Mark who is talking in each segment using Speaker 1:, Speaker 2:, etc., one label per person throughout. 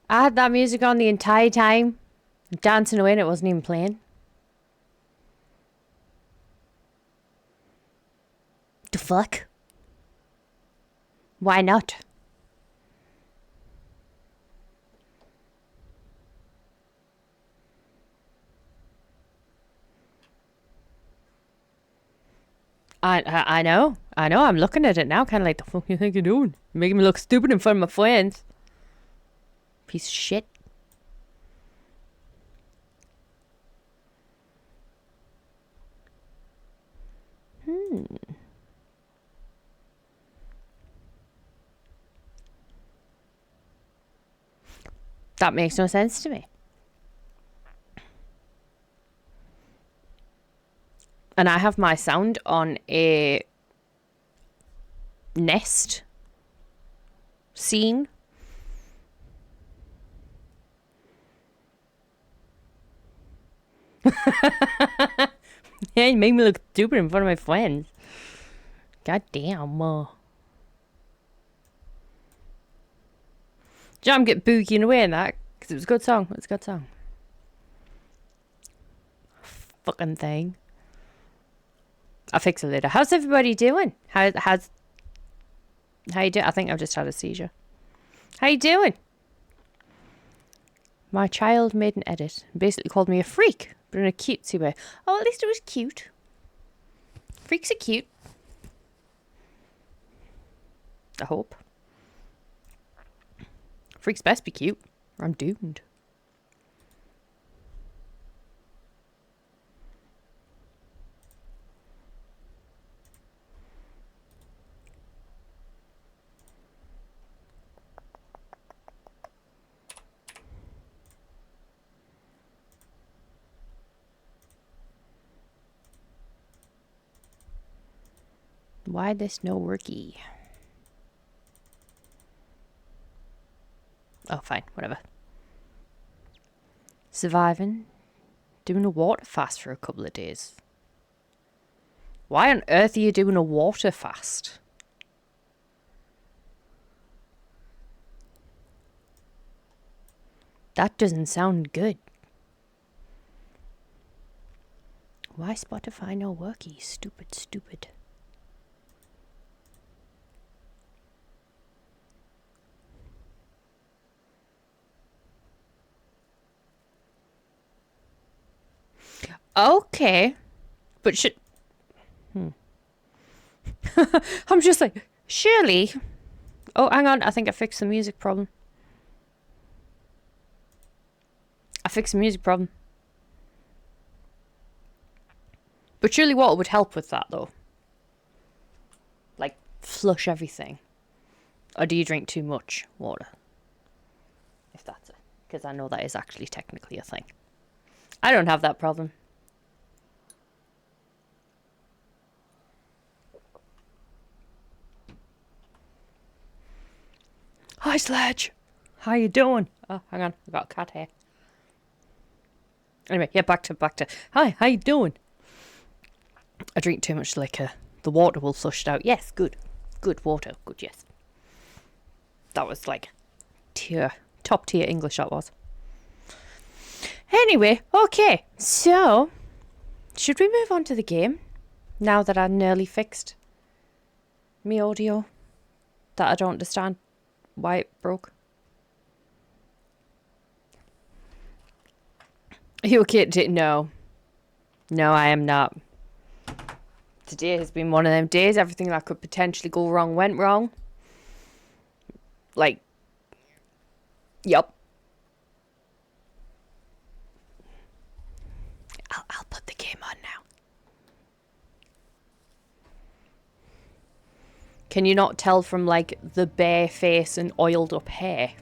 Speaker 1: I had that music on the entire time. Dancing away and it wasn't even playing. The fuck? Why not? I know. I know. I'm looking at it now, kind of like, the fuck you think you're doing? You're making me look stupid in front of my friends. Piece of shit. That makes no sense to me. And I have my sound on a nest scene. Yeah, you make me look stupid in front of my friends. God damn. I'm get boogieing away in that because it was a good song. It's a good song. Fucking thing. I'll fix it later. How's everybody doing? How you doing? I think I've just had a seizure. How you doing? My child made an edit and basically called me a freak, but in a cutesy way. Oh, at least it was cute. Freaks are cute. I hope. Freaks best be cute, or I'm doomed. Why this no worky? Oh, fine, whatever. Surviving. Doing a water fast for a couple of days. Why on earth are you doing a water fast? That doesn't sound good. Why Spotify no worky? Stupid, stupid. Okay. But should... I'm just like, surely... Oh, hang on. I think I fixed the music problem. I fixed the music problem. But surely water would help with that, though. Like, flush everything. Or do you drink too much water? If that's it. Because I know that is actually technically a thing. I don't have that problem. Hi, Sledge. How you doing? Oh, hang on. I got a cat here. Anyway, yeah, back to. Hi, how you doing? I drink too much liquor. The water will flush it out. Yes, good. Good water. Good, yes. That was like top tier English, that was. Anyway, okay. So, should we move on to the game? Now that I nearly fixed me audio. That I don't understand why it broke. Are you okay? No. No, I am not. Today has been one of them days. Everything that could potentially go wrong went wrong. Like, yup. I'll put the game on now. Can you not tell from like the bare face and oiled up hair?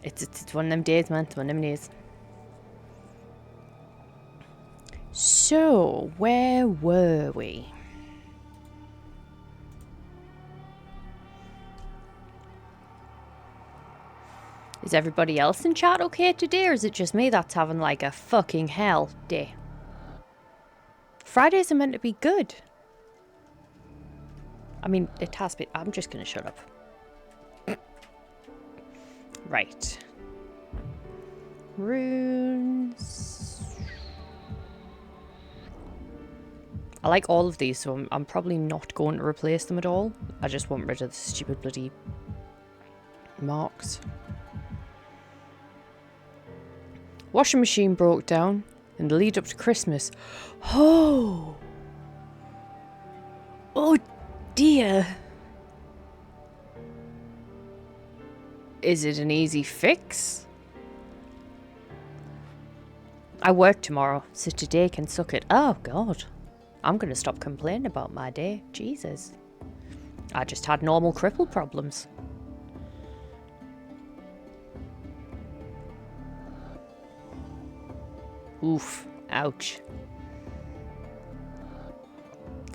Speaker 1: It's one of them days, man. It's one of them days. So, where were we? Is everybody else in chat okay today, or is it just me that's having like a fucking hell day? Fridays are meant to be good. I mean, it has been. I'm just gonna shut up. Right. Runes. I like all of these, so I'm probably not going to replace them at all. I just want rid of the stupid bloody marks. Washing machine broke down in the lead up to Christmas. Oh! Oh dear! Is it an easy fix? I work tomorrow, so today can suck it. Oh god. I'm gonna stop complaining about my day. Jesus. I just had normal cripple problems. Oof. Ouch.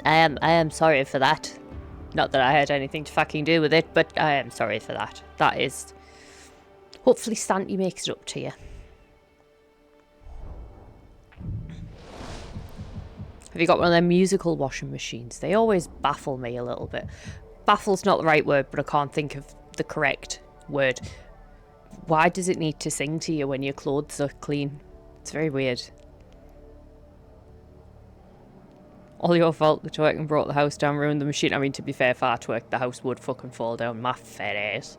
Speaker 1: I am sorry for that. Not that I had anything to fucking do with it, but I am sorry for that. That is... Hopefully Santy makes it up to you. Have you got one of them musical washing machines? They always baffle me a little bit. Baffle's not the right word, but I can't think of the correct word. Why does it need to sing to you when your clothes are clean? It's very weird. All your fault. The twerking brought the house down, ruined the machine. I mean, to be fair, if I twerked, the house would fucking fall down. My fat ass.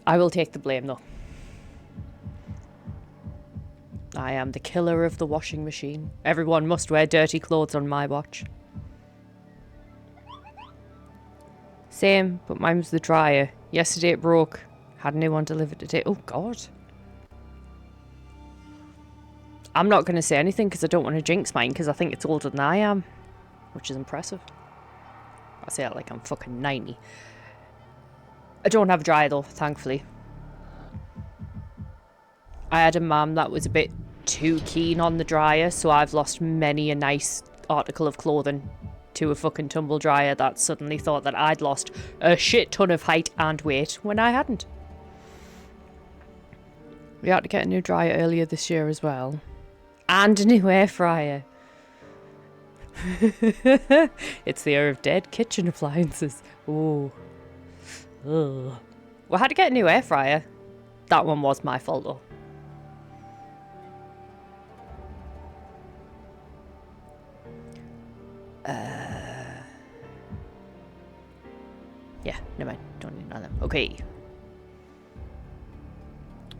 Speaker 1: I will take the blame, though. I am the killer of the washing machine. Everyone must wear dirty clothes on my watch. Same, but mine was the dryer. Yesterday it broke. Had a new one delivered today. Oh, God. I'm not going to say anything because I don't want to jinx mine because I think it's older than I am. Which is impressive. I say that like I'm fucking 90. I don't have a dryer though, thankfully. I had a mum that was a bit too keen on the dryer, so I've lost many a nice article of clothing to a fucking tumble dryer that suddenly thought that I'd lost a shit ton of height and weight when I hadn't. We had to get a new dryer earlier this year as well. And a new air fryer. It's the air of dead kitchen appliances. Ooh. Ugh. We had to get a new air fryer. That one was my fault though. Yeah, never mind. Don't need none of them. Okay.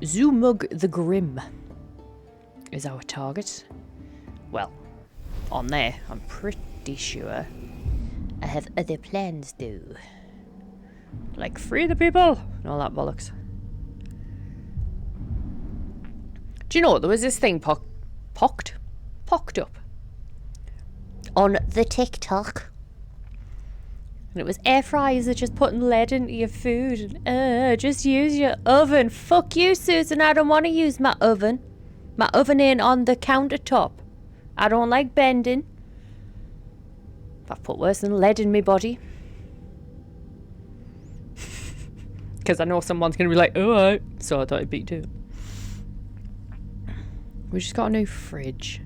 Speaker 1: Zoomug the Grim is our target. Well, on there, I'm pretty sure I have other plans though. Like free the people and all that bollocks. Do you know, there was this thing pocked up on the TikTok. And it was air fryers are just putting lead into your food. Just use your oven. Fuck you, Susan. I don't want to use my oven. My oven ain't on the countertop. I don't like bending. I've put worse than lead in my body. Because I know someone's going to be like, alright. So I thought I'd beat too. We just got a new fridge.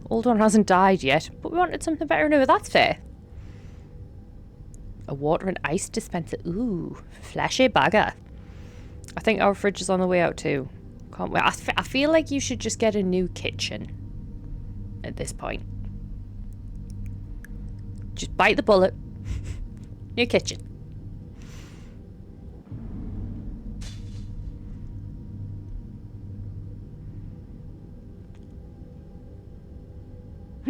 Speaker 1: Old one hasn't died yet, but we wanted something better new. That's fair. A water and ice dispenser. Ooh, flashy bagger. I think our fridge is on the way out too. Can't wait. I feel like you should just get a new kitchen at this point. Just bite the bullet. New kitchen.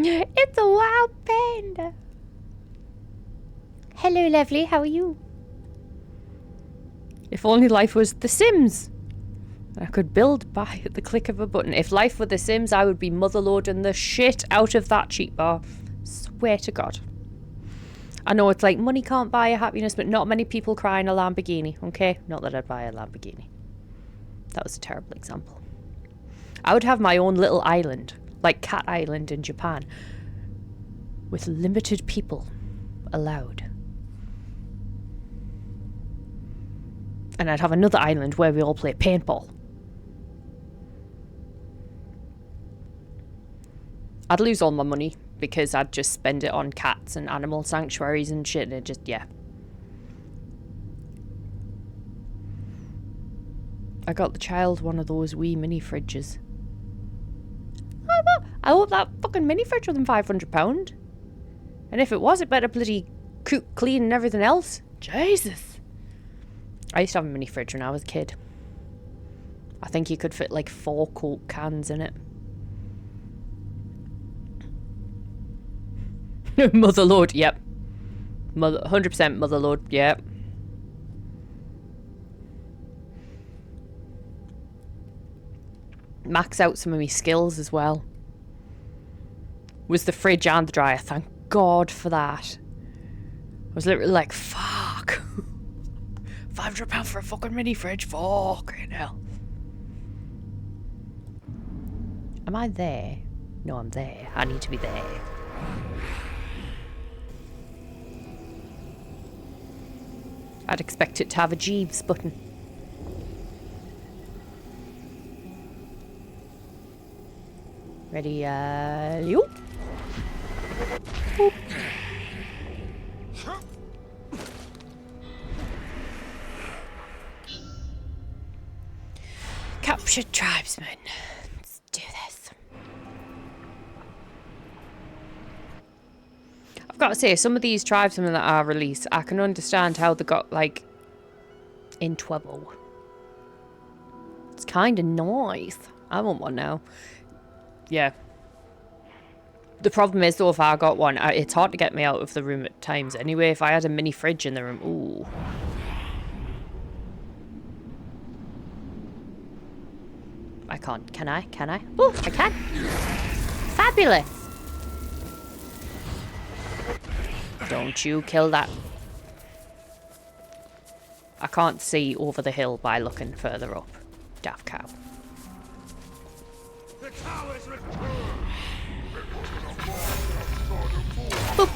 Speaker 1: It's a wild panda. Hello, lovely. How are you? If only life was The Sims. I could build by the click of a button. If life were The Sims, I would be motherloading the shit out of that cheap bar. Swear to God. I know it's like money can't buy a happiness, but not many people cry in a Lamborghini, okay? Not that I'd buy a Lamborghini. That was a terrible example. I would have my own little island. Like Cat Island in Japan, with limited people allowed. And I'd have another island where we all play paintball. I'd lose all my money because I'd just spend it on cats and animal sanctuaries and shit, and it just, yeah. I got the child one of those wee mini fridges. I hope that fucking mini fridge wasn't £500. And if it was, it better bloody cook, clean and everything else. Jesus. I used to have a mini fridge when I was a kid. I think you could fit like 4 Coke cans in it. Motherload, yep. 100% motherload, yep. Max out some of my skills as well. Was the fridge and the dryer. Thank God for that. I was literally like, fuck. £500 for a fucking mini fridge. Fucking hell. Am I there? No, I'm there. I need to be there. I'd expect it to have a Jeeves button. Ready, you? Boop. Captured tribesmen. Let's do this. I've got to say, some of these tribesmen that are released, I can understand how they got, like, in trouble. It's kind of nice. I want one now. Yeah. The problem is, though, if I got one, it's hard to get me out of the room at times. Anyway, if I had a mini fridge in the room, ooh. I can't. Can I? Can I? Oh, I can. Fabulous. Don't you kill that. I can't see over the hill by looking further up. Daft cow. Boop.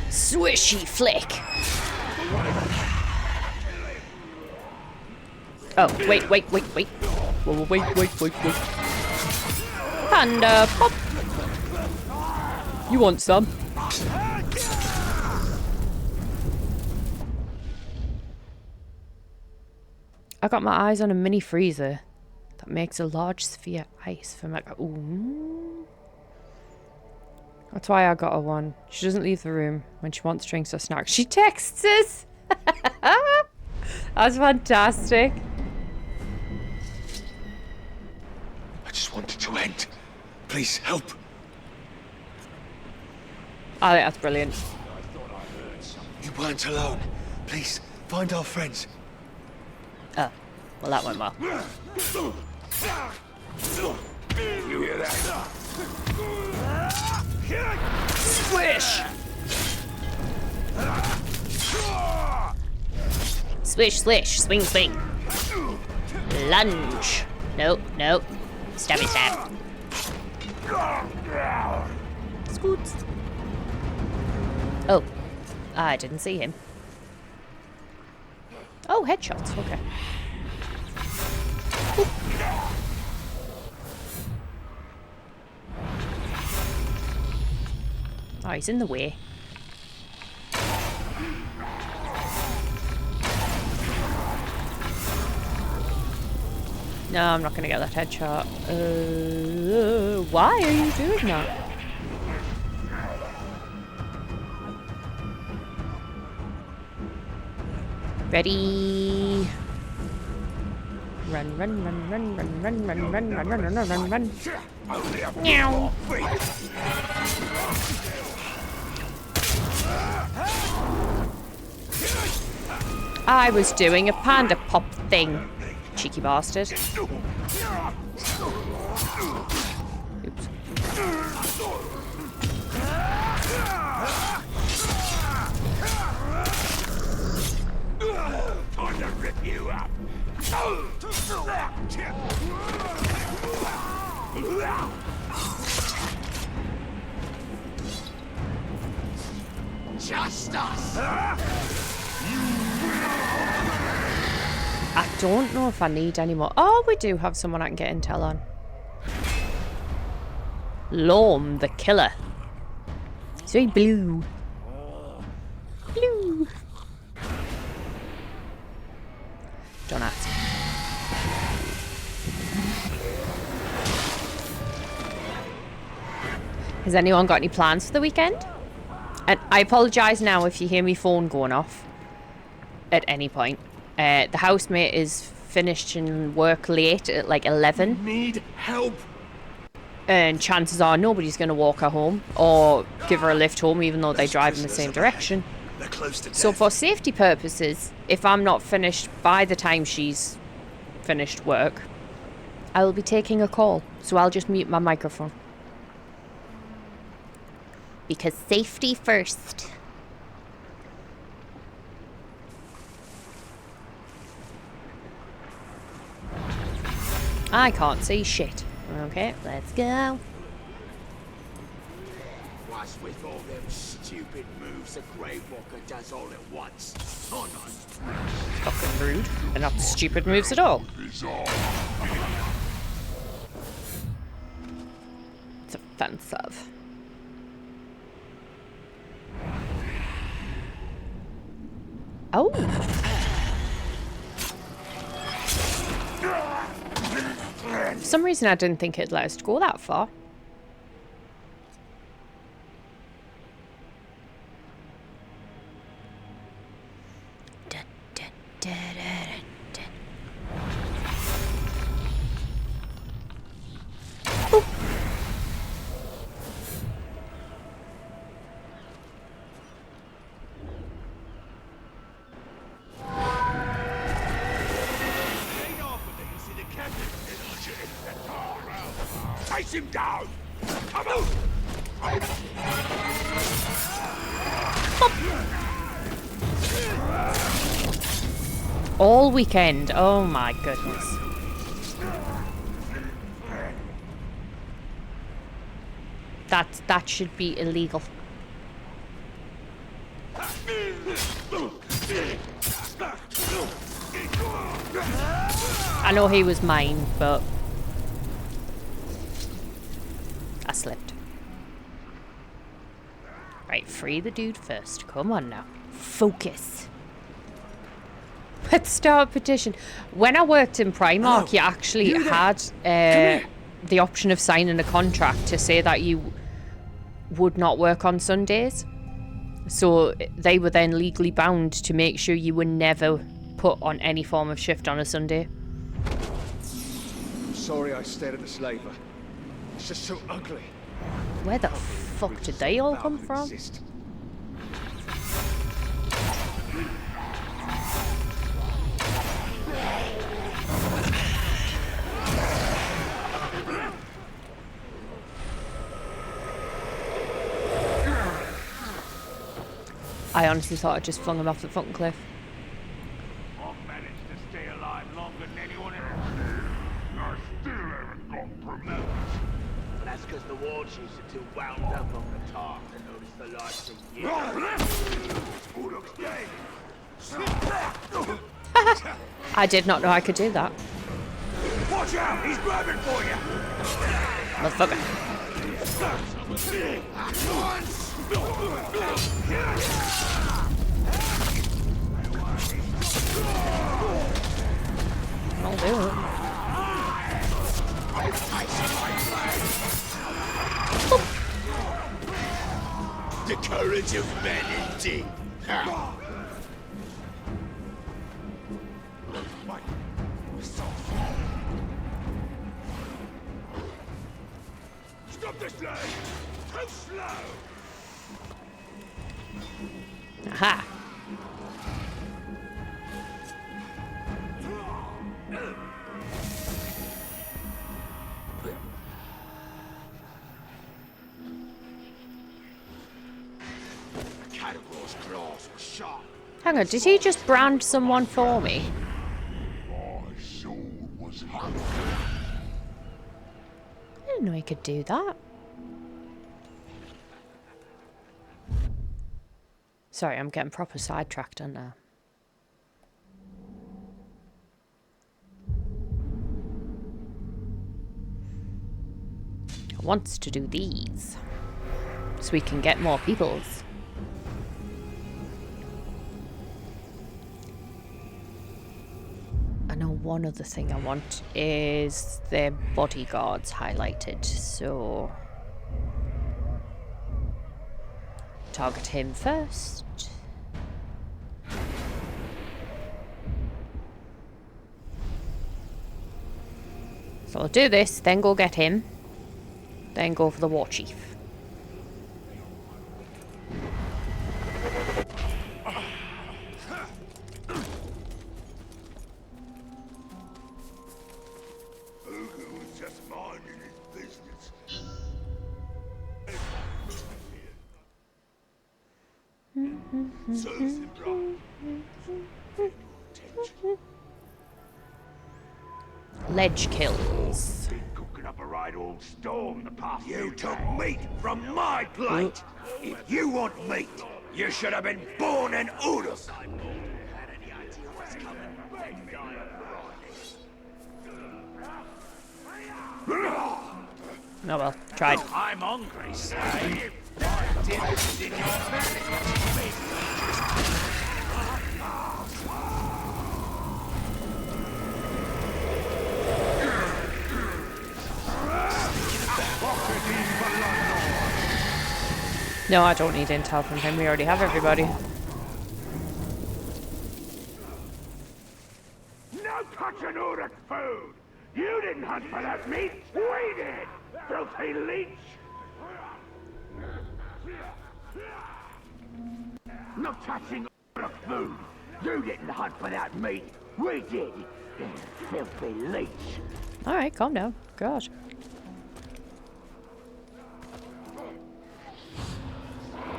Speaker 1: Swishy flick. Oh, wait. Whoa, wait. Panda pop. You want some? I got my eyes on a mini freezer that makes a large sphere ice for my... Ooh. That's why I got her one. She doesn't leave the room when she wants drinks or snacks. She texts us! That's fantastic.
Speaker 2: I just want it to end. Please, help.
Speaker 1: I think that's brilliant.
Speaker 2: You weren't alone. Please, find our friends.
Speaker 1: Oh, well that went well.
Speaker 2: You hear that?
Speaker 1: Swish! Swish, swish, swing, swing. Lunge. Nope. Stabby stab. Scoots. Oh, I didn't see him. Oh, headshots. Okay. Oop. Oh, he's in the way. No, I'm not going to get that headshot. Why are you doing that? Ready. Run. Meow. I was doing a panda pop thing. Cheeky bastard. Oops.
Speaker 2: I'm gonna rip you up. Justice.
Speaker 1: I don't know if I need any more. Oh, we do have someone I can get intel on. Lorm the killer. He's very blue. Blue. Has anyone got any plans for the weekend? And I apologise now if you hear me phone going off at any point. The housemate is finishing work late at like 11.
Speaker 2: Need help.
Speaker 1: And chances are nobody's going to walk her home or give her a lift home, even though they drive in the same direction.
Speaker 2: They're close to death.
Speaker 1: So for safety purposes, if I'm not finished by the time she's finished work, I will be taking a call. So I'll just mute my microphone. Because safety first. I can't see shit. Okay, let's go.
Speaker 3: What's with all them stupid moves a Grey Walker does all at once? Oh no.
Speaker 1: Fucking rude. They're not stupid moves at all. It's offensive. Oh. For some reason I didn't think it'd let us go that far.
Speaker 3: Face him down! Come on!
Speaker 1: All weekend. Oh my goodness. That should be illegal. I know he was mine, but I slipped. Right, free the dude first. Come on now. Focus. Let's start a petition. When I worked in Primark, you actually had the option of signing a contract to say that you would not work on Sundays. So they were then legally bound to make sure you were never put on any form of shift on a Sunday.
Speaker 2: I'm sorry I stared at the slaver. It's just so ugly.
Speaker 1: Where the fuck did they all come from? I honestly thought I just flung him off the fucking cliff.
Speaker 3: I've managed to stay alive longer than anyone else. I still haven't got promoted. That's because the war chiefs are too wound up on the talk to notice the large thing here. Who looks dead?
Speaker 1: I did not know I could do that.
Speaker 3: Watch out! He's grabbing for you!
Speaker 1: Motherfucker. I'll do it.
Speaker 3: The courage of men indeed. Stop this lad! Too slow!
Speaker 1: Aha.
Speaker 3: Catagor's claws were sharp.
Speaker 1: Hang on, did he just brand someone for me?
Speaker 3: My sword was hungry.
Speaker 1: I didn't know he could do that. Sorry, I'm getting proper sidetracked on now. I want to do these so we can get more peoples. I know one other thing I want is their bodyguards highlighted, so target him first. So I'll do this, then go get him, then go for the war chief.
Speaker 3: Ugu was just minding his business. Serves him right.
Speaker 1: Ledge kills.
Speaker 3: Been cooking up a right old storm the past You took meat from my plate. If you want meat, you should have been born in Uruk.
Speaker 1: Oh well, tried.
Speaker 3: I'm hungry, say. My dinner's in your
Speaker 1: No, I don't need intel from him. We already have everybody.
Speaker 3: No touching Uruk food! You didn't hunt for that meat! We did! Filthy leech! No touching Uruk food! You didn't hunt for that meat! We did! Filthy leech!
Speaker 1: Alright, calm down. God.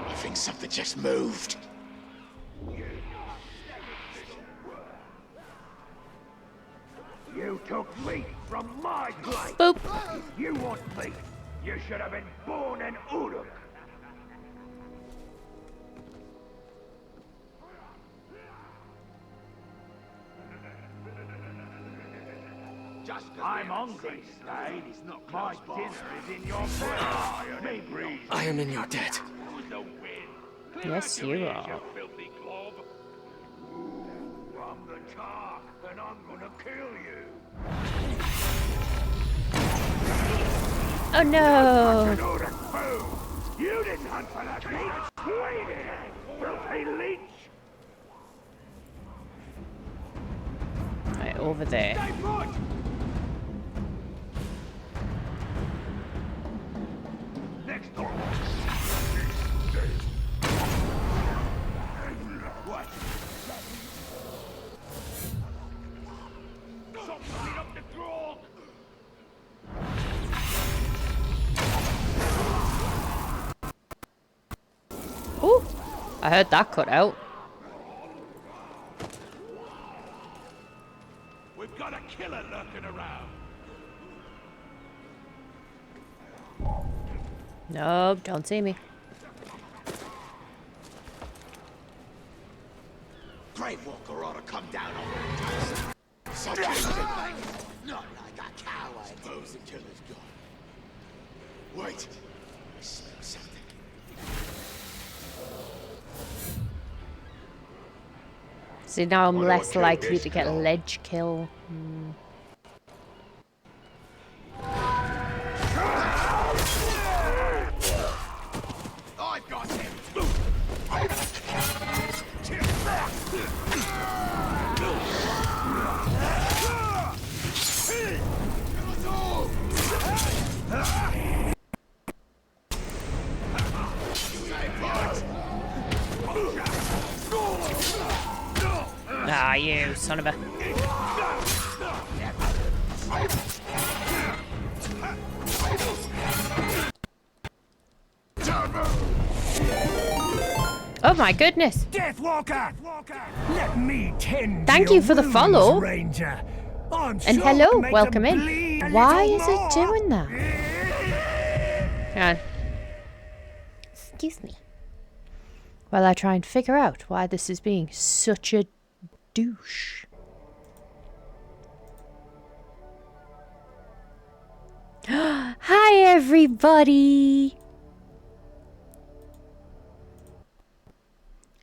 Speaker 2: I think something just moved.
Speaker 3: You took meat from my plate!
Speaker 1: Boop.
Speaker 3: You want meat? You should have been born in Uruk! I'm hungry, Stay. My dinner is in your breath. Me breathe.
Speaker 2: I am in your debt.
Speaker 1: Yes, you are.
Speaker 3: Filthy glob. I'm the Tar, and I'm gonna kill you.
Speaker 1: Oh no!
Speaker 3: Uruk food! You didn't hunt for that meat! We did! Filthy leech!
Speaker 1: Right, over there.
Speaker 3: Stay put! Next door! What? Something up the grog!
Speaker 1: Ooh! I heard that cut out.
Speaker 3: We've got a killer lurking around.
Speaker 1: Nope, don't see me.
Speaker 2: Grave Walker ought to come down on that. Something. Not like a coward. Those and killers gone. Wait. I smell something.
Speaker 1: See, now I'm
Speaker 3: Why do I
Speaker 1: less
Speaker 3: kill
Speaker 1: likely
Speaker 3: this
Speaker 1: to get a
Speaker 3: guy?
Speaker 1: ledge kill.
Speaker 2: I've got him.
Speaker 1: Ah, you son of a... Oh my goodness!
Speaker 4: Deathwalker! Let me tend
Speaker 1: Thank
Speaker 4: to
Speaker 1: you
Speaker 4: your
Speaker 1: for the
Speaker 4: wounds,
Speaker 1: follow.
Speaker 4: Ranger. I'm
Speaker 1: And
Speaker 4: sure
Speaker 1: hello,
Speaker 4: to make
Speaker 1: welcome
Speaker 4: them
Speaker 1: in.
Speaker 4: bleed a
Speaker 1: Why
Speaker 4: little
Speaker 1: is it
Speaker 4: more.
Speaker 1: doing that? Hang on. Excuse me. While I try and figure out why this is being such a douche. Hi everybody!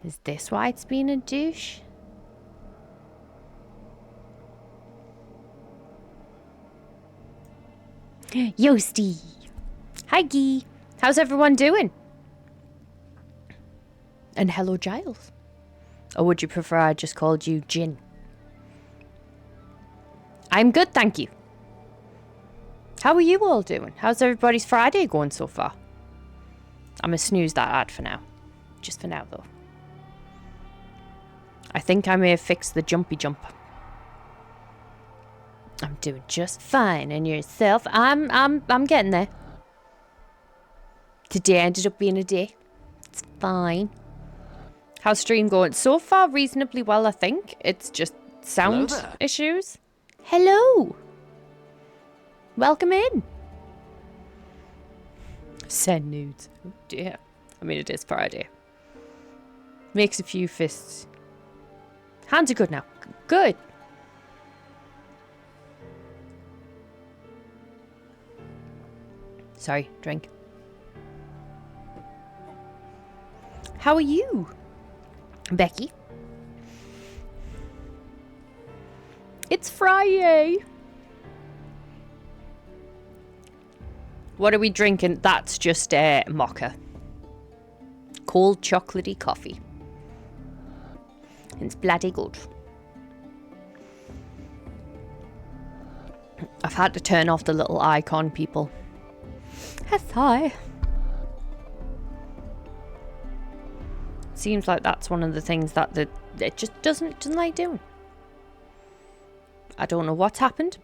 Speaker 1: Is this why it's being a douche? Yosti! Hi Gee! How's everyone doing? And hello, Giles. Or would you prefer I just called you Jin? I'm good, thank you. How are you all doing? How's everybody's Friday going so far? I'm gonna snooze that ad for now. Just for now, though. I think I may have fixed the jumpy jump. I'm doing just fine, and yourself? I'm getting there. Today ended up being a day. It's fine. How's stream going? So far, reasonably well, I think. It's just sound issues. Hello. Welcome in. Send nudes. Oh dear. I mean, it is Friday. Makes a few fists. Hands are good now. Good. Sorry, drink. How are you, Becky? It's Friday. What are we drinking? That's just a mocha. Cold chocolatey coffee. It's bloody good. I've had to turn off the little icon, people. Yes, hi. Seems like that's one of the things that it just doesn't like doing. I don't know what's happened.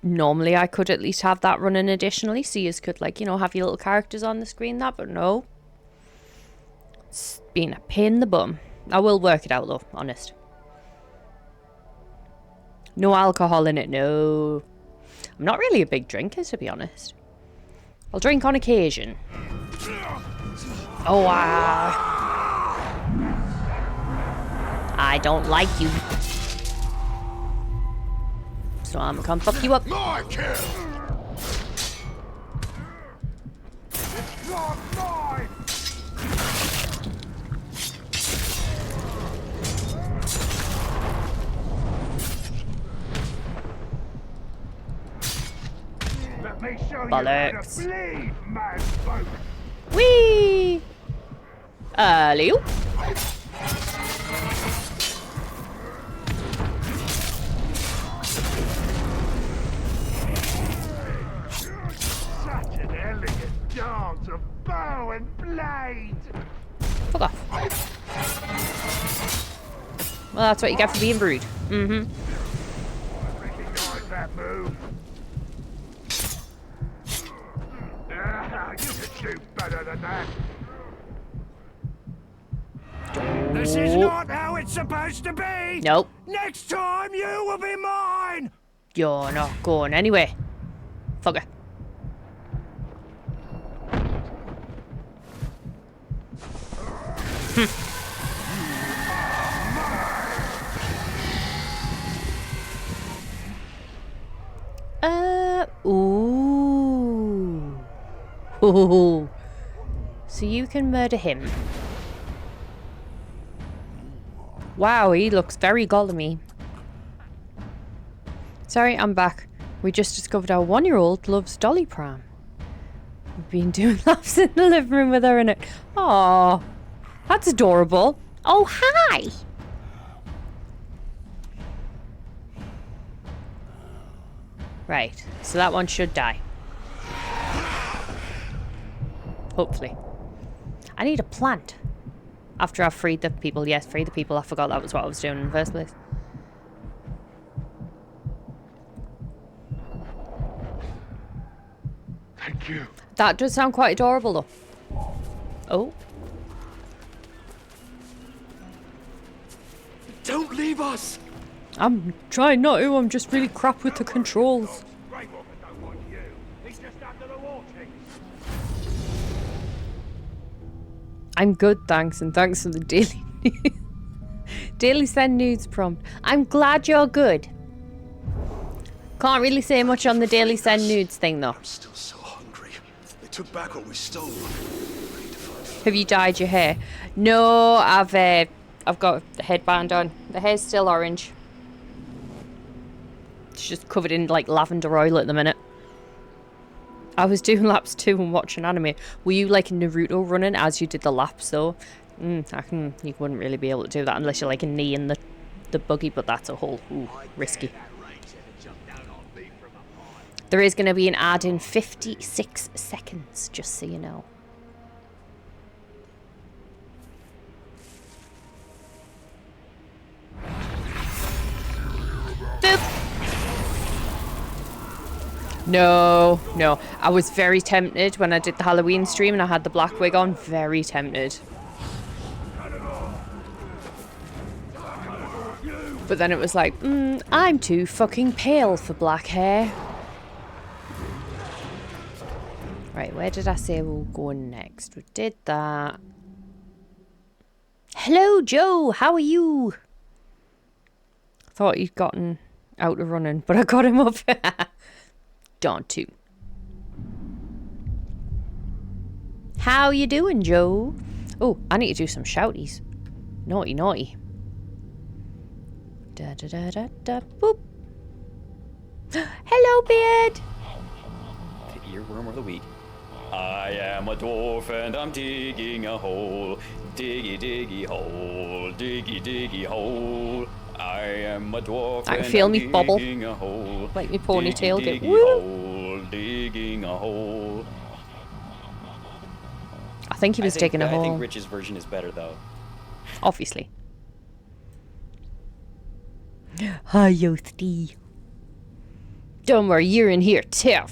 Speaker 1: Normally I could at least have that running additionally, so you could, like, you know, have your little characters on the screen, that, but no. It's been a pain in the bum. I will work it out though, honest. No alcohol in it, no. I'm not really a big drinker, to be honest. I'll drink on occasion. Oh, wow. I don't like you. So I'm gonna come fuck you up.
Speaker 2: My kill!
Speaker 3: It's not mine! Let me show you how to
Speaker 1: Bollocks.
Speaker 3: bleed, mad folk!
Speaker 1: Whee! Leo?
Speaker 3: Such an elegant dance of bow and blade!
Speaker 1: Fuck off. Well, that's what you get for being rude. Mm-hmm.
Speaker 3: Recognize that move? You could do better than that!
Speaker 4: This is not how it's supposed to be.
Speaker 1: Nope.
Speaker 4: Next time you will be mine.
Speaker 1: You're not going anywhere. Fucker. Ooh. Ooh. So you can murder him. Wow, he looks very Gollum-y. Sorry, I'm back. We just discovered our 1-year-old loves Dolly Pram. We've been doing laps in the living room with her in it. Aww. That's adorable. Oh, hi! Right, so that one should die. Hopefully. I need a plant. After I've freed the people. Yes, free the people. I forgot that was what I was doing in the first place.
Speaker 3: Thank you.
Speaker 1: That does sound quite adorable, though. Oh.
Speaker 2: Don't leave us!
Speaker 1: I'm trying not to. I'm just really crap with the controls.
Speaker 3: Grey Walker don't want you. He's just under the watering.
Speaker 1: I'm good, thanks, and thanks for the daily send nudes prompt. I'm glad you're good. Can't really say much on the daily send nudes thing, though.
Speaker 2: I'm still so hungry. They took back what we stole. Ready to fight.
Speaker 1: Have you dyed your hair? No, I've got a headband on. The hair's still orange. It's just covered in like lavender oil at the minute. I was doing laps too and watching anime. Were you like Naruto running as you did the laps though? You wouldn't really be able to do that unless you're like a knee in the buggy, but that's a whole risky. There is going to be an ad in 56 seconds, just so you know. Boop. No, no. I was very tempted when I did the Halloween stream and I had the black wig on. Very tempted. But then it was like, I'm too fucking pale for black hair. Right, where did I say we were going next? We did that. Hello, Joe. How are you? Thought he'd gotten out of running, but I got him up. Dawn 2. How you doing, Joe? Oh, I need to do some shouties. Naughty, naughty. Da da da da da boop. Hello, Beard.
Speaker 5: The earworm of the week. I am a dwarf and I'm digging a hole. Diggy diggy hole. Diggy diggy hole. I am a dwarf
Speaker 1: I can
Speaker 5: and
Speaker 1: feel
Speaker 5: I'm
Speaker 1: me bubble.
Speaker 5: digging a hole.
Speaker 1: Like me ponytail
Speaker 5: diggy,
Speaker 1: get
Speaker 5: diggy
Speaker 1: woo.
Speaker 5: hole. Digging a hole.
Speaker 1: I think he was digging a
Speaker 5: I
Speaker 1: hole.
Speaker 5: think Rich's version is better though.
Speaker 1: Obviously. Hi, Yosti. Don't worry, you're in here too.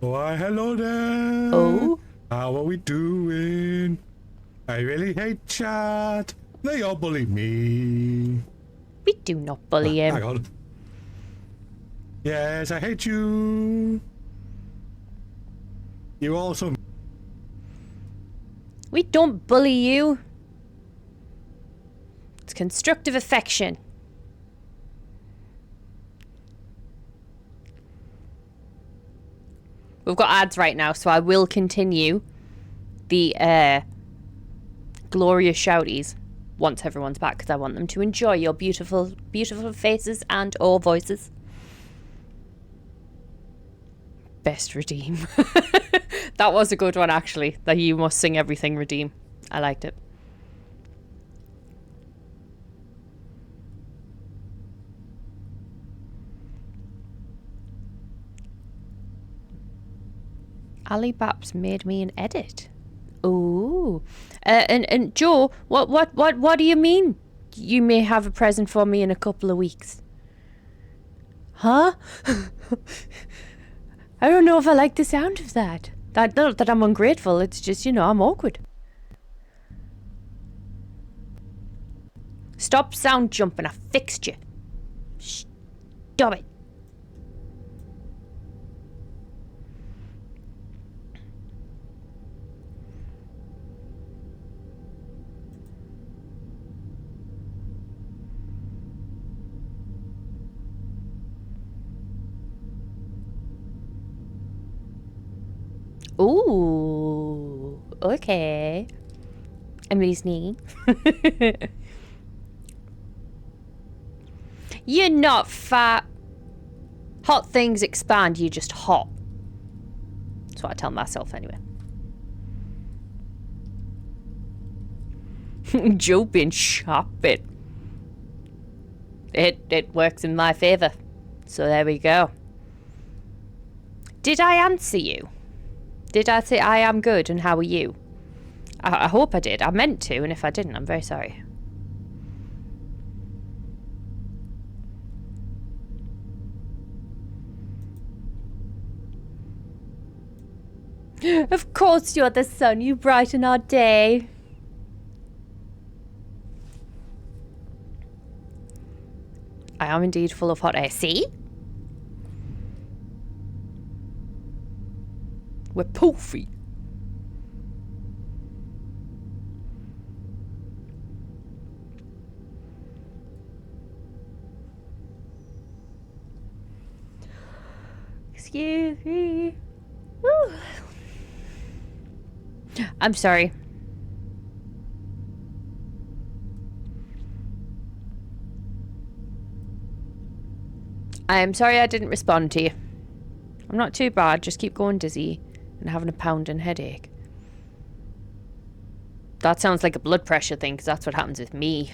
Speaker 6: Why, hello there.
Speaker 1: Oh?
Speaker 6: How are we doing? I really hate chat. They all bully me.
Speaker 1: We do not bully
Speaker 6: Hang
Speaker 1: him.
Speaker 6: on. Yes, I hate you. You also.
Speaker 1: We don't bully you. It's constructive affection. We've got ads right now, so I will continue the glorious shouties once everyone's back, because I want them to enjoy your beautiful, beautiful faces and or voices. Best redeem. That was a good one, actually. That you must sing everything redeem. I liked it. Ali Baps made me an edit. Oh, and Joe, what do you mean? You may have a present for me in a couple of weeks. Huh? I don't know if I like the sound of that. Not that I'm ungrateful. It's just, you know, I'm awkward. Stop sound jumping. I fixed you. Stop it. Ooh, okay. I'm listening. You're not fat. Hot things expand, you're just hot. That's what I tell myself anyway. Joe being sharp bit. It works in my favour. So there we go. Did I answer you? Did I say I am good and how are you? I hope I did. I meant to, and if I didn't, I'm very sorry. Of course you're the sun. You brighten our day. I am indeed full of hot air. See? We're poofy. Excuse me. Woo. I'm sorry. I'm sorry I didn't respond to you. I'm not too bad, just keep going dizzy and having a pounding headache. That sounds like a blood pressure thing, because that's what happens with me.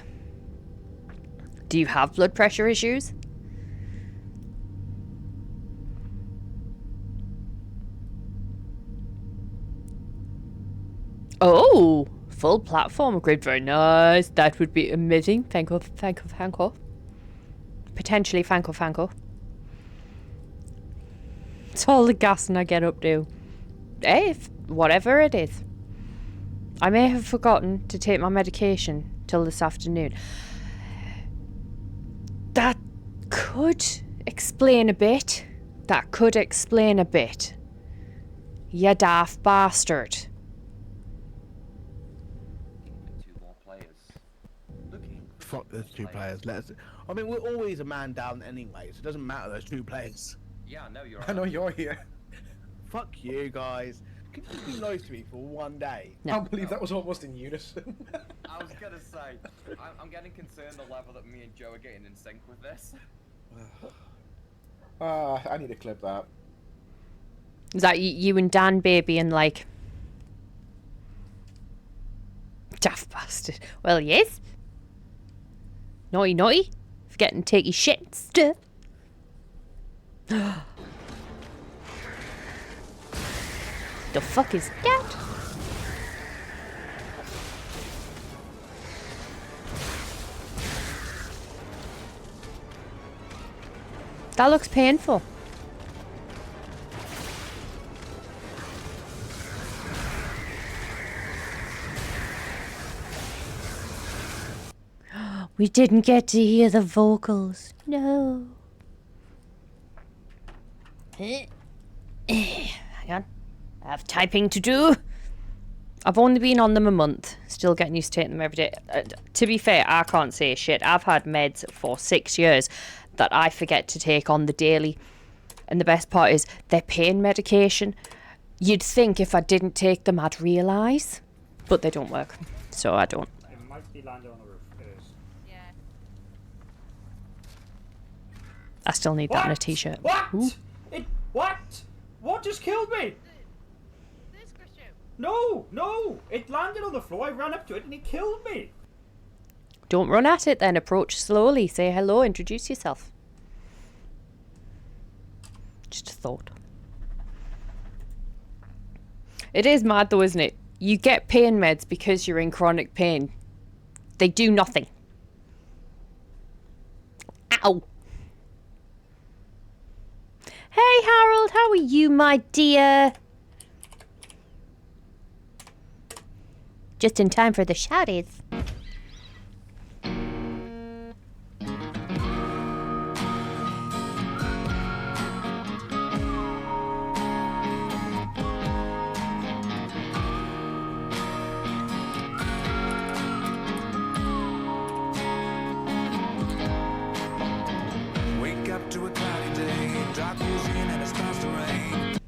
Speaker 1: Do you have blood pressure issues? Oh, full platform upgrade, very nice. That would be amazing. Thank you. Potentially thank you. It's all the gassing I get up to. Hey, whatever it is. I may have forgotten to take my medication till this afternoon. That could explain a bit. You daft bastard.
Speaker 5: Two more players. Looking.
Speaker 7: Fuck those two players. I mean, we're always a man down anyway, so it doesn't matter. Those two players.
Speaker 5: Yeah, no, you're.
Speaker 8: I know you're here.
Speaker 7: Fuck you guys. Can you just be nice to me for one day?
Speaker 8: I can't believe that was almost in unison.
Speaker 5: I was gonna say, I'm getting concerned the level that me and Joe are getting in sync with this.
Speaker 8: I need to clip that.
Speaker 1: Is that you and Dan, baby, and like... Daft bastard. Well, yes. Naughty. Forgetting to take your shit and stuff. The fuck is that? That looks painful. We didn't get to hear the vocals. No. Hang on. I have typing to do. I've only been on them a month. Still getting used to taking them every day. To be fair, I can't say shit. I've had meds for 6 years that I forget to take on the daily. And the best part is they're pain medication. You'd think if I didn't take them, I'd realise. But they don't work. So I don't.
Speaker 4: It might be landing on the roof. It is.
Speaker 9: Yeah.
Speaker 1: I still need that on a t-shirt.
Speaker 4: What?
Speaker 1: Ooh.
Speaker 4: What? What just killed me?
Speaker 9: This Christian.
Speaker 4: No! It landed on the floor. I ran up to it and it killed me.
Speaker 1: Don't run at it then. Approach slowly. Say hello. Introduce yourself. Just a thought. It is mad though, isn't it? You get pain meds because you're in chronic pain. They do nothing. Ow. Hey Harold, how are you, my dear? Just in time for the shouties.
Speaker 10: Wake up to a cloudy day, dark rolls in and it starts to rain.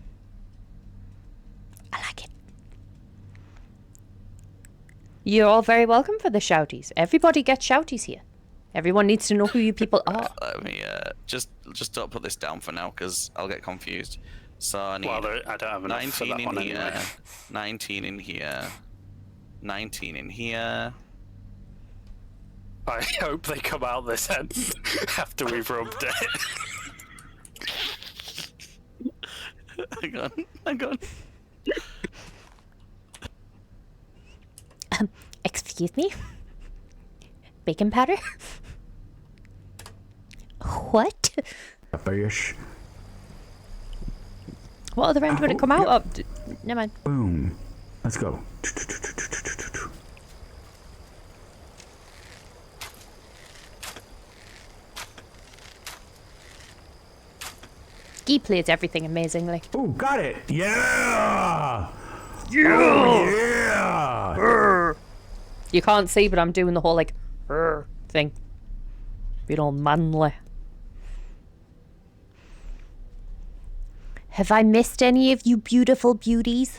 Speaker 1: I like it. You're all very welcome for the shouties. Everybody gets shouties here. Everyone needs to know who you people are.
Speaker 11: Let me just don't put this down for now because I'll get confused. So I need
Speaker 12: I don't have enough for
Speaker 11: 19
Speaker 12: that
Speaker 11: in
Speaker 12: one
Speaker 11: here,
Speaker 12: anyway.
Speaker 11: 19 in here, 19 in here.
Speaker 12: I hope they come out this end after we've rubbed it.
Speaker 11: Hang on.
Speaker 1: Excuse me? Bacon powder? What?
Speaker 6: Fish.
Speaker 1: What other end would it come out of? Never mind.
Speaker 6: Boom. Let's go.
Speaker 1: Guy plays everything amazingly.
Speaker 6: Oh, got it. Yeah. Oh, yeah.
Speaker 1: You can't see, but I'm doing the whole like thing. Being all manly. Have I missed any of you beautiful beauties?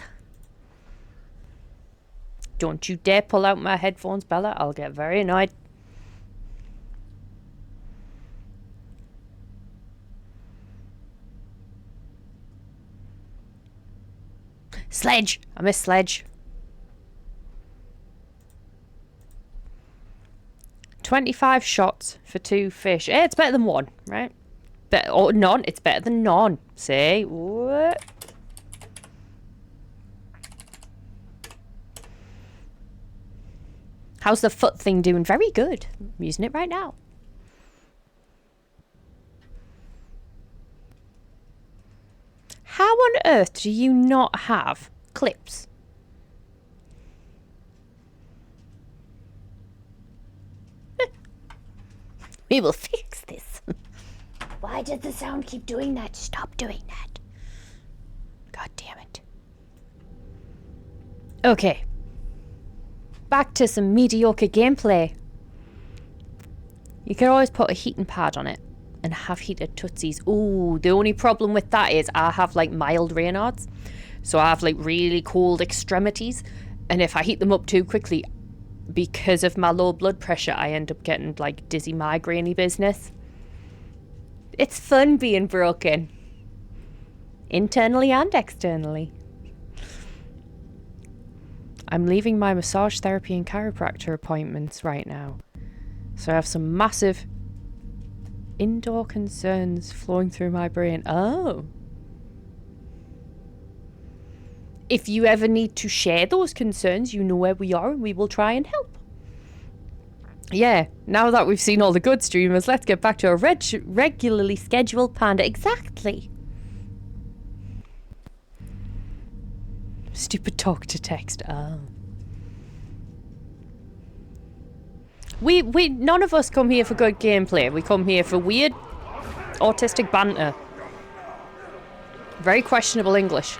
Speaker 1: Don't you dare pull out my headphones, Bella. I'll get very annoyed. Sledge! I miss Sledge. 25 shots for 2 fish. Eh, it's better than 1, right? Or none. It's better than none. See? What? How's the foot thing doing? Very good. I'm using it right now. How on earth do you not have clips? We will fix this. Why does the sound keep doing that? Stop doing that. God damn it. Okay. Back to some mediocre gameplay. You can always put a heating pad on it and have heated tootsies. Ooh, the only problem with that is I have like mild Raynaud's. So I have like really cold extremities. And if I heat them up too quickly, because of my low blood pressure, I end up getting like dizzy migraine-y business. It's fun being broken. Internally and externally. I'm leaving my massage therapy and chiropractor appointments right now. So I have some massive indoor concerns flowing through my brain. Oh. If you ever need to share those concerns, you know where we are and we will try and help. Yeah, now that we've seen all the good streamers, let's get back to a regularly scheduled Panda. Exactly. Stupid talk to text. Oh. We none of us come here for good gameplay. We come here for weird autistic banter. Very questionable English.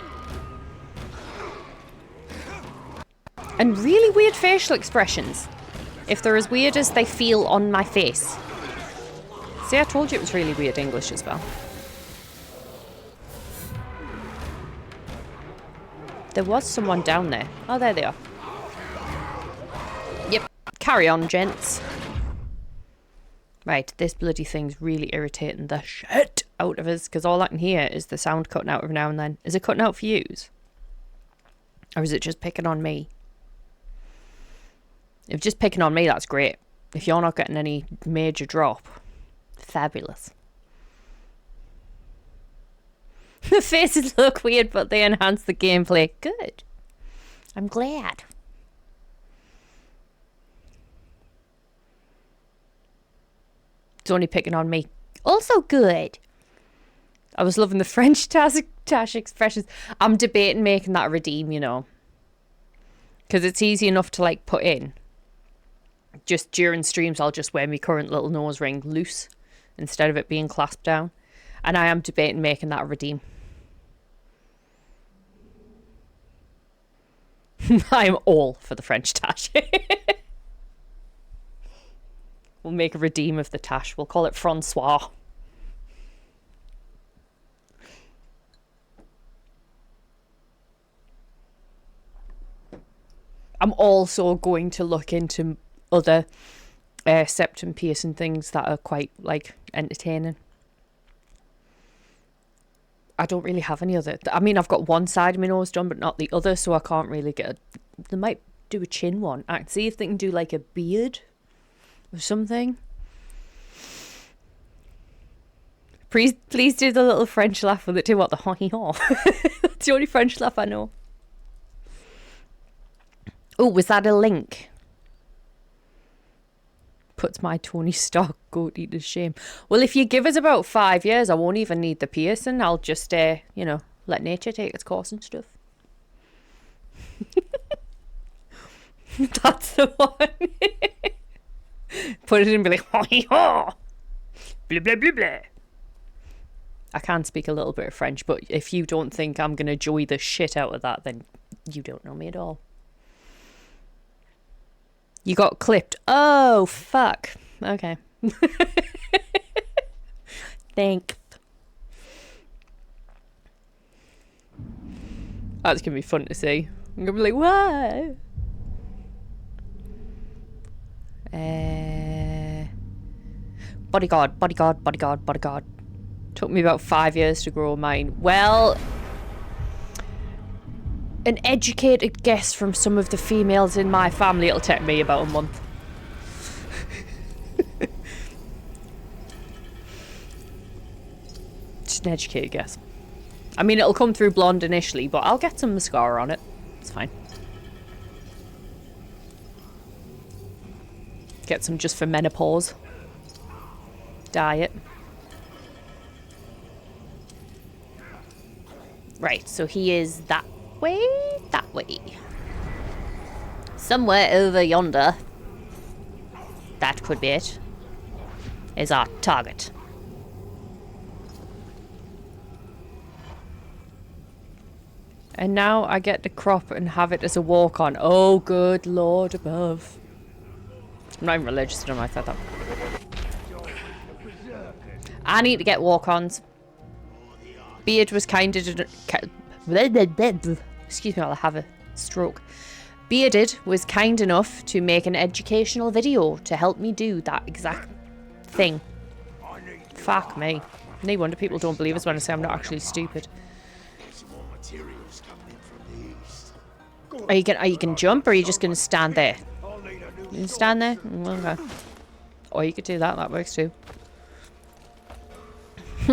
Speaker 1: And really weird facial expressions. If they're as weird as they feel on my face. See, I told you it was really weird English as well. There was someone down there. Oh, there they are. Yep. Carry on, gents. Right, this bloody thing's really irritating the shit out of us, because all I can hear is the sound cutting out every now and then. Is it cutting out for yous? Or is it just picking on me? If just picking on me, that's great. If you're not getting any major drop, fabulous. The faces look weird, but they enhance the gameplay. Good. I'm glad. It's only picking on me. Also good. I was loving the French Tash expressions. I'm debating making that a redeem, you know. Because it's easy enough to, like, put in. Just during streams, I'll just wear my current little nose ring loose instead of it being clasped down. And I am debating making that a redeem. I am all for the French Tash. We'll make a redeem of the Tash. We'll call it Francois. I'm also going to look into other septum piercing things that are quite, like, entertaining. I don't really have any other. I mean, I've got one side of my nose done, but not the other, so I can't really get a... They might do a chin one. I can see if they can do, like, a beard or something. Please do the little French laugh with it too. What, the ho-he-ho? That's the only French laugh I know. Oh, was that a link? Puts my Tony Stark goatee to shame. Well, if you give us about 5 years, I won't even need the piercing. I'll just, you know, let nature take its course and stuff. That's the one. Put it in and be like, ho-he-ho! Blah, blah, blah, blah. I can speak a little bit of French, but if you don't think I'm going to enjoy the shit out of that, then you don't know me at all. You got clipped. Oh, fuck. Okay. Thanks. That's going to be fun to see. I'm going to be like, what? Bodyguard, bodyguard, bodyguard, bodyguard. Took me about 5 years to grow mine. Well, an educated guess from some of the females in my family, it'll take me about a month. Just an educated guess. I mean, it'll come through blonde initially, but I'll get some mascara on it. It's fine. Get some just for menopause. Dye it. Right, so he is that way, that way. Somewhere over yonder, that could be it, is our target. And now I get to crop and have it as a walk-on. Oh, good Lord above. I'm not even religious, I don't know why I said that. I need to get walk-ons. Beard was kind of... Excuse me, I'll have a stroke. Bearded was kind enough to make an educational video to help me do that exact thing. Fuck me. No wonder people don't believe us when I say I'm not actually stupid. Are you gonna jump or are you just gonna stand there? You can stand there? Okay. Or you could do that, that works too.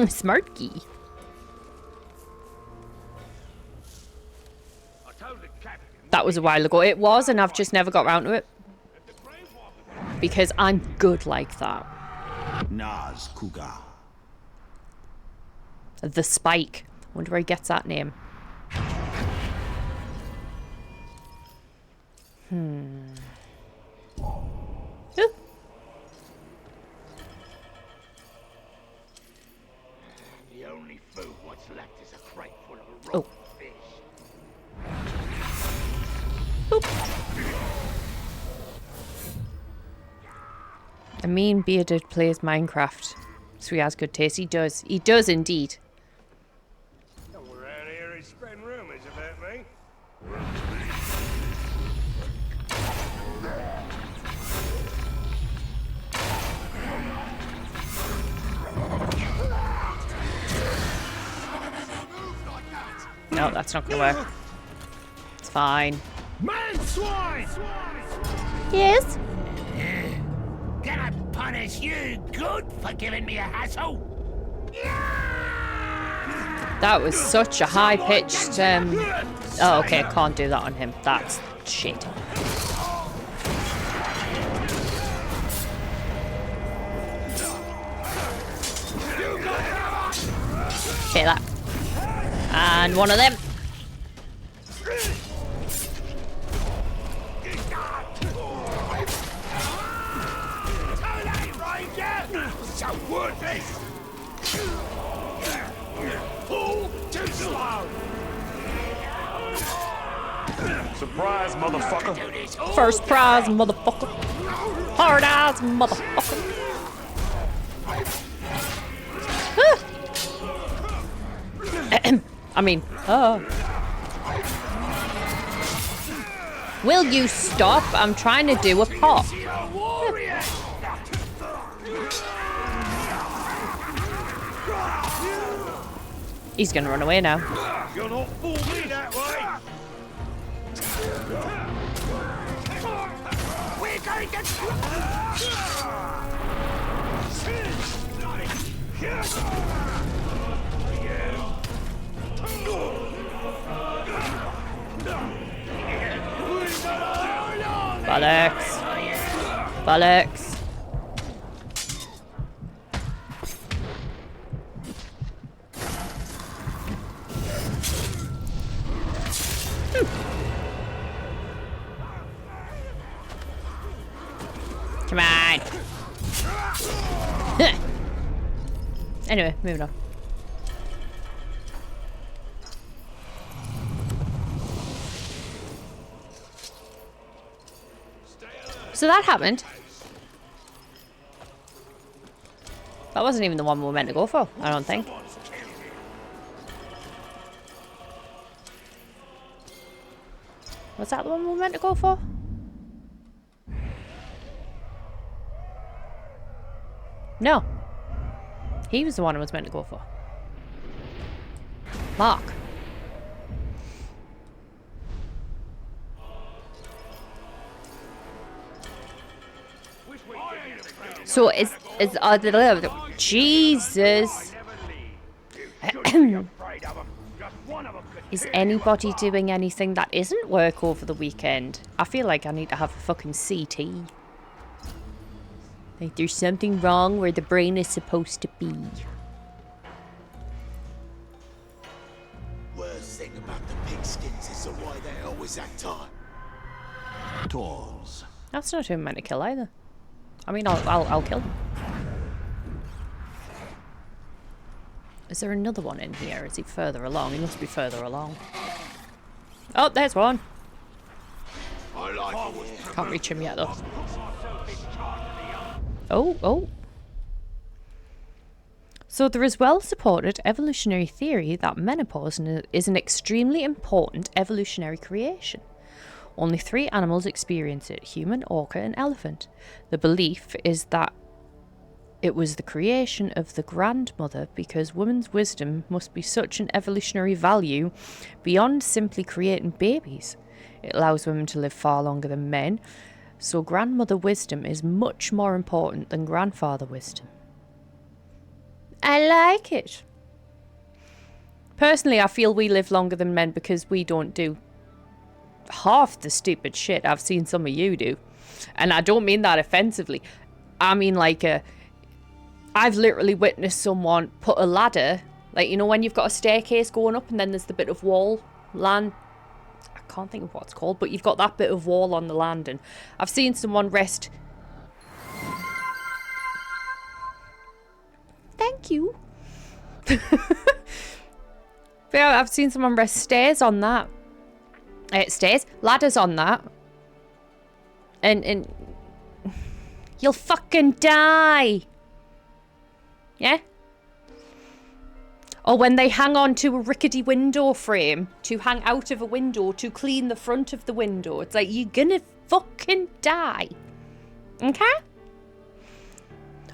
Speaker 1: Smart key. That was a while ago. It was, and I've just never got round to it. Because I'm good like that.
Speaker 2: Nas Kuga.
Speaker 1: The Spike. Wonder where he gets that name. Ooh.
Speaker 3: The only food what's left is a crate full of rotten fish.
Speaker 1: Boop. I mean, Bearded plays Minecraft, so he has good taste. He does. He does indeed.
Speaker 4: Somewhere around here is spreading rumors about me.
Speaker 1: No, that's not gonna work. It's fine.
Speaker 4: Man swine!
Speaker 1: Yes?
Speaker 2: Gonna punish you good for giving me a hassle.
Speaker 1: That was such a high-pitched, Oh, okay, can't do that on him. That's shit. Okay, that. And one of them.
Speaker 3: So worthless! Pull too slow!
Speaker 4: Surprise, motherfucker!
Speaker 1: First prize, motherfucker. Hard eyes, motherfucker. I mean, will you stop? I'm trying to do a pop. He's gonna run away now.
Speaker 4: You'll not fool me that way!
Speaker 2: We're going to...
Speaker 1: Bollocks. Bollocks. Come on. Anyway, moving on. So that happened. That wasn't even the one we were meant to go for, I don't think. Was that the one we were meant to go for? No. He was the one I was meant to go for. Mark. So is Jesus. Is anybody doing anything that isn't work over the weekend? I feel like I need to have a fucking CT. Like there's something wrong where the brain is supposed to be.
Speaker 2: Worst thing about the pigskins is the way they always act on. Tools.
Speaker 1: That's not who I'm meant to kill either. I mean, I'll kill him. Is there another one in here? Is he further along? He must be further along. Oh, there's one. Can't reach him yet, though. Oh. So there is well-supported evolutionary theory that menopause is an extremely important evolutionary creation. Only 3 animals experience it: human, orca, and elephant. The belief is that it was the creation of the grandmother because woman's wisdom must be such an evolutionary value beyond simply creating babies. It allows women to live far longer than men, so grandmother wisdom is much more important than grandfather wisdom. I like it. Personally, I feel we live longer than men because we don't do half the stupid shit I've seen some of you do. And I don't mean that offensively. I mean like I've literally witnessed someone put a ladder, like, you know, when you've got a staircase going up and then there's the bit of wall land. I can't think of what it's called, but you've got that bit of wall on the landing. I've seen someone rest. Thank you. Yeah, I've seen someone rest stairs on that. Ladders on that. And you'll fucking die. Yeah? Or when they hang on to a rickety window frame to hang out of a window to clean the front of the window. It's like, you're gonna fucking die. Okay?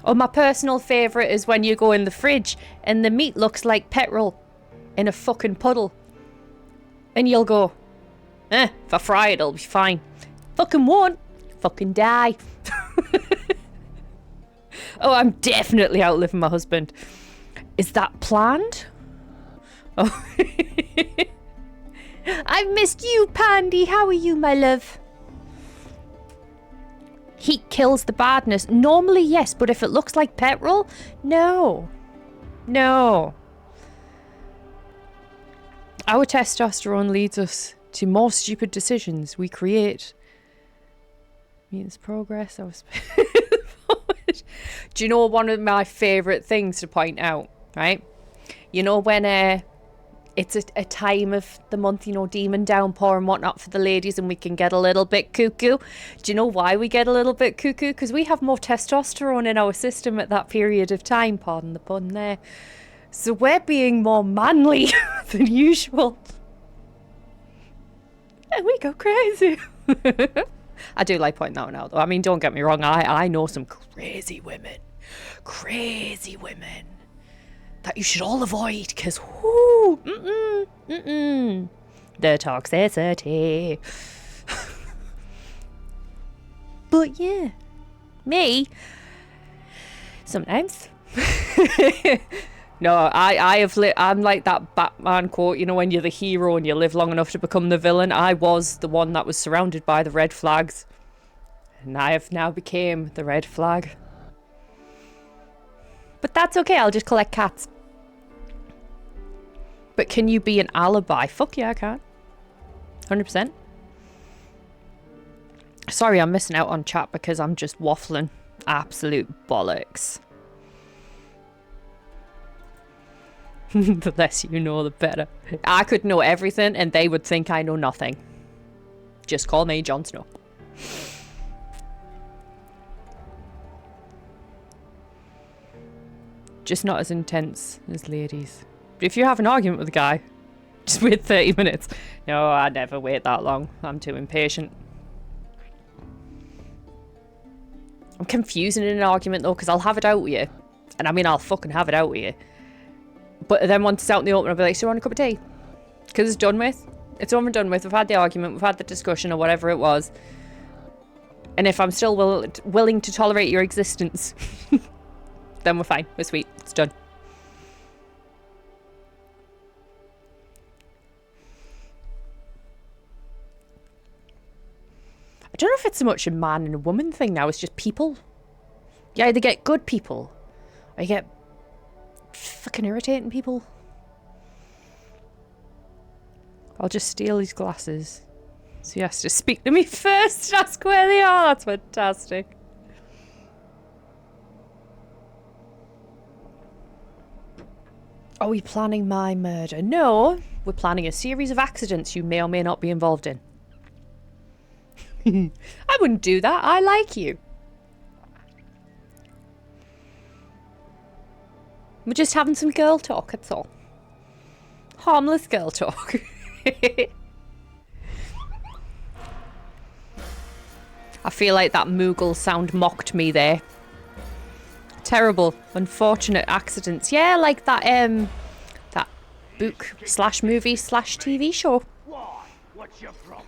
Speaker 1: Or my personal favourite is when you go in the fridge and the meat looks like petrol in a fucking puddle. And you'll go, if I fry it, it'll be fine. Fucking won't. Fucking die. Oh, I'm definitely outliving my husband. Is that planned? Oh. I've missed you, Pandy. How are you, my love? Heat kills the badness. Normally, yes, but if it looks like petrol, no. No. Our testosterone leads us to more stupid decisions. We create means progress. Do you know one of my favourite things to point out, right? You know when it's a time of the month, you know, demon downpour and whatnot for the ladies and we can get a little bit cuckoo. Do you know why we get a little bit cuckoo? Because we have more testosterone in our system at that period of time, pardon the pun there. So we're being more manly than usual. And we go crazy. I do like pointing that one out though. I mean, don't get me wrong, I know some crazy women that you should all avoid because the toxicity. But yeah, me sometimes. No, I'm like that Batman quote, you know, when you're the hero and you live long enough to become the villain. I was the one that was surrounded by the red flags. And I have now became the red flag. But that's okay, I'll just collect cats. But can you be an alibi? Fuck yeah, I can. 100%. Sorry, I'm missing out on chat because I'm just waffling. Absolute bollocks. The less you know, the better. I could know everything and they would think I know nothing. Just call me Jon Snow. Just not as intense as ladies. But if you have an argument with a guy, just wait 30 minutes. No, I never wait that long. I'm too impatient. I'm confusing in an argument though, because I'll have it out with you. And I mean, I'll fucking have it out with you. But then once it's out in the open, I'll be like, so you want a cup of tea? Because it's done with. It's over and done with. We've had the argument, we've had the discussion or whatever it was. And if I'm still willing to tolerate your existence, then we're fine. We're sweet. It's done. I don't know if it's so much a man and a woman thing now. It's just people. You either get good people, or you get fucking irritating people. I'll just steal his glasses. So he has to speak to me first, ask where they are. That's fantastic. Are we planning my murder? No, we're planning a series of accidents you may or may not be involved in. I wouldn't do that. I like you. We're just having some girl talk, that's all. Harmless girl talk. I feel like that Moogle sound mocked me there. Terrible, unfortunate accidents. Yeah, like that that book slash movie slash TV show.
Speaker 3: Why? What's your problem?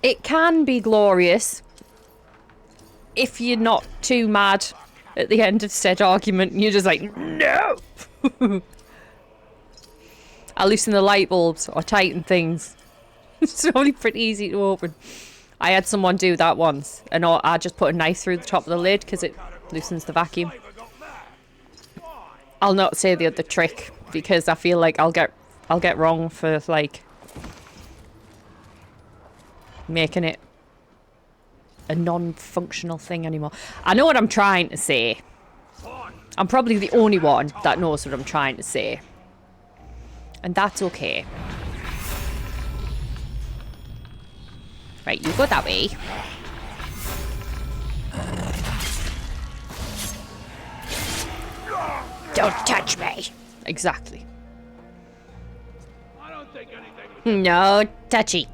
Speaker 1: It can be glorious if you're not too mad at the end of said argument and you're just like, no! I loosen the light bulbs or tighten things. It's only pretty easy to open. I had someone do that once, and I just put a knife through the top of the lid because it loosens the vacuum. I'll not say the other trick because I feel like I'll get wrong for like making it a non-functional thing anymore. I know what I'm trying to say. I'm probably the only one that knows what I'm trying to say. And that's okay. Right, you go that way. Don't touch me. Exactly.
Speaker 3: I don't think anything.
Speaker 1: No touchy.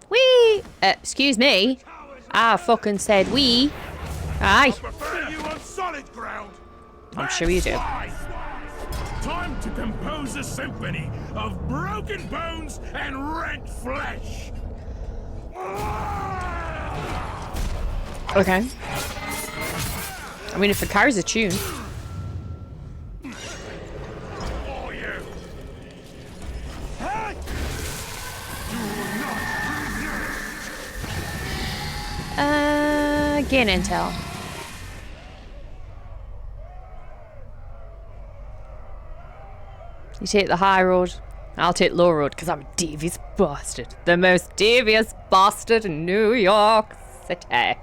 Speaker 1: Wee! Excuse me. I fucking said wee. Aye.
Speaker 3: You on solid ground.
Speaker 1: I'm sure you do.
Speaker 4: Time to compose a symphony of broken bones and rent flesh.
Speaker 1: Okay. I mean, if it carries a tune. Gain intel. You take the high road, I'll take low road because I'm a devious bastard. The most devious bastard in New York City.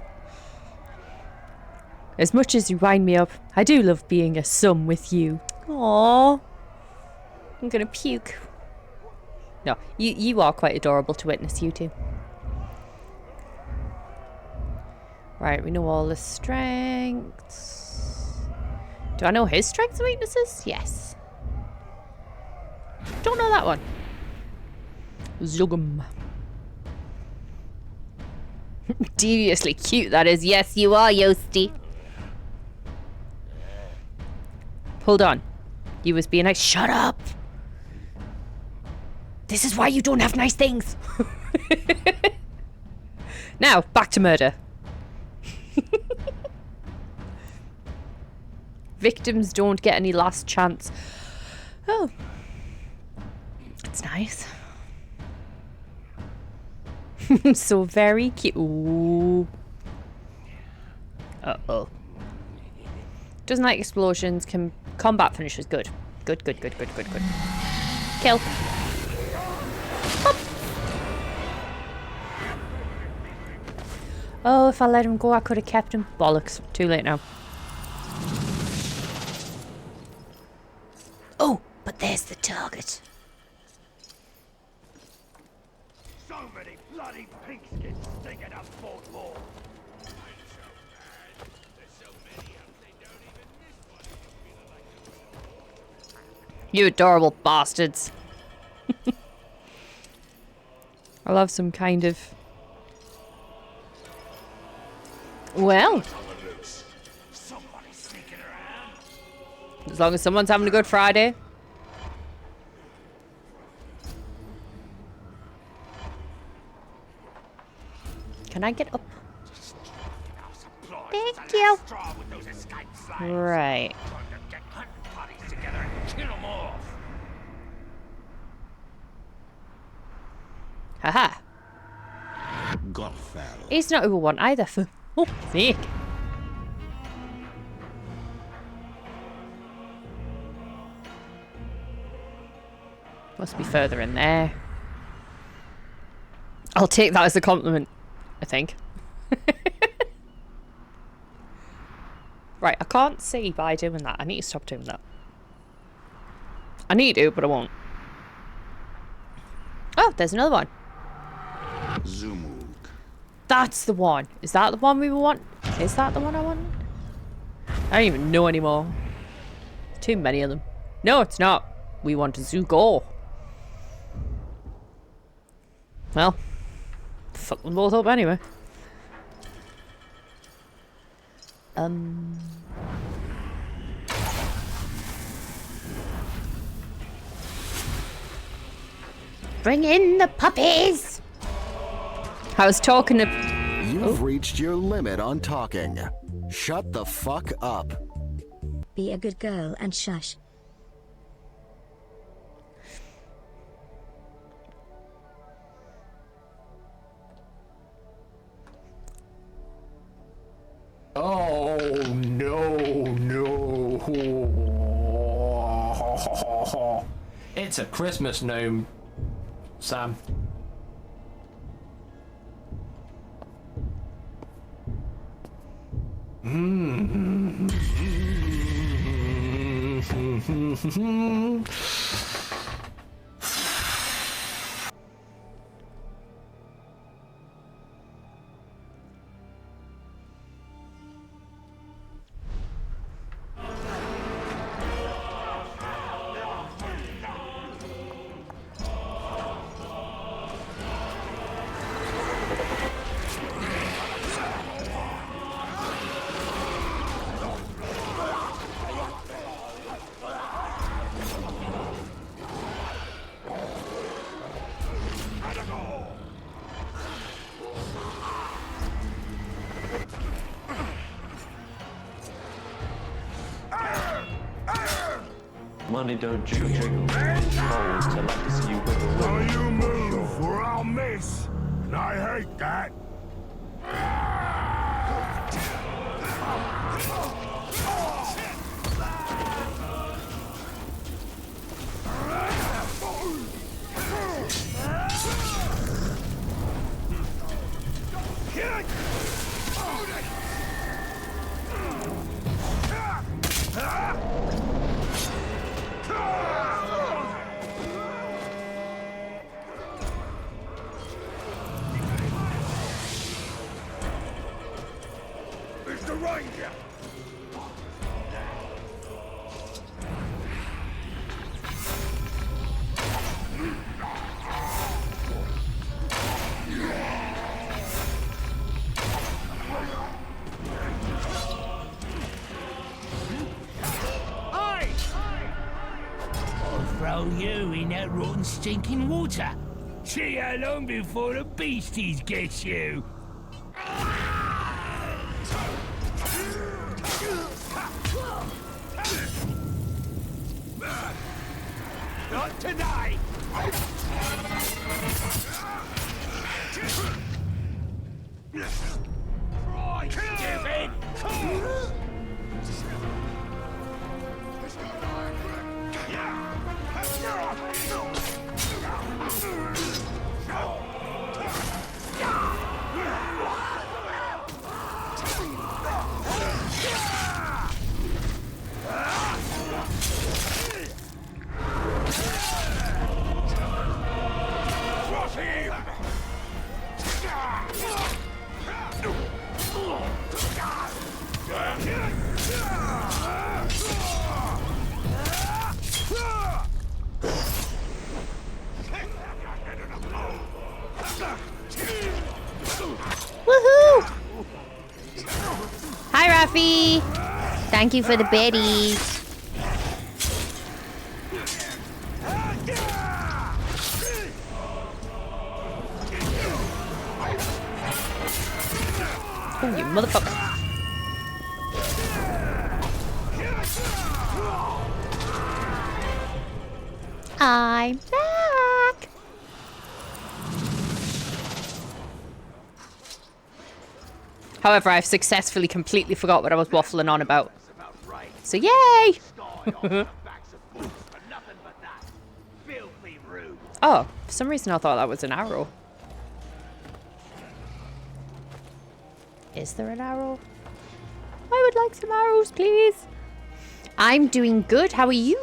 Speaker 1: As much as you wind me up, I do love being a sum with you. Aww. I'm gonna puke. No, you are quite adorable to witness, you two. Right, we know all the strengths. Do I know his strengths and weaknesses? Yes. Don't know that one. Zugum. Deviously cute, that is. Yes, you are, Yosti. Hold on. You was being nice. Shut up! This is why you don't have nice things. Now, back to murder. Victims don't get any last chance. Oh. It's nice. So very cute. Ooh. Uh-oh. Doesn't like explosions. Combat finishes. Good. Good. Kill. Hop. Oh, if I let him go, I could have kept him. Bollocks. Too late now. Oh, but there's the target.
Speaker 3: So many bloody pigskins sticking up Fort Hall.
Speaker 1: You adorable bastards. I'll have some kind of Well, as long as someone's having a good Friday. Can I get up? Thank you. Right. Haha.
Speaker 2: Godfellow.
Speaker 1: He's not who we want either. For oh, sake. Must be further in there. I'll take that as a compliment, I think. Right, I can't see by doing that. I need to stop doing that. I need to, but I won't. Oh, there's another one.
Speaker 2: Zumuk.
Speaker 1: That's the one. Is that the one we want? Is that the one I want? I don't even know anymore. Too many of them. No, it's not. We want a Zugor. Well, fuck them both up anyway. Bring in the puppies! I was talking to...
Speaker 13: You've reached your limit on talking. Shut the fuck up.
Speaker 14: Be a good girl and shush.
Speaker 15: Oh, no. It's a Christmas gnome, Sam.
Speaker 16: Money don't jiggle jiggle. Balls till I can see you wiggle wiggle.
Speaker 4: How you move or I'll miss. And I hate that. Mr. Ranger!
Speaker 3: I'll throw you in that rotten stinking water. See how long before the beasties get you. Not tonight! Right, stupid!
Speaker 1: Thank you for the biddies. Oh, you motherfucker. I'm back. However, I've successfully completely forgot what I was waffling on about. So yay! Oh, for some reason I thought that was an arrow. Is there an arrow? I would like some arrows, please. I'm doing good. How are you?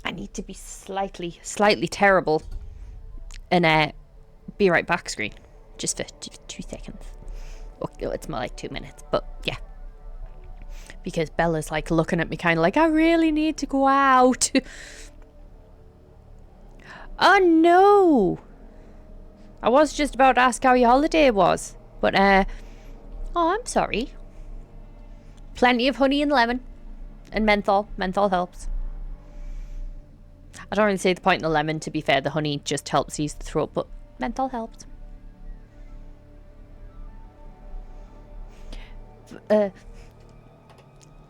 Speaker 1: I need to be slightly terrible and be right back screen. Just for 2 seconds. Oh, it's more like 2 minutes, but yeah. Because Bella's like looking at me kind of like, I really need to go out. Oh no! I was just about to ask how your holiday was. But, oh, I'm sorry. Plenty of honey and lemon. And menthol. Menthol helps. I don't really see the point in the lemon, to be fair. The honey just helps ease the throat, but menthol helps.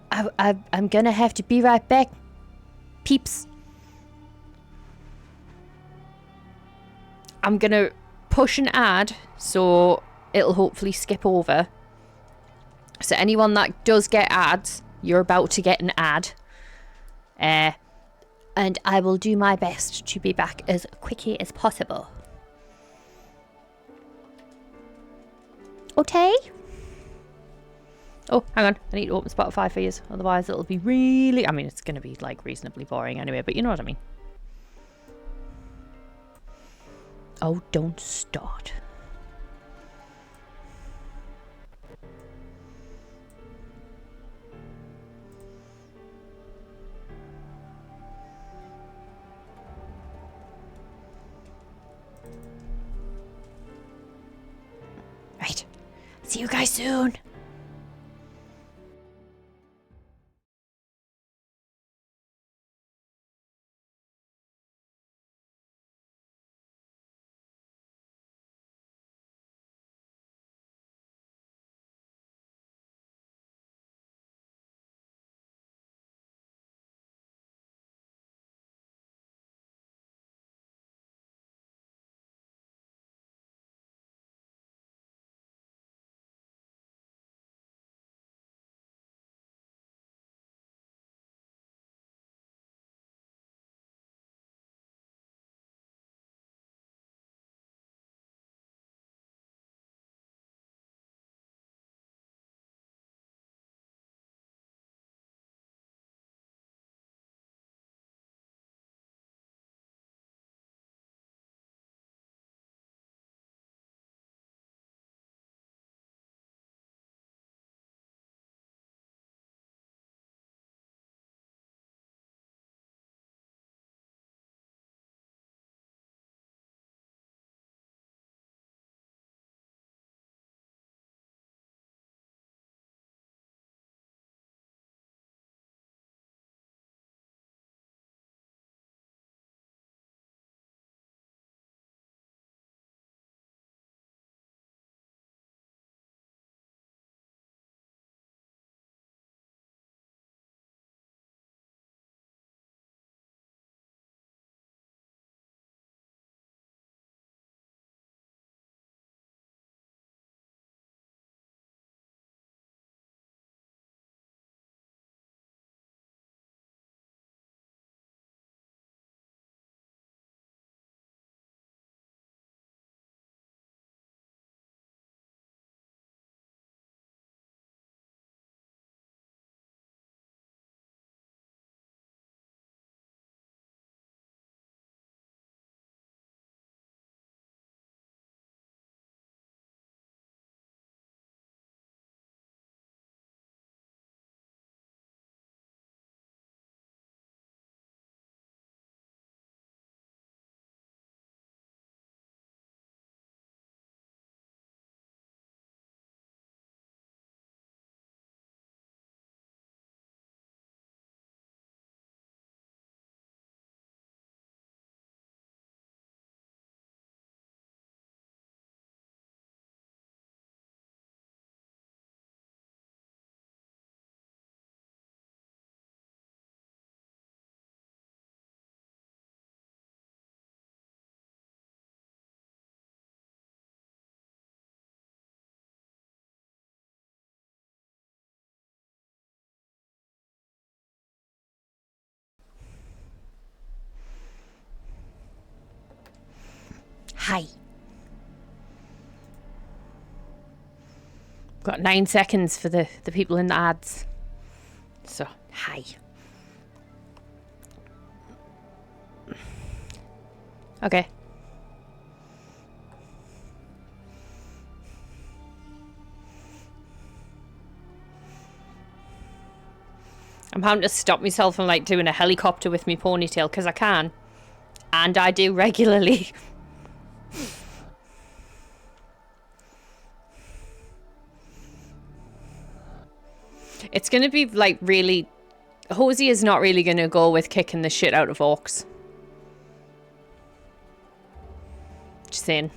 Speaker 1: I'm gonna have to be right back, peeps. I'm gonna push an ad, so it'll hopefully skip over. So anyone that does get ads, you're about to get an ad. And I will do my best to be back as quickly as possible. Okay? Oh, hang on. I need to open Spotify for you. Otherwise it'll be really... I mean, it's going to be, like, reasonably boring anyway, but you know what I mean. Oh, don't start. Right. See you guys soon. Hi. Got 9 seconds for the people in the ads. So, hi. Okay. I'm having to stop myself from like doing a helicopter with me ponytail because I can. And I do regularly. It's going to be like really... Hosey is not really going to go with kicking the shit out of orcs. Just saying.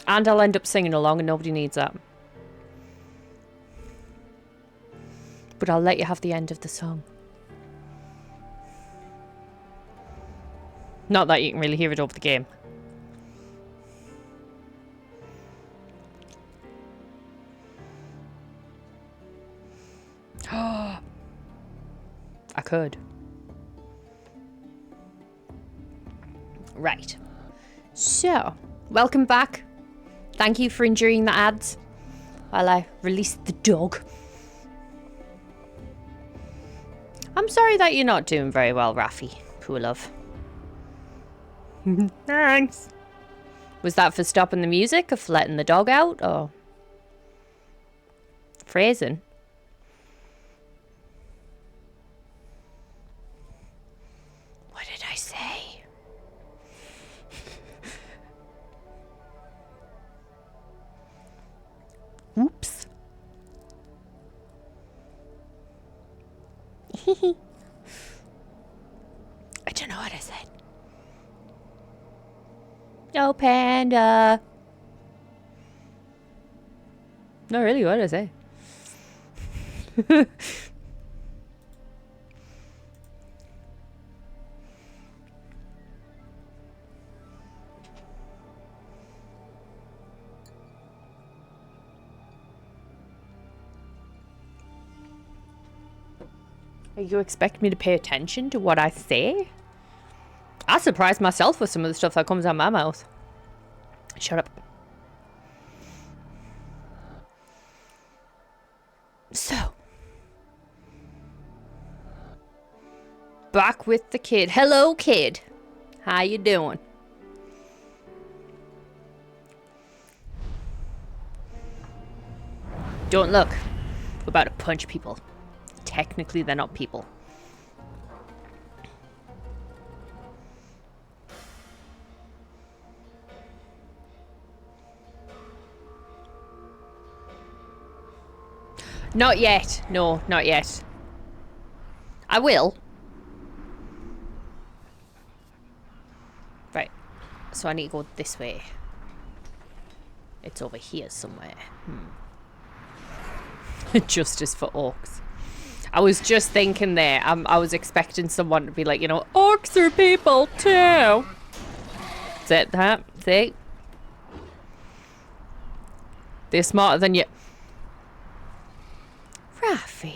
Speaker 1: And I'll end up singing along and nobody needs that. But I'll let you have the end of the song. Not that you can really hear it over the game. I could. Right. So, welcome back. Thank you for enduring the ads while I released the dog. I'm sorry that you're not doing very well, Raffi. Poor love. Thanks. Was that for stopping the music or for letting the dog out or phrasing? What did I say? Oops. I don't know what I said. No panda. No, really, what did I say? You expect me to pay attention to what I say? I surprise myself with some of the stuff that comes out of my mouth. Shut up. So. Back with the kid. Hello, kid. How you doing? Don't look. We're about to punch people. Technically, they're not people. Not yet. No, not yet. I will. Right. So I need to go this way. It's over here somewhere. Justice for orcs. I was just thinking there. I was expecting someone to be like, you know, orcs are people too. Is it that? See? They're smarter than you. Raffi.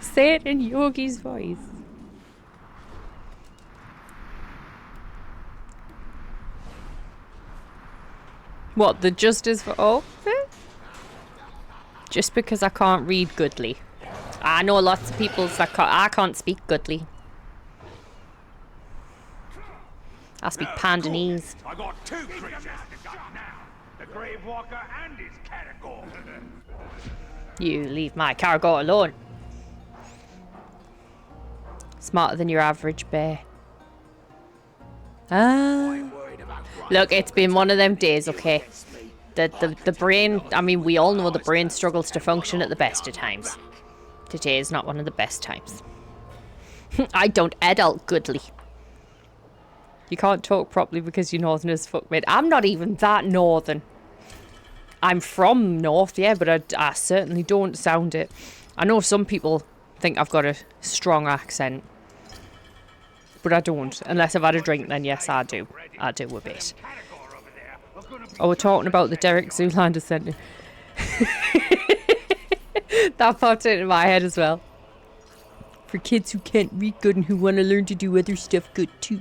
Speaker 1: Say it in Yogi's voice. What, the justice for all? Just because I can't read goodly. I know lots of people that I can't speak goodly. I speak Pandanese.
Speaker 3: I got two creatures to gut now. The Grave Walker and his Caragor.
Speaker 1: You leave my Caragor alone. Smarter than your average bear. Look, it's been one of them days, okay? The brain, I mean, we all know the brain struggles to function at the best of times. Today is not one of the best times. I don't adult goodly. You can't talk properly because you're northern as fuck, mate. I'm not even that northern. I'm from north, yeah, but I certainly don't sound it. I know some people think I've got a strong accent. But I don't. Unless I've had a drink, then yes, I do. I do a bit. Oh, we're talking about the Derek Zoolander sentence. That popped into my head as well. For kids who can't read good and who want to learn to do other stuff good too.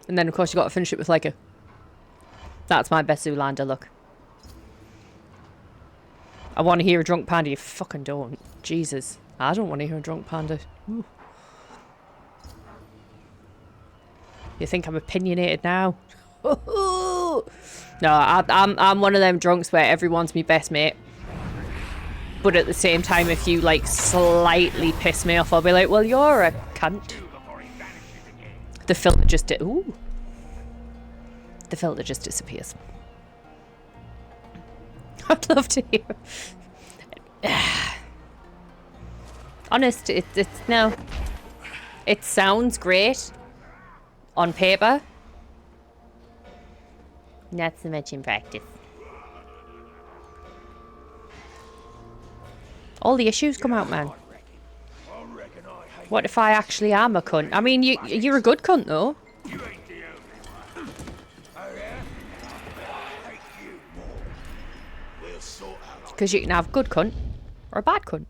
Speaker 1: And then, of course, you got to finish it with like a... That's my best Zoolander look. I want to hear a drunk panda. You fucking don't. Jesus. I don't want to hear a drunk panda. Ooh. You think I'm opinionated now? No, I'm one of them drunks where everyone's my best mate. But at the same time, if you like slightly piss me off, I'll be like, well, you're a cunt. The filter just ooh. The filter just disappears. I'd love to hear. Honest, it's no. It sounds great on paper. Not so much in practice. All the issues come out, man. What if I actually am a cunt? I mean, you're a good cunt, though. Because you can have good cunt or a bad cunt.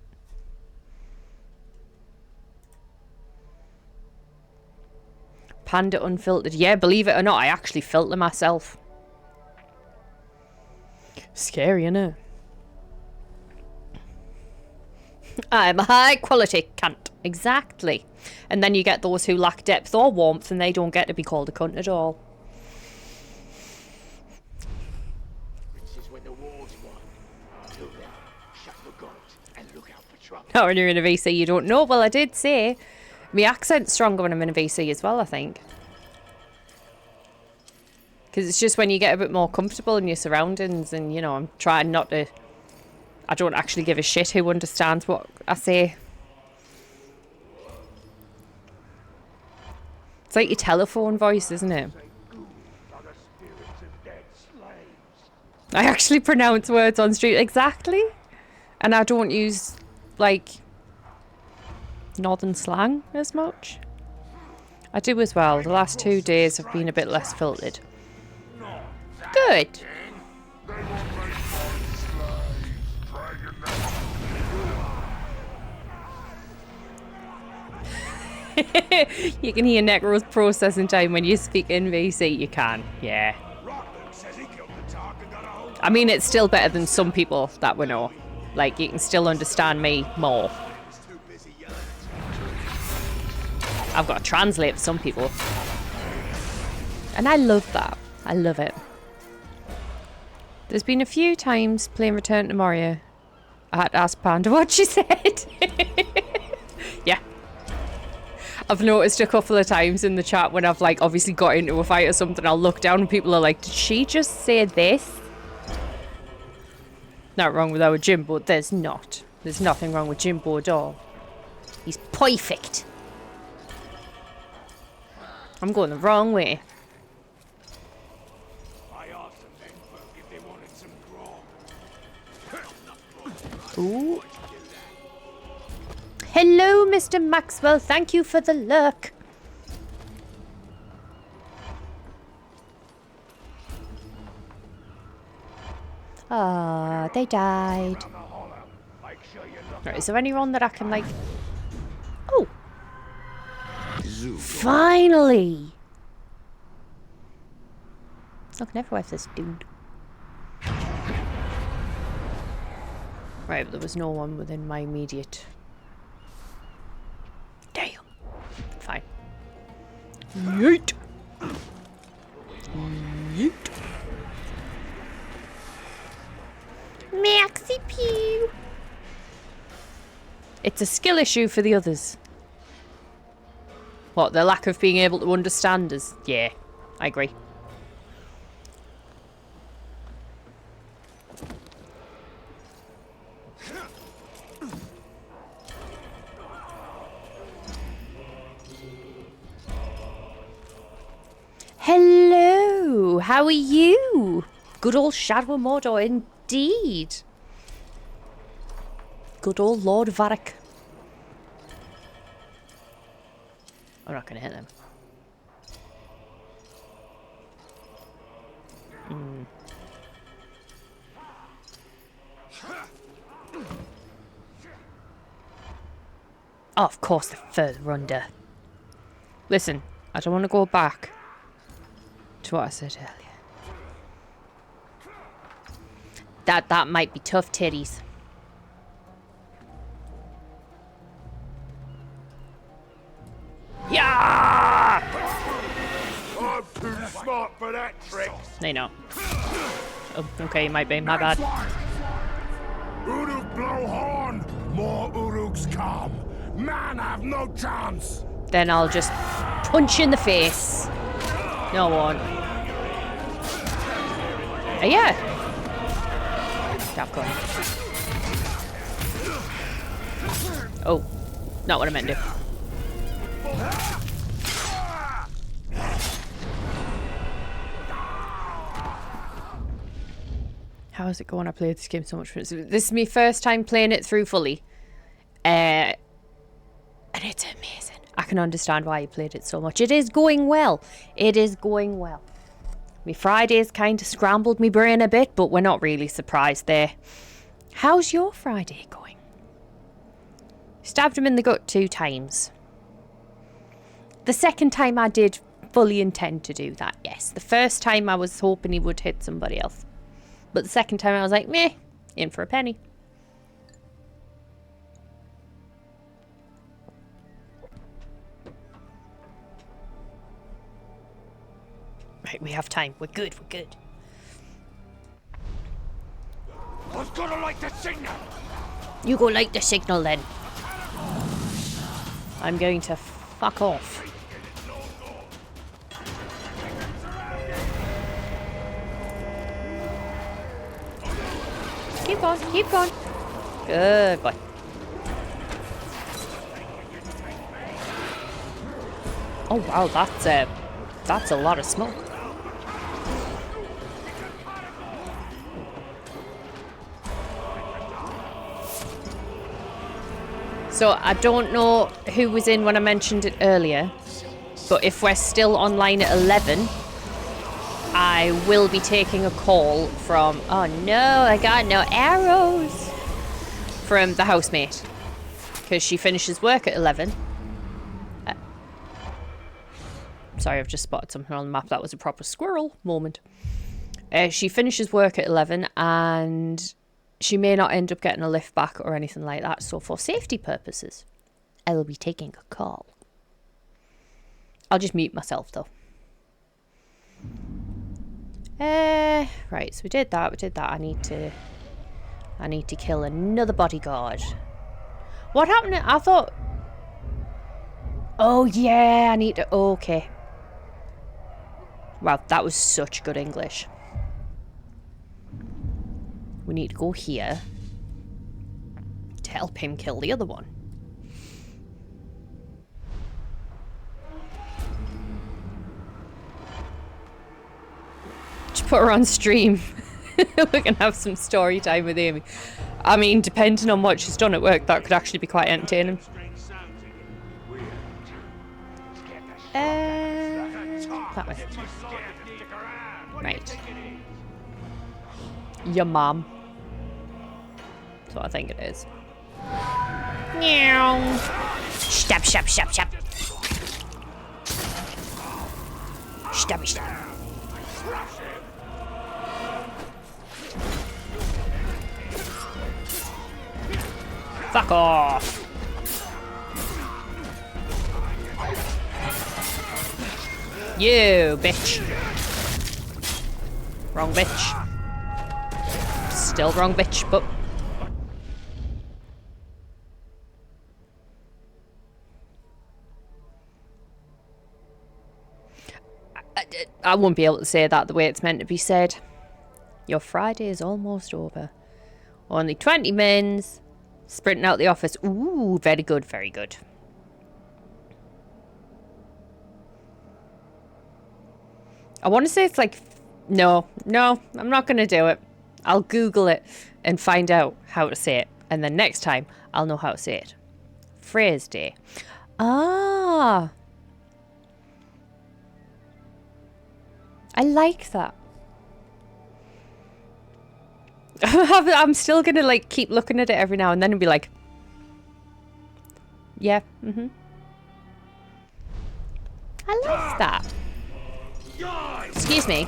Speaker 1: Panda unfiltered. Yeah, believe it or not, I actually filter myself. Scary, innit? I'm a high quality cunt. Exactly. And then you get those who lack depth or warmth and they don't get to be called a cunt at all.
Speaker 2: This is when the war's won. Till then, shut the guns and look out for trouble.
Speaker 1: Not when you're in a VC, you don't know. Well, I did say my accent's stronger when I'm in a VC as well, I think. Because it's just when you get a bit more comfortable in your surroundings and, you know, I'm trying not to... I don't actually give a shit who understands what I say. It's like your telephone voice, isn't it? I actually pronounce words on street exactly. And I don't use, like, northern slang as much. I do as well. The last 2 days have been a bit less filtered. Good. You can hear Necro's processing time when you speak in VC. You can, yeah. I mean, it's still better than some people that we know. Like, you can still understand me more. I've got to translate for some people. And I love that. I love it. There's been a few times playing Return to Moria, I had to ask Panda what she said. Yeah. I've noticed a couple of times in the chat when I've like obviously got into a fight or something, I'll look down and people are like, did she just say this? Not wrong with our Jimbo, there's not. There's nothing wrong with Jimbo at all. He's perfect. I'm going the wrong way. Ooh. Hello, Mr. Maxwell. Thank you for the lurk. Ah, they died. Right, is there anyone that I can like... Oh! Finally! Looking everywhere for this dude. Right, but there was no one within my immediate... Damn. Fine. Yeet! Yeet! Maxi Pew! It's a skill issue for the others. What, the lack of being able to understand us? Yeah, I agree. Hello, how are you? Good old Shadow Mordor indeed. Good old Lord Varric. I'm not gonna hit them. Oh, of course, the further under. Listen, I don't want to go back to what I said earlier. That might be tough titties. Yeah!
Speaker 3: I'm too smart for that trick.
Speaker 1: They know. Oh, okay, might be. My bad.
Speaker 4: Uruk blow horn, more Uruks come. Man have no chance.
Speaker 1: Then I'll just punch you in the face. No, I won't. Yeah. Capcom. Oh, not what I meant to do. How is it going? I played this game so much. This is my first time playing it through fully. And it's amazing. I can understand why you played it so much. It is going well. It is going well. My Friday's kind of scrambled me brain a bit, but we're not really surprised there. How's your Friday going? Stabbed him in the gut 2 times. The second time I did fully intend to do that, yes. The first time I was hoping he would hit somebody else. But the second time I was like, meh, in for a penny. Right, we have time. We're good, we're good.
Speaker 3: I was gonna light the signal.
Speaker 1: You go light the signal then. I'm going to fuck off. Keep going, keep going. Good boy. Oh wow, that's a lot of smoke. So I don't know who was in when I mentioned it earlier, but if we're still online at 11, I will be taking a call from, oh no, I got no arrows, from the housemate, because she finishes work at 11. Sorry, I've just spotted something on the map. That was a proper squirrel moment. She finishes work at 11 and she may not end up getting a lift back or anything like that. So for safety purposes, I will be taking a call. I'll just mute myself though. Right, so we did that. I need to kill another bodyguard. What happened? I thought... Oh yeah, I need to... Oh, okay. Wow, that was such good English. We need to go here to help him kill the other one. Just put her on stream. We can have some story time with Amy. I mean, depending on what she's done at work, that could actually be quite entertaining. That way. Right. Your mom. That's what I think it is. Meow. Stab, stab, stab, stab. Stabby, stab. Fuck off. You bitch. Wrong bitch. Still wrong bitch, but... I won't be able to say that the way it's meant to be said. Your Friday is almost over. Only 20 mins. Sprinting out the office. Ooh, very good, very good. I want to say it's like... No, I'm not going to do it. I'll Google it and find out how to say it. And then next time, I'll know how to say it. Phrase day. Ah. I like that. I'm still gonna like keep looking at it every now and then and be like, yeah, I like that. Excuse me.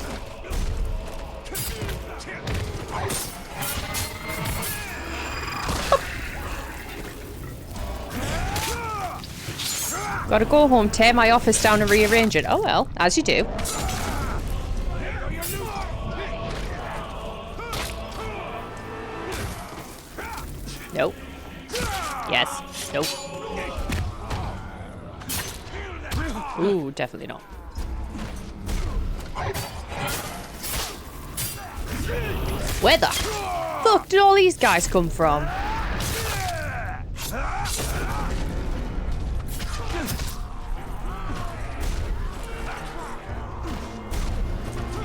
Speaker 1: Gotta go home, tear my office down and rearrange it. Oh well, as you do. Nope. Yes. Nope. Ooh, definitely not. Where the fuck did all these guys come from?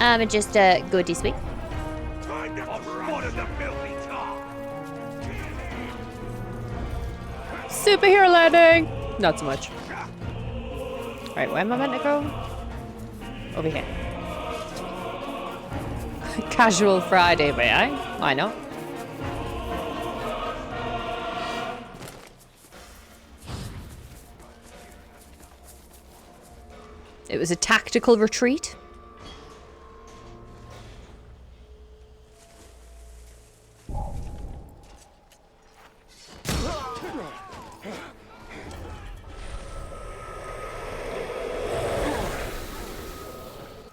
Speaker 1: I'm just good this week. Superhero landing! Not so much. Right, where am I meant to go? Over here. Casual Friday, may I? Why not? It was a tactical retreat.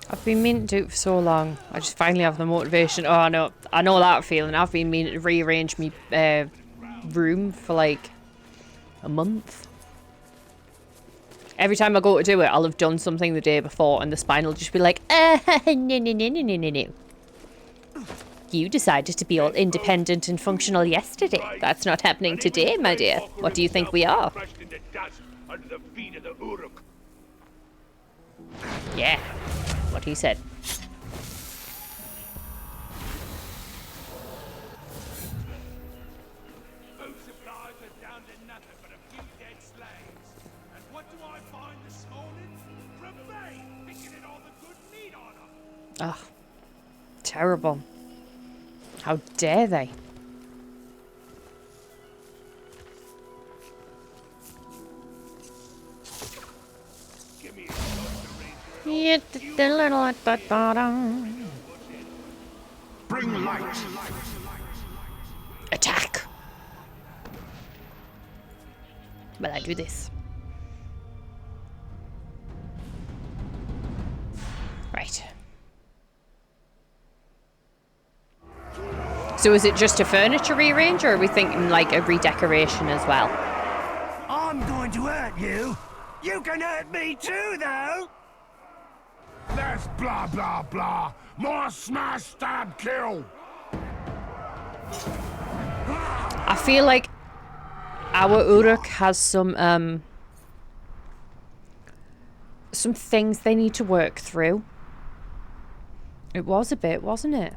Speaker 1: I've been meaning to do it for so long. I just finally have the motivation. Oh no, I know that feeling. I've been meaning to rearrange my room for like a month. Every time I go to do it, I'll have done something the day before and the spine will just be like, no, no, no, no, no, no, no. You decided to be all independent and functional yesterday. That's not happening today, my dear. What do you think we are? Yeah, what he said. Oh, terrible. How dare they?
Speaker 2: Bring light.
Speaker 1: Attack. Well, I do this. Right. So is it just a furniture rearrange, or are we thinking like a redecoration as well?
Speaker 3: I'm going to hurt you. You can hurt me too, though.
Speaker 4: That's blah blah blah. More smash, stab, kill.
Speaker 1: I feel like our Uruk has some things they need to work through. It was a bit, wasn't it?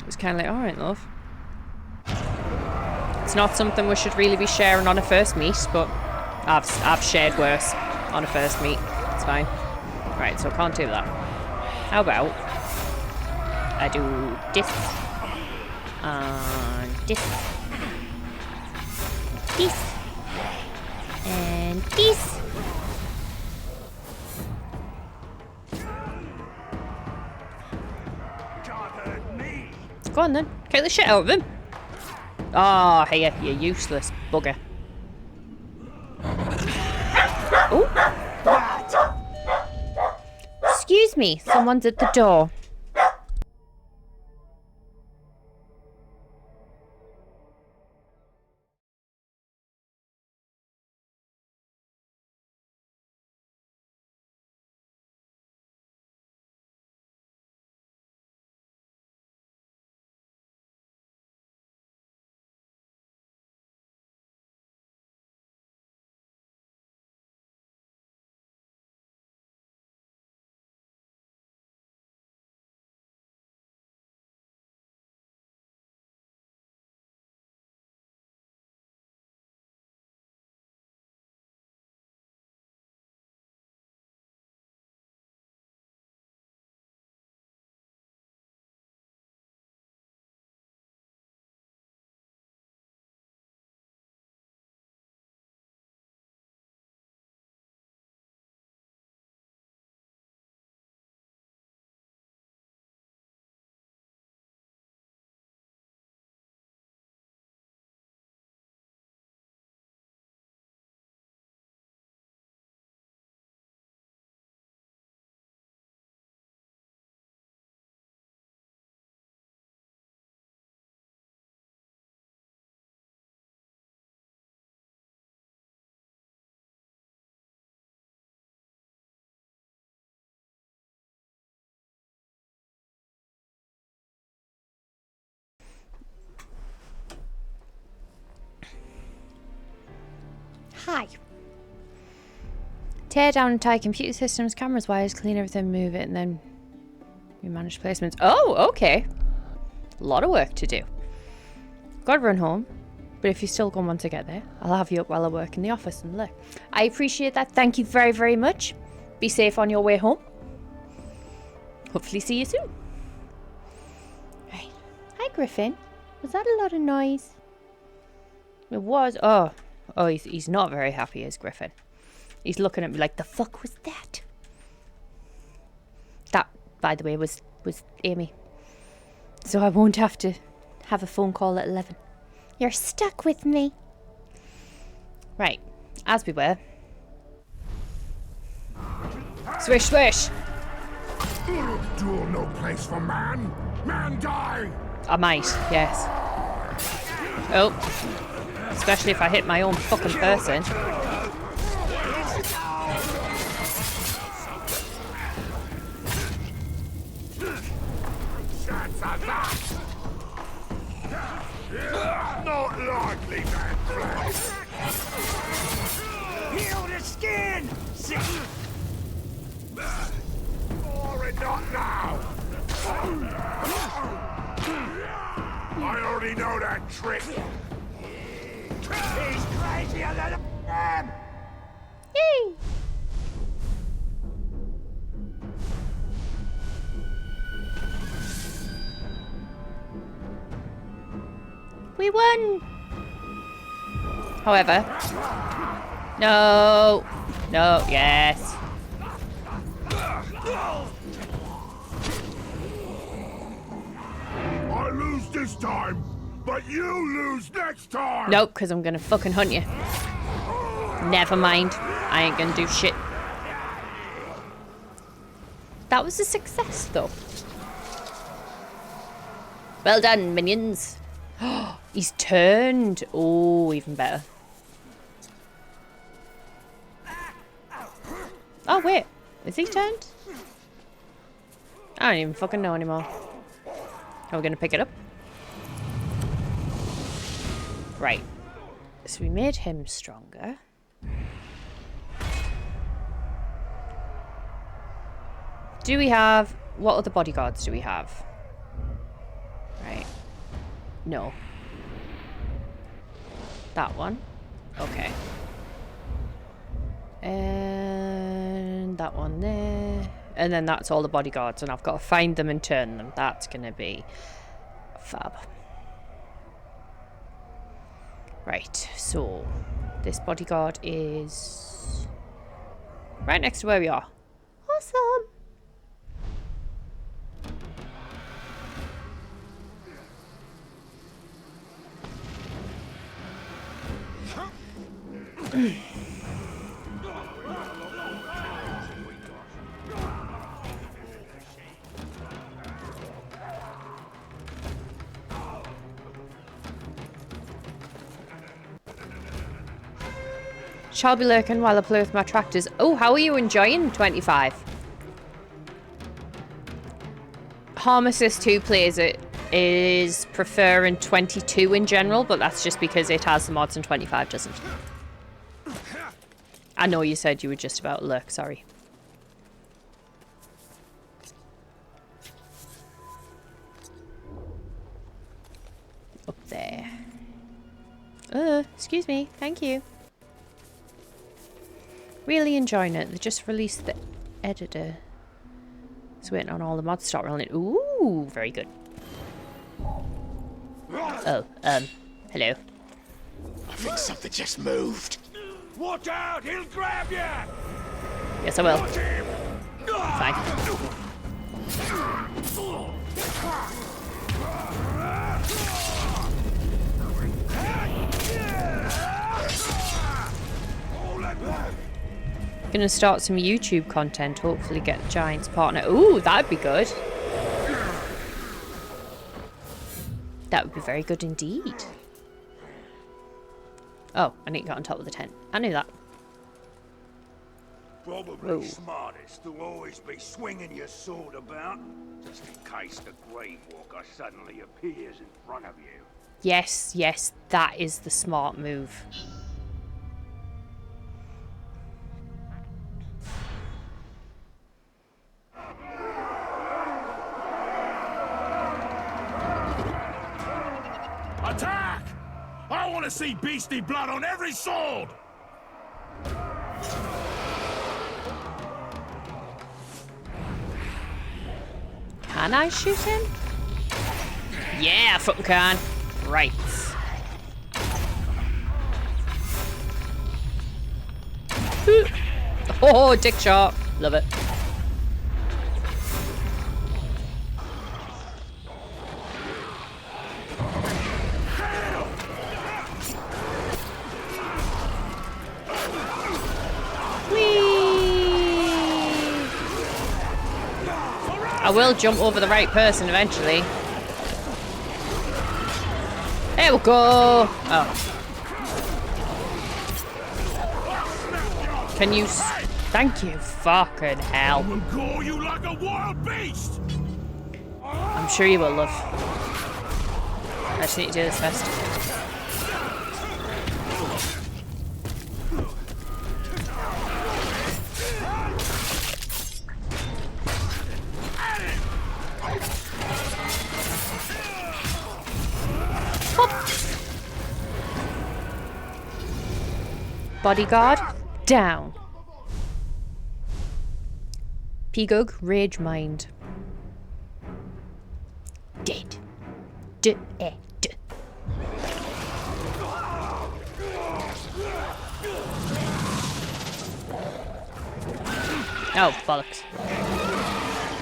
Speaker 1: It was kind of like, all right, love. It's not something we should really be sharing on a first meet, but I've shared worse on a first meet. It's fine. Right, so I can't do that. How about I do this and this, and this. Go on then, kick the shit out of him. Oh, hey, you useless bugger. Oh. Excuse me, someone's at the door. Hi. Tear down entire computer systems, cameras, wires, clean everything, move it, and then we manage placements. Oh, okay. A lot of work to do. Gotta run home. But if you still go want to get there, I'll have you up while I work in the office and look. I appreciate that. Thank you very, very much. Be safe on your way home. Hopefully see you soon. Right. Hi, Griffin. Was that a lot of noise? It was. Oh, he's not very happy, is Griffin. He's looking at me like, the fuck was that? That, by the way, was Amy. So I won't have to have a phone call at 11. You're stuck with me. Right, as we were. Swish, swish.
Speaker 4: Duel no place for man. Man die.
Speaker 1: I might, yes. Oh, especially if I hit my own fucking person.
Speaker 3: Not likely, man flesh. Heal the skin! Or not now! I already know that trick. He's crazier than them!
Speaker 1: Yay! We won! However... No! No, yes.
Speaker 4: I lose this time, but you lose next time!
Speaker 1: Nope, because I'm gonna fucking hunt you. Never mind. I ain't gonna do shit. That was a success, though. Well done, minions. He's turned. Oh, even better. Oh, wait. Is he turned? I don't even fucking know anymore. Are we gonna pick it up? Right. So we made him stronger. Do we have... What other bodyguards do we have? Right. No. That one. Okay. And that one there. And then that's all the bodyguards. And I've got to find them and turn them. That's going to be fab. Right. So, this bodyguard is right next to where we are. Awesome. Shall be lurking while I play with my tractors. Oh, how are you enjoying 25? Harmosys 2 plays it is preferring 22 in general, but that's just because it has the mods and 25 doesn't. I know you said you were just about to lurk, sorry. Up there. Excuse me, thank you. Really enjoying it. They just released the editor. It's waiting on all the mods to start running. Ooh, very good. Oh, hello.
Speaker 2: I think something just moved.
Speaker 3: Watch out! He'll grab you!
Speaker 1: Yes, I will. Fine. Gonna start some YouTube content, hopefully get Giant's partner. Ooh, that'd be good. That would be very good indeed. Oh, I need to get on top of the tent. I knew that.
Speaker 3: Probably smartest to always be swinging your sword about, just in case the Grave Walker suddenly appears in front of you.
Speaker 1: Yes, yes, that is the smart move.
Speaker 4: want to see beastly blood on every sword!
Speaker 1: Can I shoot him? Yeah, I fucking can. Right. Oh, dick shot. Love it. I will jump over the right person eventually. There we go. Oh. Can you... Thank you. Fucking hell.
Speaker 4: Will gore you like a wild beast!
Speaker 1: I'm sure you will, love. I just need to do this first. Bodyguard, down. Pigug, rage mind. Dead. Dead. Oh, bollocks.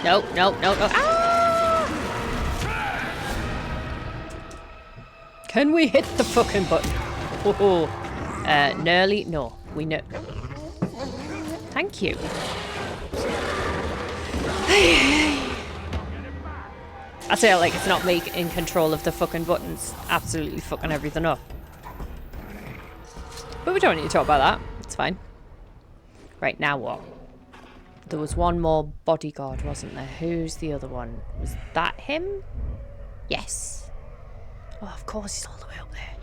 Speaker 1: No, no, no, no. Ah! Can we hit the fucking button? Oh, nearly. No, we know. Thank you. I say it like it's not me in control of the fucking buttons. Absolutely fucking everything up. But we don't need to talk about that. It's fine. Right, now what? There was one more bodyguard, wasn't there? Who's the other one? Was that him? Yes. Oh, of course he's all the way up there.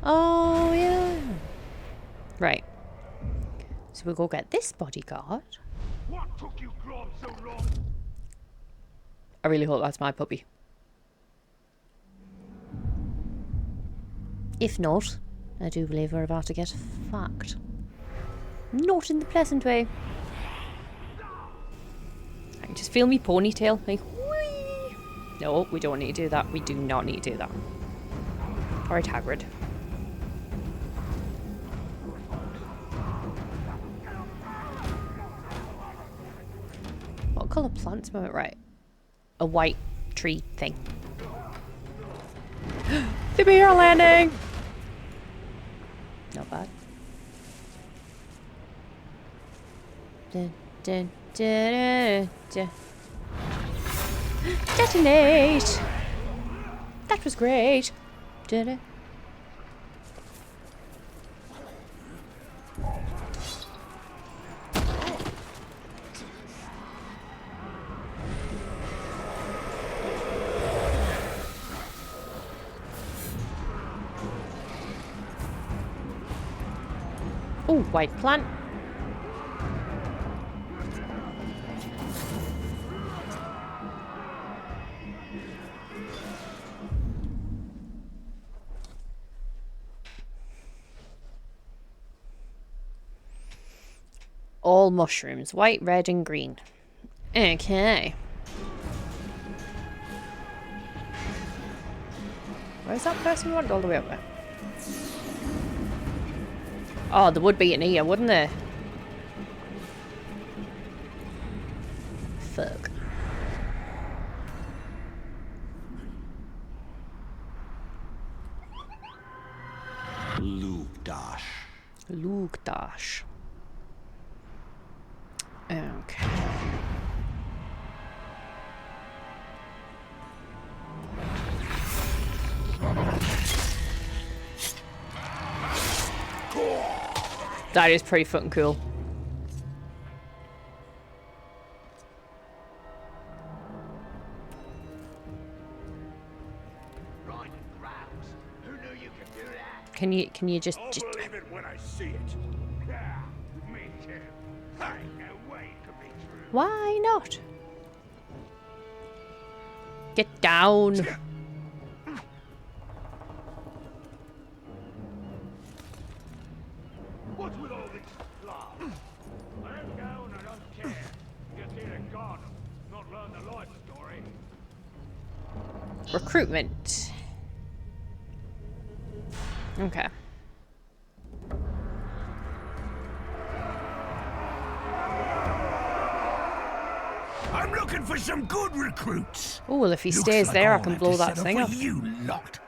Speaker 1: Oh, yeah. Right. So we'll go get this bodyguard.
Speaker 3: What took you Grom so long?
Speaker 1: I really hope that's my puppy. If not, I do believe we're about to get fucked. Not in the pleasant way. I can just feel me ponytail. Like, whee! No, we don't need to do that. We do not need to do that. Alright, Hagrid. What colour plants am I right? A white tree thing. The bear landing! Not bad. Dun, dun, dun, dun. Detonate! That was great. Did it? Oh, white plant. All mushrooms, white, red, and green. Okay. Where's that person who went all the way up there? Oh, there would be in here, wouldn't there? Fuck.
Speaker 2: Lugdash.
Speaker 1: Lugdash. Okay. That is pretty fucking cool. Can you just
Speaker 3: Believe it when I see it. Yeah, me too. Ain't no way it could be true.
Speaker 1: Why not? Get down.
Speaker 3: What's with all these laughs? I don't go and I don't care. Just here to guard them, not learn the life story.
Speaker 1: Recruitment. Okay.
Speaker 4: I'm looking for some good recruits.
Speaker 1: Oh, well, if he
Speaker 4: Looks
Speaker 1: stays
Speaker 4: like
Speaker 1: there, I
Speaker 4: I'll
Speaker 1: can
Speaker 4: have
Speaker 1: blow
Speaker 4: to
Speaker 1: that
Speaker 4: settle
Speaker 1: thing
Speaker 4: for
Speaker 1: up.
Speaker 4: You lot.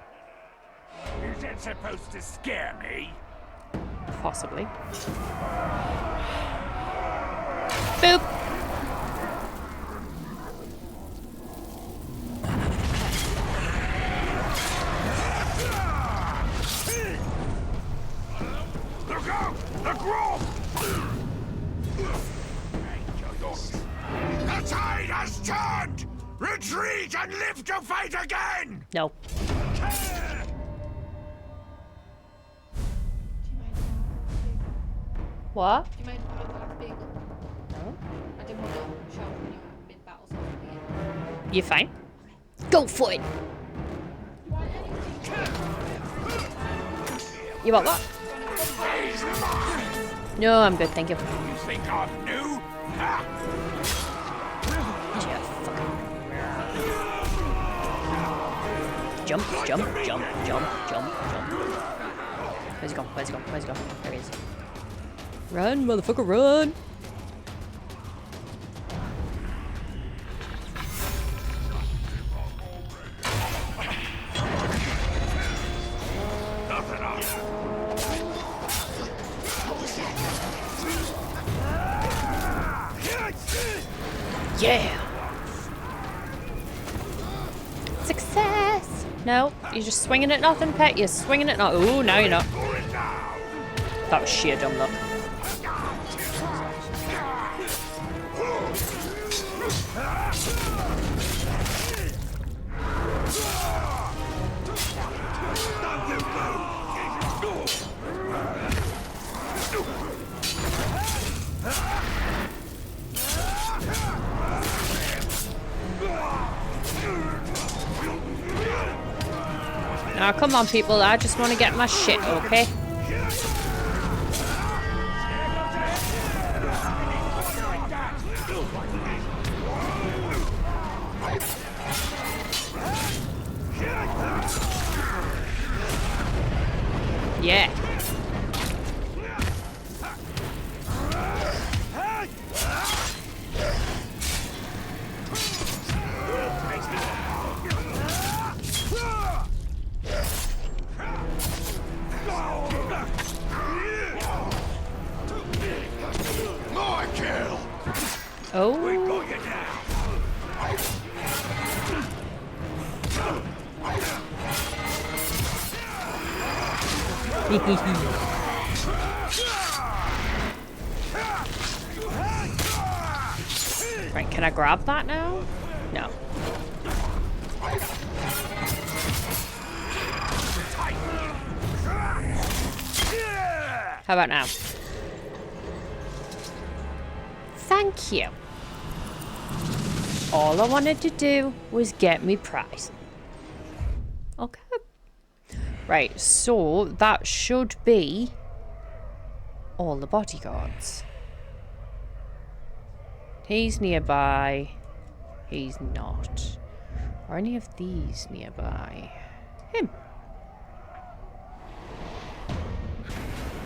Speaker 3: Is that supposed to scare me?
Speaker 1: Possibly. Boop.
Speaker 3: Look out! The grove!
Speaker 4: The tide has turned! Retreat and live to fight again!
Speaker 1: No. What?
Speaker 9: Do you mind if I have a big?
Speaker 1: No.
Speaker 9: I didn't want to show when you were mid-battle, so
Speaker 1: You're fine. Go for it. You want what? No, I'm good, thank you.
Speaker 3: You think I'm new? Ha!
Speaker 1: Jump, jump, jump, jump, jump, jump. Where's he gone? Where's he gone? Where's he gone? There he is. Run, motherfucker, run! Yeah! Success! No, you're just swinging at nothing, pet. You're swinging at nothing. Ooh, no, you're not. That was sheer dumb luck. Now, come on, people. I just want to get my shit, okay? Yeah.
Speaker 3: More kill!
Speaker 1: Oh.
Speaker 3: We got you now!
Speaker 1: Right, can I grab that now? No. How about now? Thank you. All I wanted to do was get me prize. Okay. Right, so that should be all the bodyguards. He's nearby. He's not. Are any of these nearby? Him.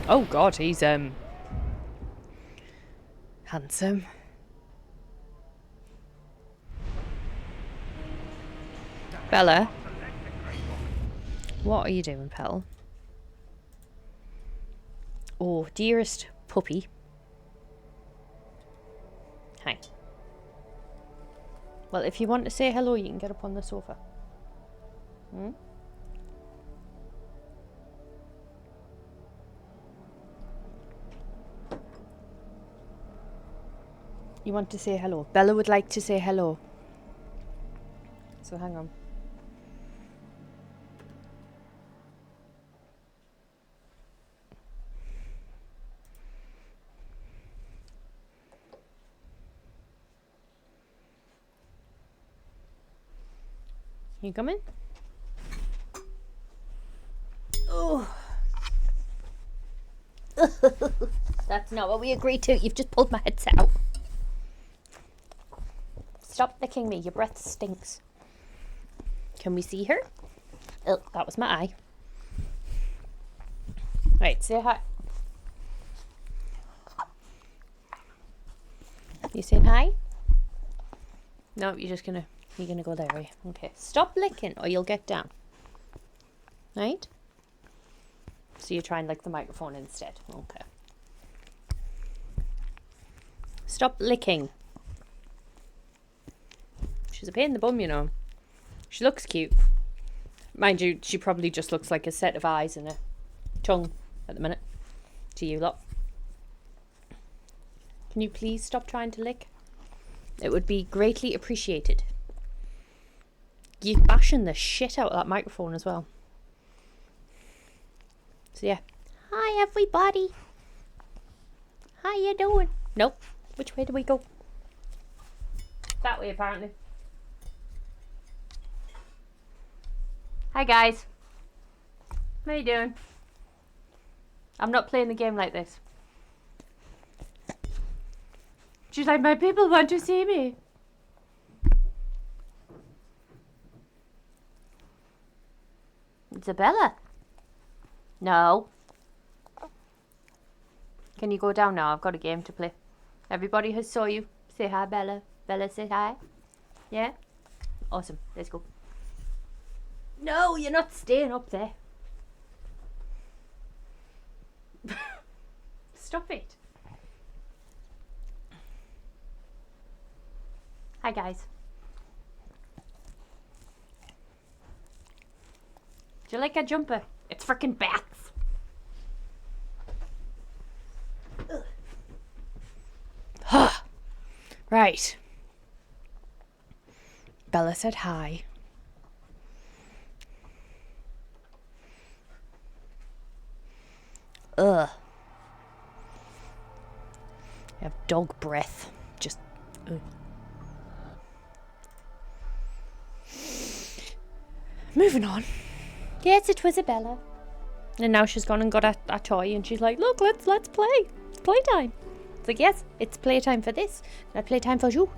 Speaker 1: Oh god, he's handsome. Bella, what are you doing, pal? Oh, dearest puppy. Hi. Well, if you want to say hello, you can get up on the sofa. Hmm? You want to say hello? Bella would like to say hello. So hang on. You coming? Oh. That's not what we agreed to. You've just pulled my headset out. Stop licking me. Your breath stinks. Can we see her? Oh, that was my eye. Right, say hi. You saying hi? No, you're gonna go there, are you? Okay. Stop licking or you'll get down. Right? So you try and lick the microphone instead. Okay. Stop licking. She's a pain in the bum, you know. She looks cute. Mind you, she probably just looks like a set of eyes and a tongue at the minute. To you lot. Can you please stop trying to lick? It would be greatly appreciated. You're bashing the shit out of that microphone as well. So yeah. Hi everybody. How you doing? Nope. Which way do we go? That way apparently. Hi guys. How you doing? I'm not playing the game like this. She's like, my people want to see me. Isabella? No. Can you go down now? I've got a game to play. Everybody has saw you. Say hi, Bella. Bella, say hi. Yeah? Awesome. Let's go. No, you're not staying up there. Stop it. Hi guys. Do you like a jumper? It's freaking bats. Right. Bella said hi. Ugh. I have dog breath. Just. Ugh. Moving on. Yes, it was Isabella. And now she's gone and got a toy and she's like, look, let's play. It's playtime. It's like, yes, it's playtime for this. And playtime for you.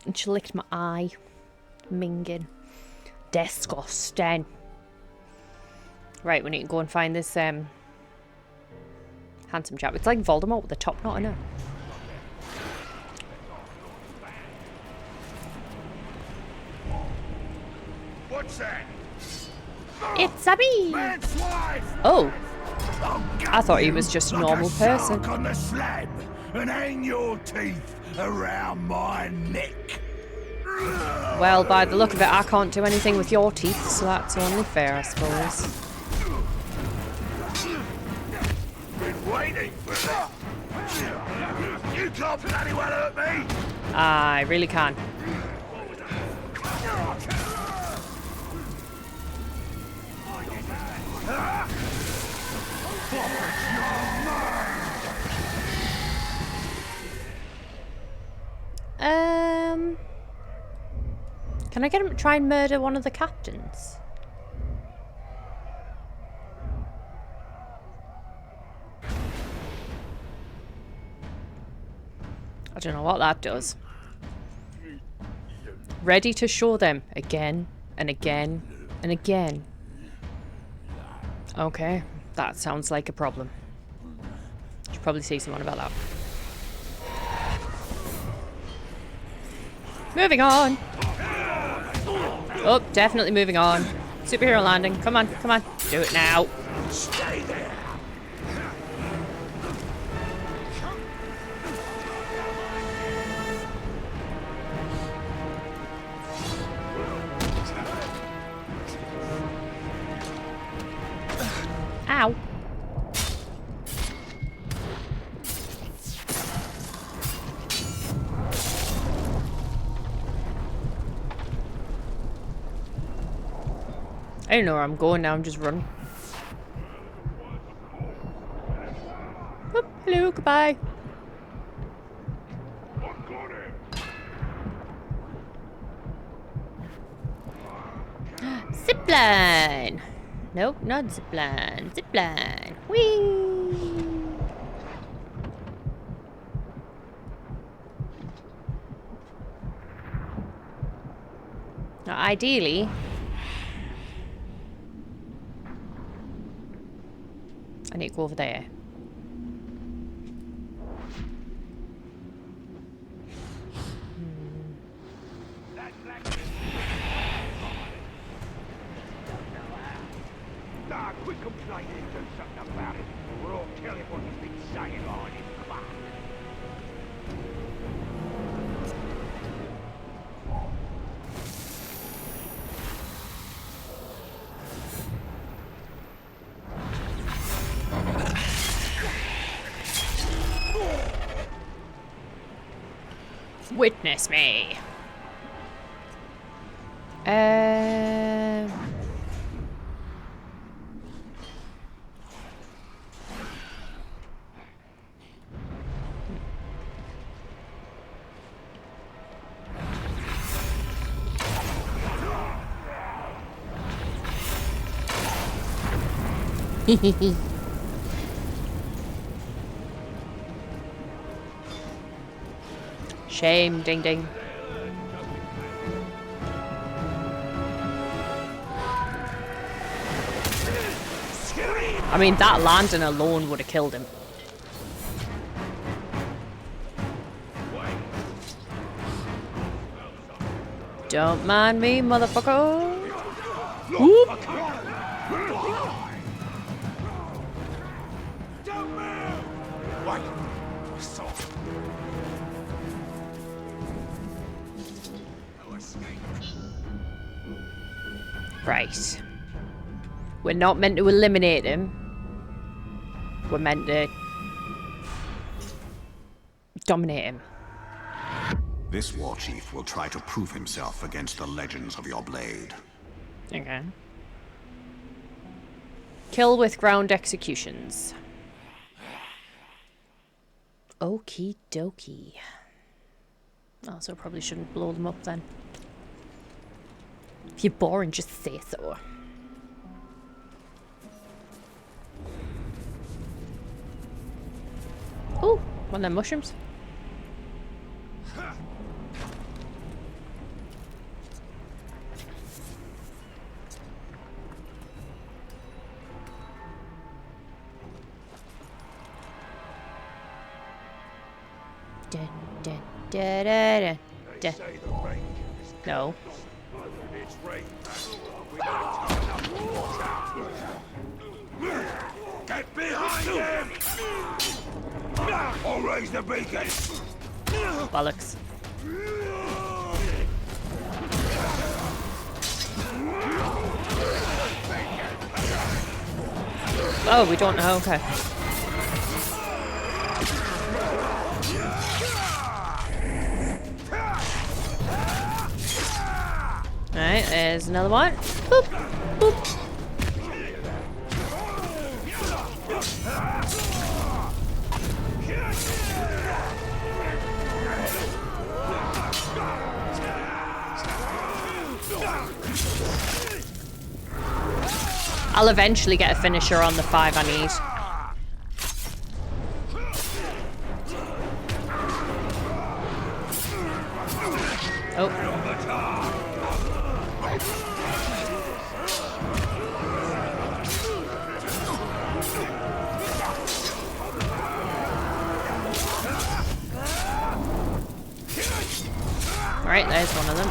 Speaker 1: And she licked my eye. Minging. Disgusting. Right, we need to go and find this handsome chap. It's like Voldemort with the top knot in it.
Speaker 3: What's that?
Speaker 1: It's a bee. Oh, I thought he was just a normal person.
Speaker 3: On the slab and hang your teeth around my neck.
Speaker 1: Well, by the look of it, I can't do anything with your teeth, so that's only fair, I suppose.
Speaker 3: Been waiting for that. You can't bloody well hurt me.
Speaker 1: I really can. Can I get him to try and murder one of the captains? I don't know what that does. Ready to show them again and again and again. Okay, that sounds like a problem. Should probably say someone about that. Moving on. Oh, definitely moving on. Superhero landing. Come on, come on. Do it now.
Speaker 3: Stay there.
Speaker 1: Ow. I don't know where I'm going now, I'm just running. Oh, hello, goodbye. Zipline! Nope, not zipline. Zipline. Whee! Now, ideally, I need to go over there.
Speaker 3: Nah, quit complaining and do something about it. We'll all tell him what he's been saying behind his back.
Speaker 1: Witness me. Shame, ding ding. I mean, that landing alone would have killed him. Don't mind me, motherfucker. Whoop. Right. We're not meant to eliminate him. We're meant to dominate him.
Speaker 17: This war chief will try to prove himself against the legends of your blade.
Speaker 1: Okay. Kill with ground executions. Okie dokie. Oh, so I probably shouldn't blow them up then. If you're boring, just say so. Ooh, one of them mushrooms. Dun, dun, da, da, da, da. No.
Speaker 3: Get behind him! I'll raise the beacon!
Speaker 1: Bollocks. Oh, we don't know. Okay. Alright, there's another one. Boop, boop. I'll eventually get a finisher on the 5 I need. Oh. Alright, there's one of them.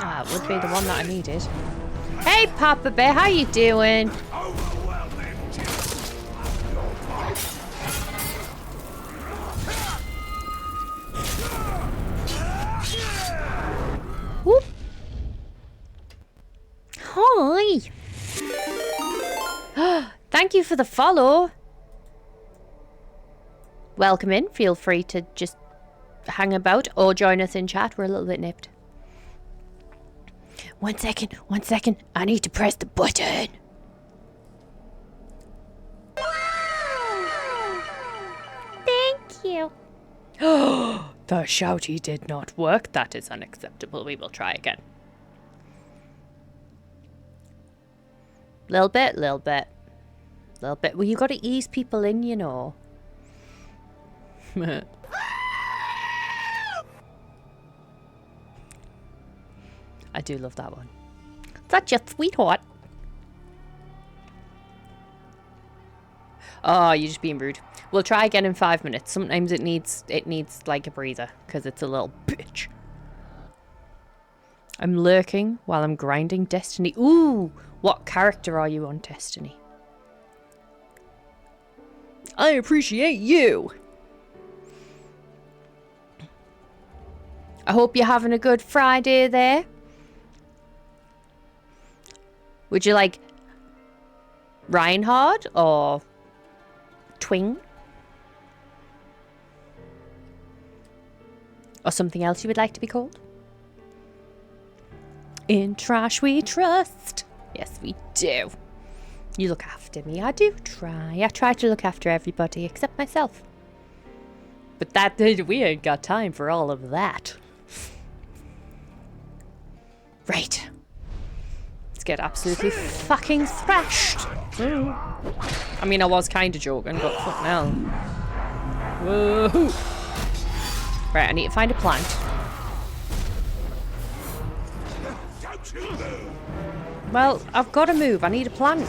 Speaker 1: Ah, it would be the one that I needed. Hey, Papa Bear, how you doing? Whoop. Hi. Thank you for the follow. Welcome in. Feel free to just hang about or join us in chat. We're a little bit nipped. 1 second, 1 second. I need to press the button. Thank you. The shouty did not work. That is unacceptable. We will try again. Little bit, little bit. Little bit. Well, you got to ease people in, you know. I do love that one. Such a sweetheart. Oh, you're just being rude. We'll try again in 5 minutes. Sometimes it needs like a breather because it's a little bitch. I'm lurking while I'm grinding Destiny. Ooh, what character are you on Destiny? I appreciate you. I hope you're having a good Friday there. Would you like Reinhard or Twing? Or something else you would like to be called? In trash we trust. Yes, we do. You look after me. I do try. I try to look after everybody except myself. But we ain't got time for all of that. Right. Let's get absolutely fucking thrashed. I mean, I was kind of joking, but fuck now. Woohoo! Right, I need to find a plant. Well, I've got to move. I need a plant.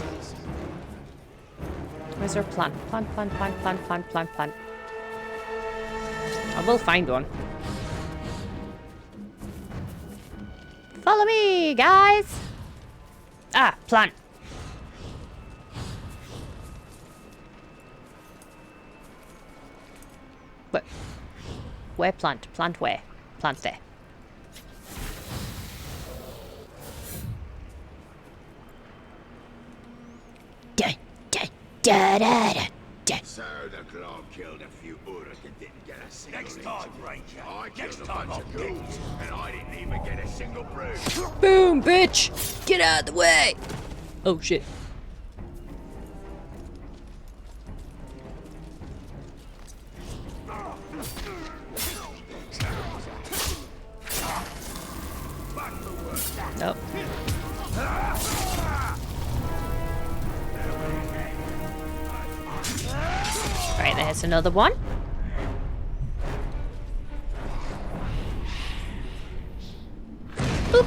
Speaker 1: Where's there a plant? Plant. I will find one. Follow me, guys! Ah, plant. Where plant? Plant where? Plant there.
Speaker 2: So the Claw killed a few Uruk and didn't get a single. Next time, Ranger. I killed a bunch of ghouls and I didn't even get a single bruise.
Speaker 1: Boom, bitch! Get out of the way! Oh shit. Nope. Right, there's another one. Boop.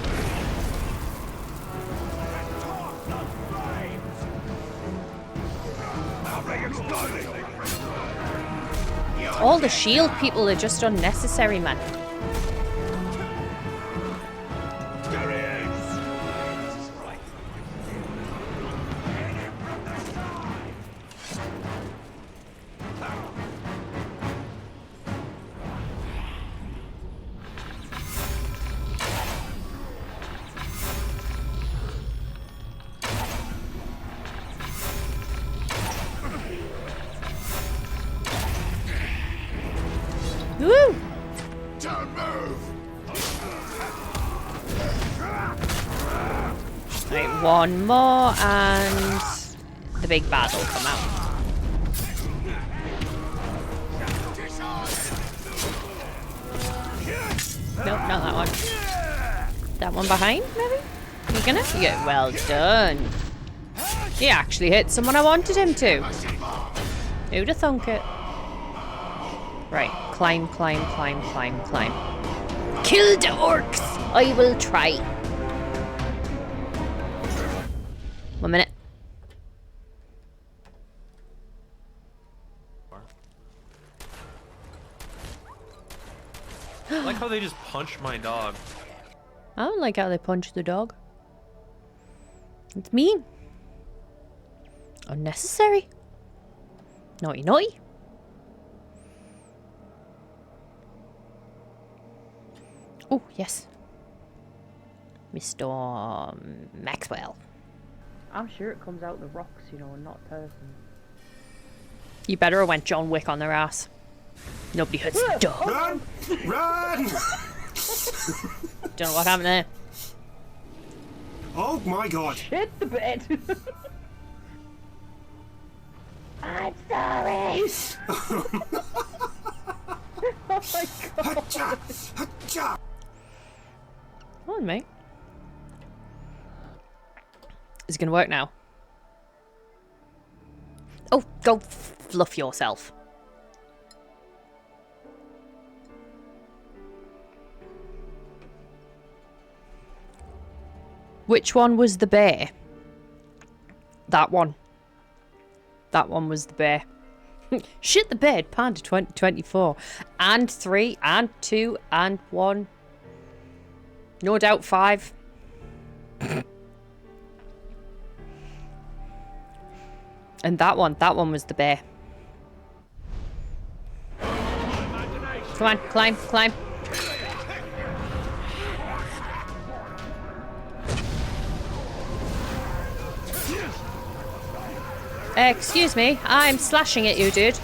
Speaker 1: All the shield people are just unnecessary, man. Woo!
Speaker 2: Don't move.
Speaker 1: Right, one more and the big bad will come out. Nope, not that one. That one behind, maybe? You gonna? Yeah, well done. He actually hit someone I wanted him to. Who'd have thunk it? Right, climb. Kill the orcs! I will try. 1 minute.
Speaker 18: I like how they just punched my dog.
Speaker 1: I don't like how they punch the dog. It's mean. Unnecessary. Naughty naughty. Oh, yes. Mr. Maxwell. I'm sure it comes out the rocks, you know, and not person. You better have went John Wick on their ass. Nobody heard stuff.
Speaker 4: Run! Run!
Speaker 1: Don't know what happened there.
Speaker 4: Oh my god.
Speaker 9: Hit the bed. I'm sorry. Oh my god.
Speaker 4: Hacha!
Speaker 1: Come on, mate. Is it gonna work now? Oh, go fluff yourself. Which one was the bear? That one. That one was the bear. Shit the bed, Panda 2024. And 3, and 2, and 1. No doubt 5. And that one was the bear. Come on, climb, climb. Excuse me, I'm slashing at you, dude.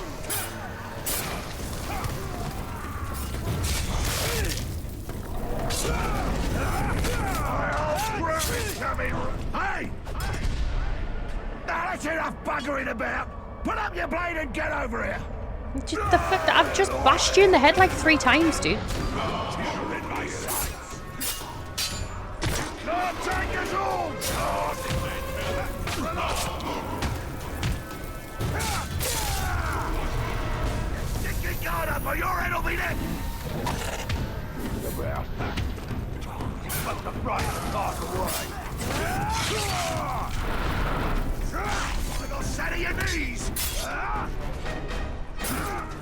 Speaker 3: Hey! That's enough buggering about! Put up your blade and get over here!
Speaker 1: Just the fact that I've just bashed you in the head like 3 times, dude.
Speaker 3: Can't take us all! Stick your guard up or your head will be next! But the right talk away! I got set of your knees!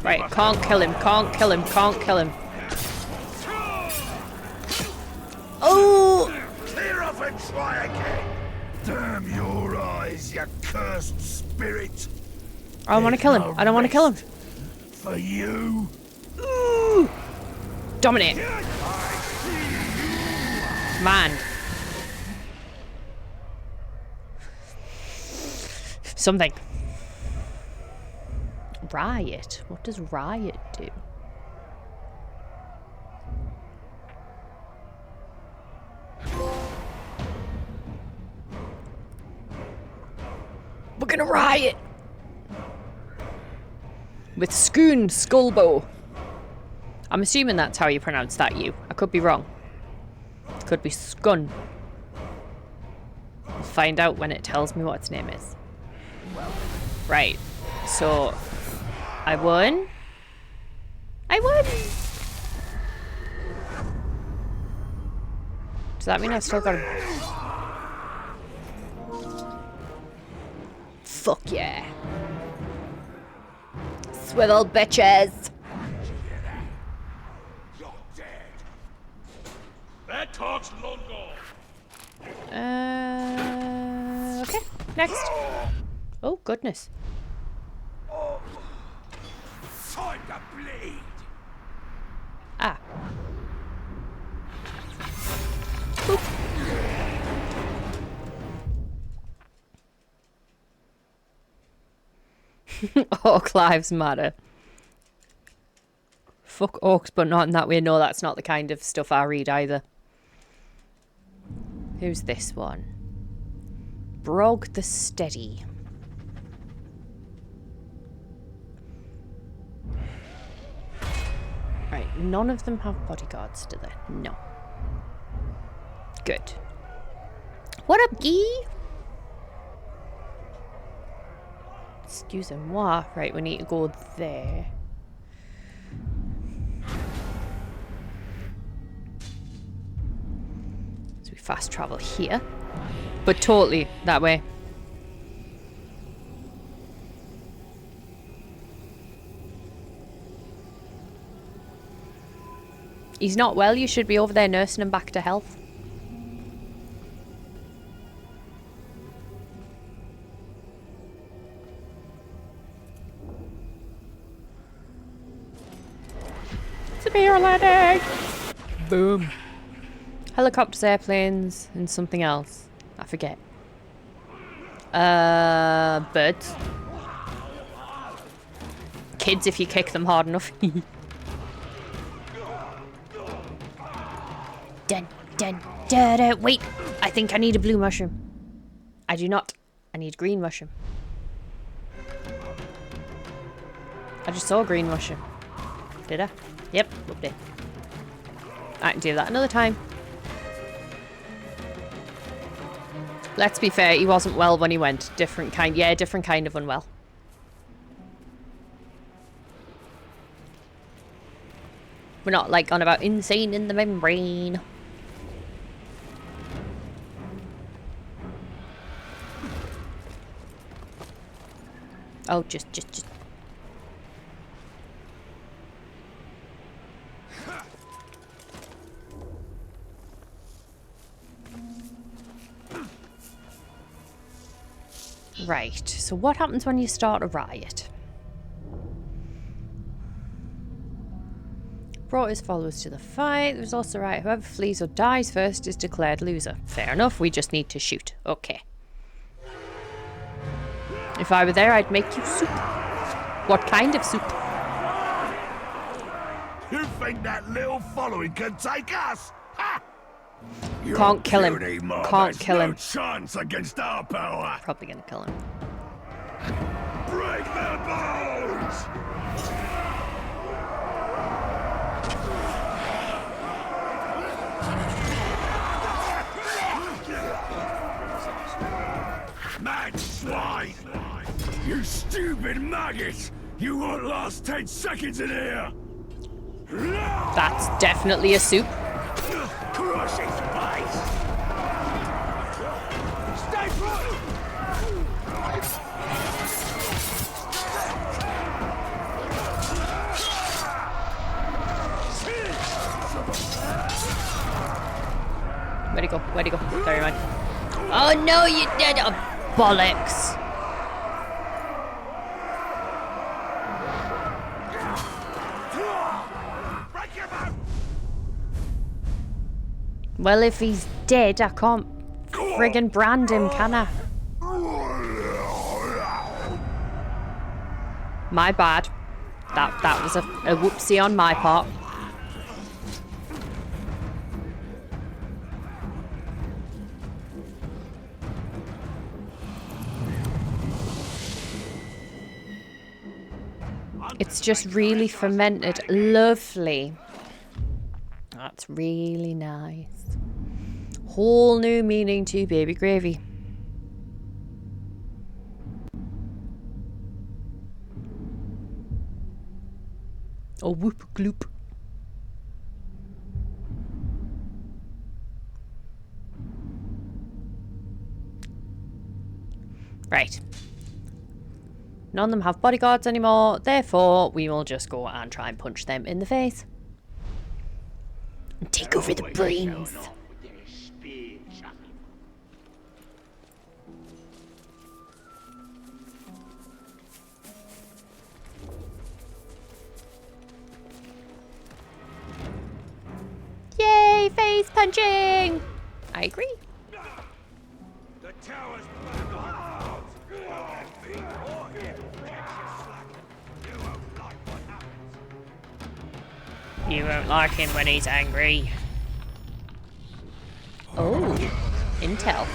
Speaker 1: Right, can't kill him, can't kill him, can't kill him. Oh!
Speaker 3: Clear off and try again! Damn your eyes, you cursed spirit!
Speaker 1: I don't want to kill him. I don't want to kill him.
Speaker 3: For you!
Speaker 1: Ooh! Dominate. Man. Something. Riot. What does riot do? We're gonna riot! With Skoon Skullbow. I'm assuming that's how you pronounce that, you. I could be wrong. It could be Skun. We'll find out when it tells me what its name is. Right. So, I won. I won! Does that mean I still got a... Fuck yeah. Swivel bitches.
Speaker 3: That talk's long gone.
Speaker 1: Okay. Next. Oh, goodness.
Speaker 3: Time to bleed.
Speaker 1: Ah. Boop. Orc lives matter. Fuck orcs, but not in that way. No, that's not the kind of stuff I read either. Who's this one? Brog the Steady. Right, none of them have bodyguards, do they? No. Good. What up, Gee? Excusez-moi. Right, we need to go there. So we fast travel here. But totally that way. He's not well, you should be over there nursing him back to health. Spear landing! Boom. Helicopters, airplanes, and something else. I forget. Birds. kids if you kick them hard enough. Dun, dun, dun, dun. Wait, I think I need a blue mushroom. I do not. I need green mushroom. I just saw a green mushroom. Did I? Yep, up there. I can do that another time. Let's be fair, he wasn't well when he went. Different kind, yeah, different kind of unwell. We're not like on about insane in the membrane. Oh, just. Right, so what happens when you start a riot? Brought his followers to the fight. There's also a riot. Whoever flees or dies first is declared loser. Fair enough, we just need to shoot. Okay. If I were there, I'd make you soup. What kind of soup?
Speaker 4: You think that little following can take us? Ha!
Speaker 1: Can't kill him. Can't kill him.
Speaker 4: No chance against our power.
Speaker 1: Probably gonna kill him.
Speaker 4: Break their bones! Mad swine! You stupid maggot! You won't last 10 seconds in here!
Speaker 1: That's definitely a soup.
Speaker 4: Crush his face! Stay put!
Speaker 1: Where'd he go? Where'd he go? Sorry, man. Oh no, you did! Oh, bollocks! Well, if he's dead, I can't friggin' brand him, can I? My bad. That was a whoopsie on my part. It's just really fermented. Lovely. That's really nice. Whole new meaning to baby gravy. Oh, whoop gloop. Right. None of them have bodyguards anymore, therefore we will just go and try and punch them in the face. And take over the brains. Yay, face punching! I agree.
Speaker 4: The tower's back on.
Speaker 1: You won't like him when he's angry. Oh, intel.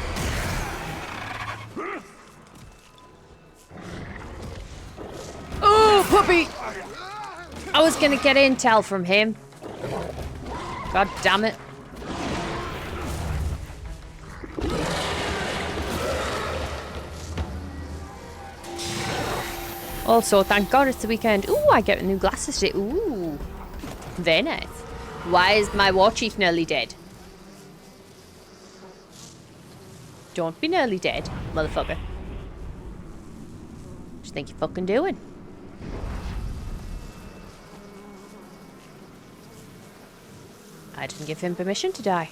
Speaker 1: Oh, puppy! I was gonna get intel from him. God damn it. Also, thank God it's the weekend. Ooh, I get new glasses today. Ooh. Very nice. Why is my war chief nearly dead? Don't be nearly dead, motherfucker. What you think you're fucking doing? I didn't give him permission to die.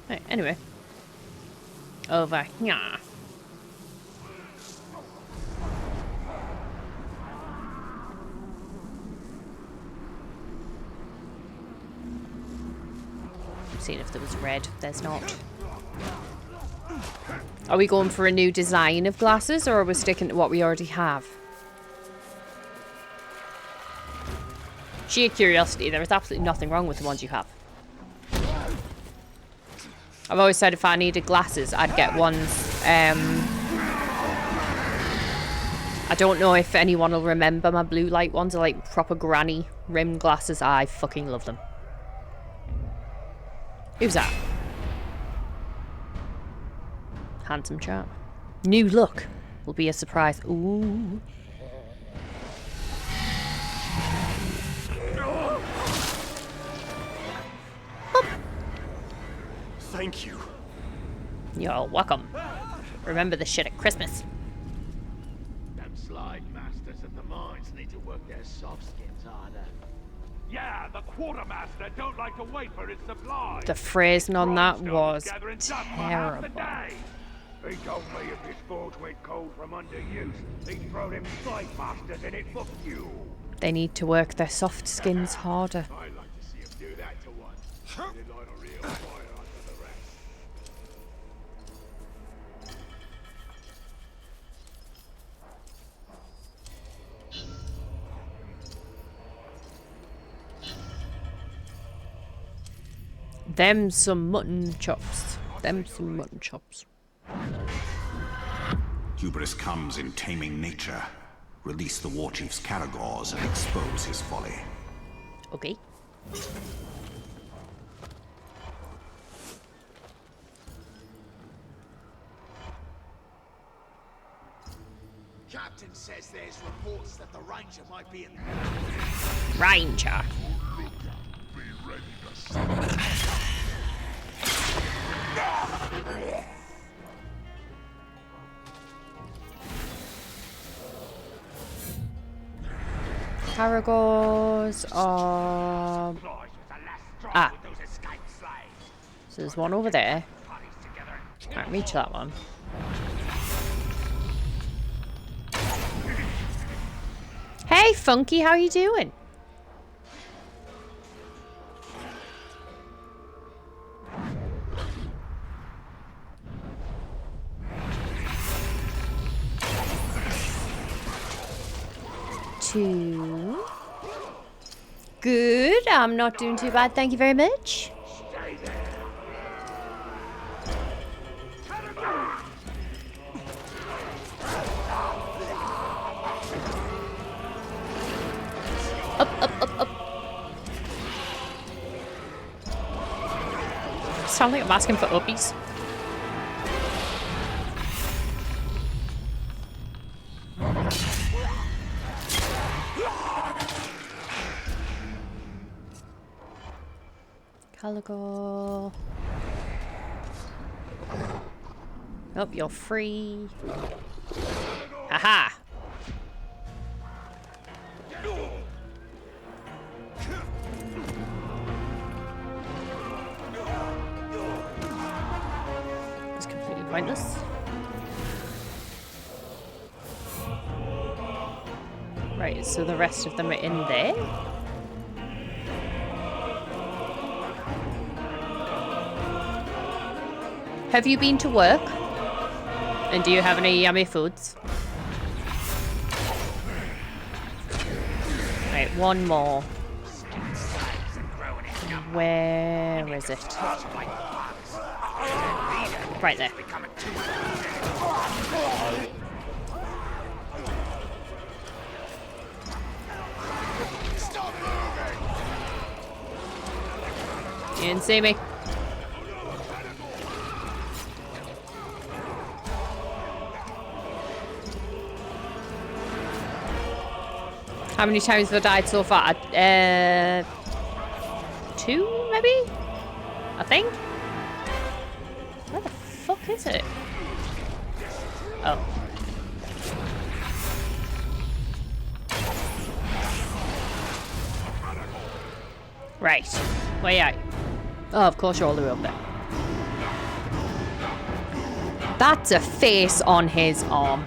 Speaker 1: Right, anyway. Over here. Seeing if there was red. There's not. Are we going for a new design of glasses, or are we sticking to what we already have? Sheer curiosity, there is absolutely nothing wrong with the ones you have. I've always said if I needed glasses, I'd get ones. I don't know if anyone will remember my blue light ones. Are like proper granny rimmed glasses. I fucking love them. Who's that? Handsome chap. New look will be a surprise. Ooh.
Speaker 2: Thank you.
Speaker 1: You're welcome. Remember this shit at Christmas.
Speaker 3: Them slide masters at the mines need to work their soft skins harder. Yeah, the quartermaster don't like to wait for his supplies.
Speaker 1: The phrasing on that was
Speaker 3: Gathering
Speaker 1: terrible.
Speaker 3: He told me if his forge went cold from underuse, he'd throw them slide masters in it for fuel.
Speaker 1: They need to work their soft skins harder.
Speaker 3: I'd like to see him do that to one. They'd light a real fire under the rest.
Speaker 1: Them some mutton chops. Them some mutton chops.
Speaker 17: Hubris comes in taming nature. Release the war chief's Caragors and expose his folly.
Speaker 1: Okay.
Speaker 2: Captain says there's reports that the Ranger might be in there.
Speaker 1: Ranger. Caragors are... Ah. So there's one over there. Can't reach that one. Hey, Funky, how you doing? Two. Good. I'm not doing too bad. Thank you very much. Up, up, up, up. Sound like I'm asking for uppies. Calico. Oh, you're free. Aha! It's completely pointless. Right, so the rest of them are in there. Have you been to work? And do you have any yummy foods? Right, one more. Where is it? Right there. You didn't see me. How many times have I died so far? 2, maybe? I think? Where the fuck is it? Oh. Right. Where are you? Oh, of course you're all the way up there. That's a face on his arm.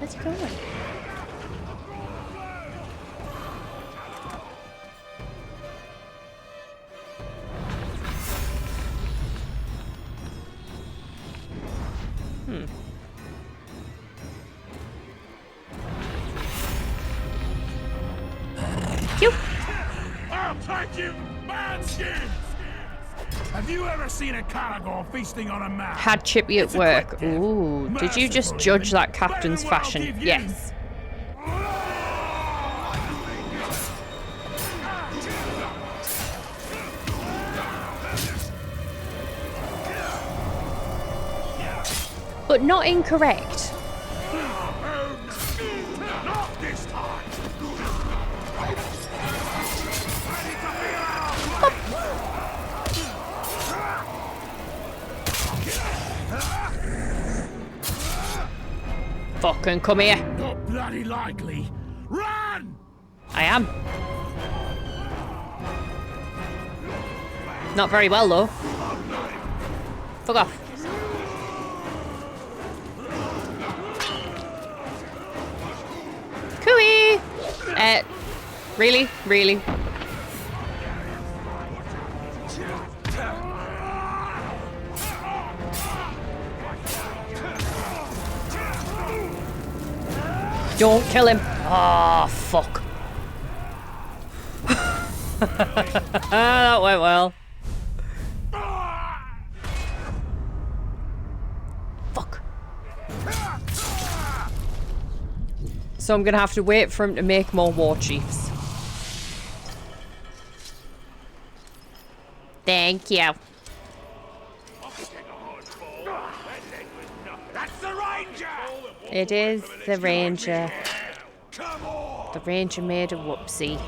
Speaker 1: Where's he going?
Speaker 4: I'll take you, man-skins! Have you ever seen a Caragor feasting on a man?
Speaker 1: Had Chippy at work. Ooh, did you just judge that captain's fashion? Yes. But not incorrect.
Speaker 4: Not this time!
Speaker 1: Fucking come here.
Speaker 4: Not bloody likely. Run!
Speaker 1: I am. Not very well though. Fuck off. Cooey! Really? Really? Don't kill him. Ah, fuck. That went well. Fuck. So I'm gonna have to wait for him to make more war chiefs. Thank you.
Speaker 4: That's the ranger!
Speaker 1: It is the ranger. The ranger made a whoopsie.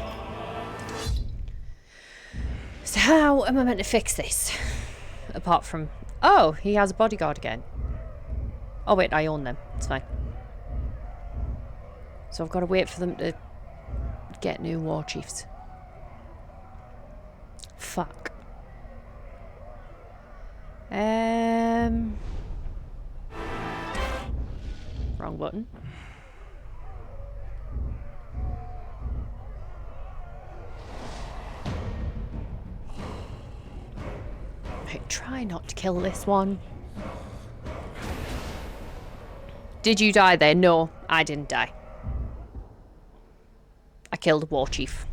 Speaker 1: So how am I meant to fix this? Apart from... Oh, he has a bodyguard again. Oh wait, I own them. It's fine. So I've got to wait for them to get new war chiefs. Fuck. Wrong button. Right, try not to kill this one. Did you die there? No, I didn't die. I killed a war chief.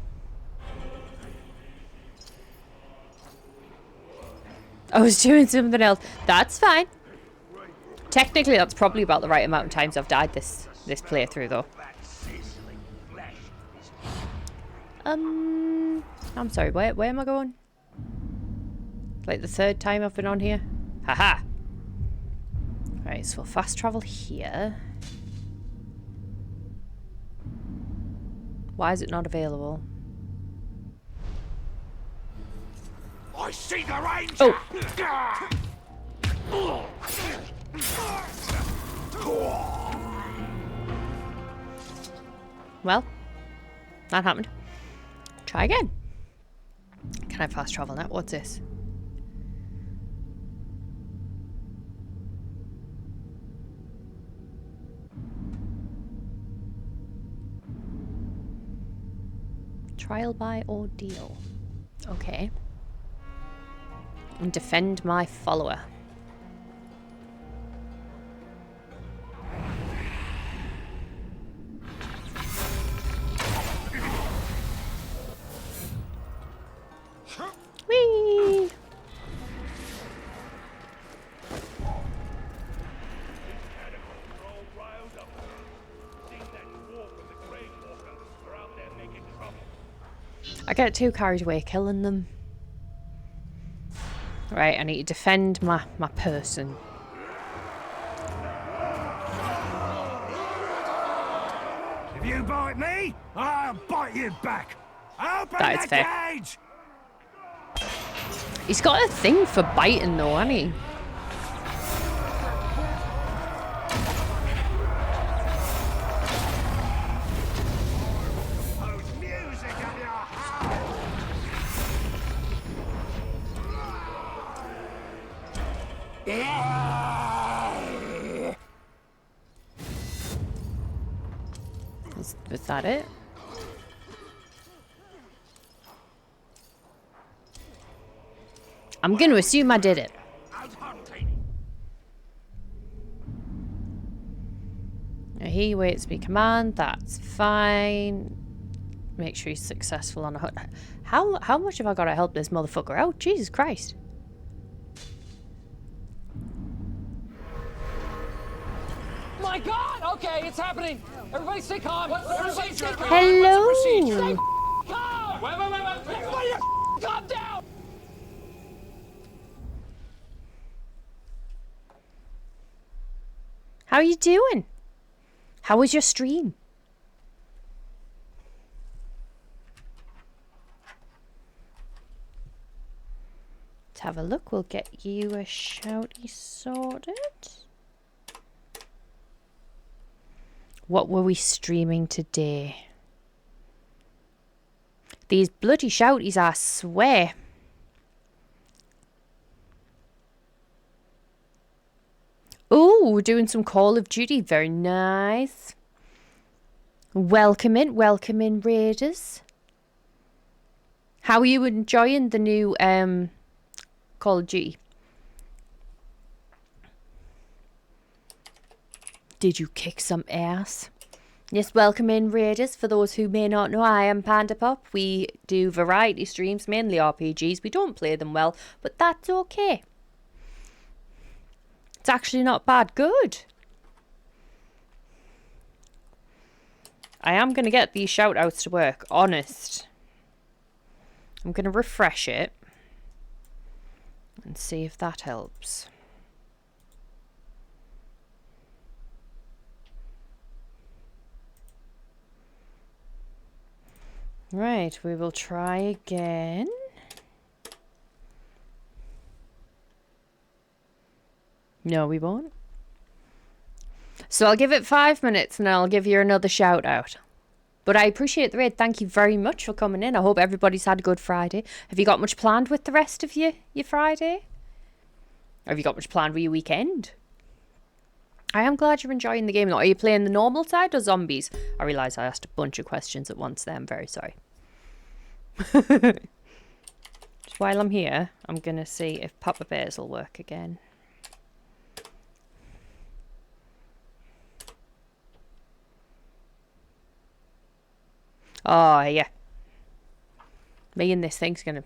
Speaker 1: I was doing something else. That's fine. Technically, that's probably about the right amount of times I've died this playthrough, though. I'm sorry. Where am I going? Like the third time I've been on here. Haha. Right, so we'll fast travel here. Why is it not available?
Speaker 4: I see the ranger!
Speaker 1: Oh. Well, that happened. Try again. Can I fast travel now? What's this? Trial by ordeal. Okay. And defend my follower. Whee! I get too carried away killing them. Right, I need to defend my person.
Speaker 4: If you bite me, I'll bite you back. Open
Speaker 1: That is
Speaker 4: the
Speaker 1: fair.
Speaker 4: cage!
Speaker 1: He's got a thing for biting though, hasn't he? Was that it? I'm gonna assume I did it. He waits me command, that's fine. Make sure he's successful on a hunt. How much have I got to help this motherfucker out? Jesus Christ.
Speaker 19: My God! Okay, it's happening. Everybody stay calm. Everybody stay calm.
Speaker 1: Hello.
Speaker 19: What's the procedure? Stay calm. Wait. Everybody calm down.
Speaker 1: How you doing? How was your stream? Let's have a look. We'll get you a shouty sorted. What were we streaming today? These bloody shouties, I swear. Ooh, we're doing some Call of Duty. Very nice. Welcome in, Raiders. How are you enjoying the new Call of Duty? Did you kick some ass? Yes, welcome in, Raiders. For those who may not know, I am Panda Pop. We do variety streams, mainly RPGs. We don't play them well, but that's okay. It's actually not bad. Good. I am going to get these shout-outs to work. Honest. I'm going to refresh it. And see if that helps. Right, we will try again. No, we won't. So I'll give it 5 minutes and I'll give you another shout out. But I appreciate the raid. Thank you very much for coming in. I hope everybody's had a good Friday. Have you got much planned with the rest of your Friday? Or have you got much planned with your weekend? I am glad you're enjoying the game. Are you playing the normal side or zombies? I realise I asked a bunch of questions at once there. I'm very sorry. Just while I'm here, I'm going to see if Papa Bears will work again. Oh, yeah. Me and this thing's gonna...